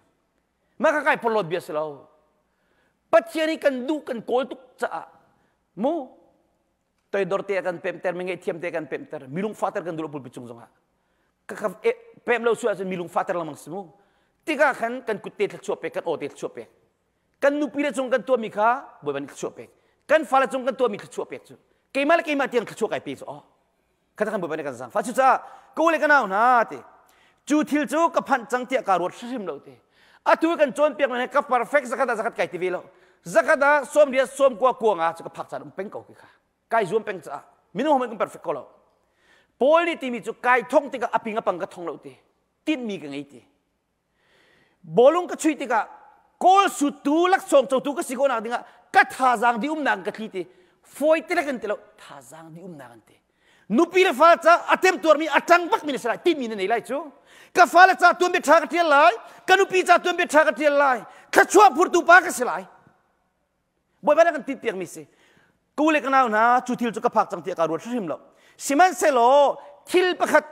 มาข้าใครพลอดเบียสแล้วปัจจัยนี้กันดูกันโกลตุกจ้ามูตัวดอร์เตกันเปมเตอร์ไม่ไงเทียมเตกันเปมเตอร์มีลุงฟาเตอร์กันดูแลปุ่นปิจุงจงฮะก็เปมเราช่วยจะมีลุงฟาเตอร์ละมั้งสมูติกาขันกันกุเตะชัวเปกันโอเตะชัวเปกันนุปีละจงกันตัวมีข้าบ่อยบันชัวเปกันฟ้าละจงกันตัวมีชัวเปจูเกมาละเกมาเตียงชัวไก่ปีจูอ๋อข้าทำบ่อยบันกันสังฟ้าจุจ้ากูเลยกันเอาหน้าเตจูทิลจูกับพันจังเตียการวดชิมเราเตอะตัวกันโจนเปียกมันกับ perfect สักดาไก่ทีวีแล้วสักดาส้มเดียส้มกลัวงาจะกับผักจัดเป็นเก่ากี่ค่ะไก่zoom เป็นจ้ามิโนมันก็ perfect ก็แล้วโพลิตีมีจูไก่ท่องติกับอภิงอปังกับท่องเราเตติดมีกันไงเต bolong ka chui tika kol su tu lak som chau tu ka siko na dinga ka tha jang di nang ka thi te foi te kan te lo tha jang di nang te nupi le fa cha atem tur mi atang bak mi sra ti mi nei lai chu ka fa la cha tu be tha ka tial lai ka nupi cha tu be tha ka tial lai ka chua phur tu pa ka selai boy ba kan ti tiang mi se ku le kana na chu thil chu ka phak chang ti ka ru thrim lo siman se lo thil pakhat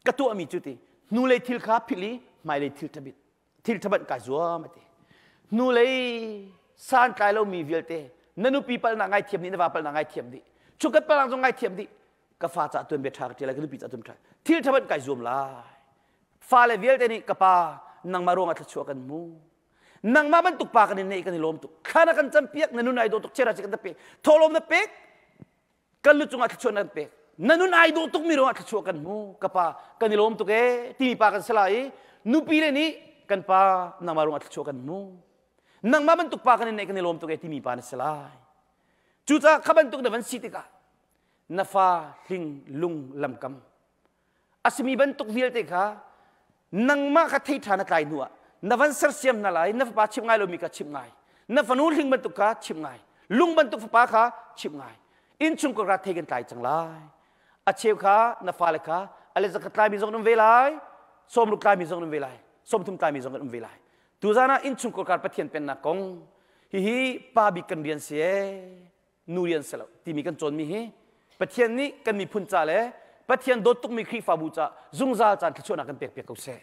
ka tu ami chu ti nu le thil kha phili mai le thil thabit thil thabat ka zuwa mate nu le san kai lo mi velte nanu people na ngai thiam ni na va pal na ngai thiam di chukat palang jong ngai thiam di ka fa cha tuan be thak ti la ka pi cha tum thai thil thabat kai zum la fa le velte ni ka pa nang marong at chu kan mu nang ma ban tuk pa kan nei kan lom tuk khana kan cham piak nanu nai do tuk chera chi kan pe tholom na pek kan lu chunga chu nan pe nanu nai do tuk mi ro at chu kan mu ka pa kan lom tuk e ti pa kan salai nu pi le ni kan pa nang marong at chu kan mu nang ma ban tuk pa kan nei kan lom tuk e ti mi pa na salai chu cha khaban tuk na van sitika na fa hling lung lam kam asmi ban tuk vil te kha nang ma kha thei thana kai nuwa na van sar siam na lai na pa chim ngai lo mi ka chim ngai na fa nu hling ban tuk ka chim ngai lung ban tuk pa kha chim ngai in chung ko ra thei gan tai chang lai a cheu kha na fa le kha ale zakat lai mi jong nam ve lai som lu kai mi jong nam ve lai som thum kai mi jong nam ve lai tu zana in chung ko kar pathian pen na kong hi pa bi kan rian se nu rian selo ti mi kan chon mi hi pathian ni kan mi phun cha le pathian do tuk mi khri fa bu cha zung za chan thachona kan pek pek ko se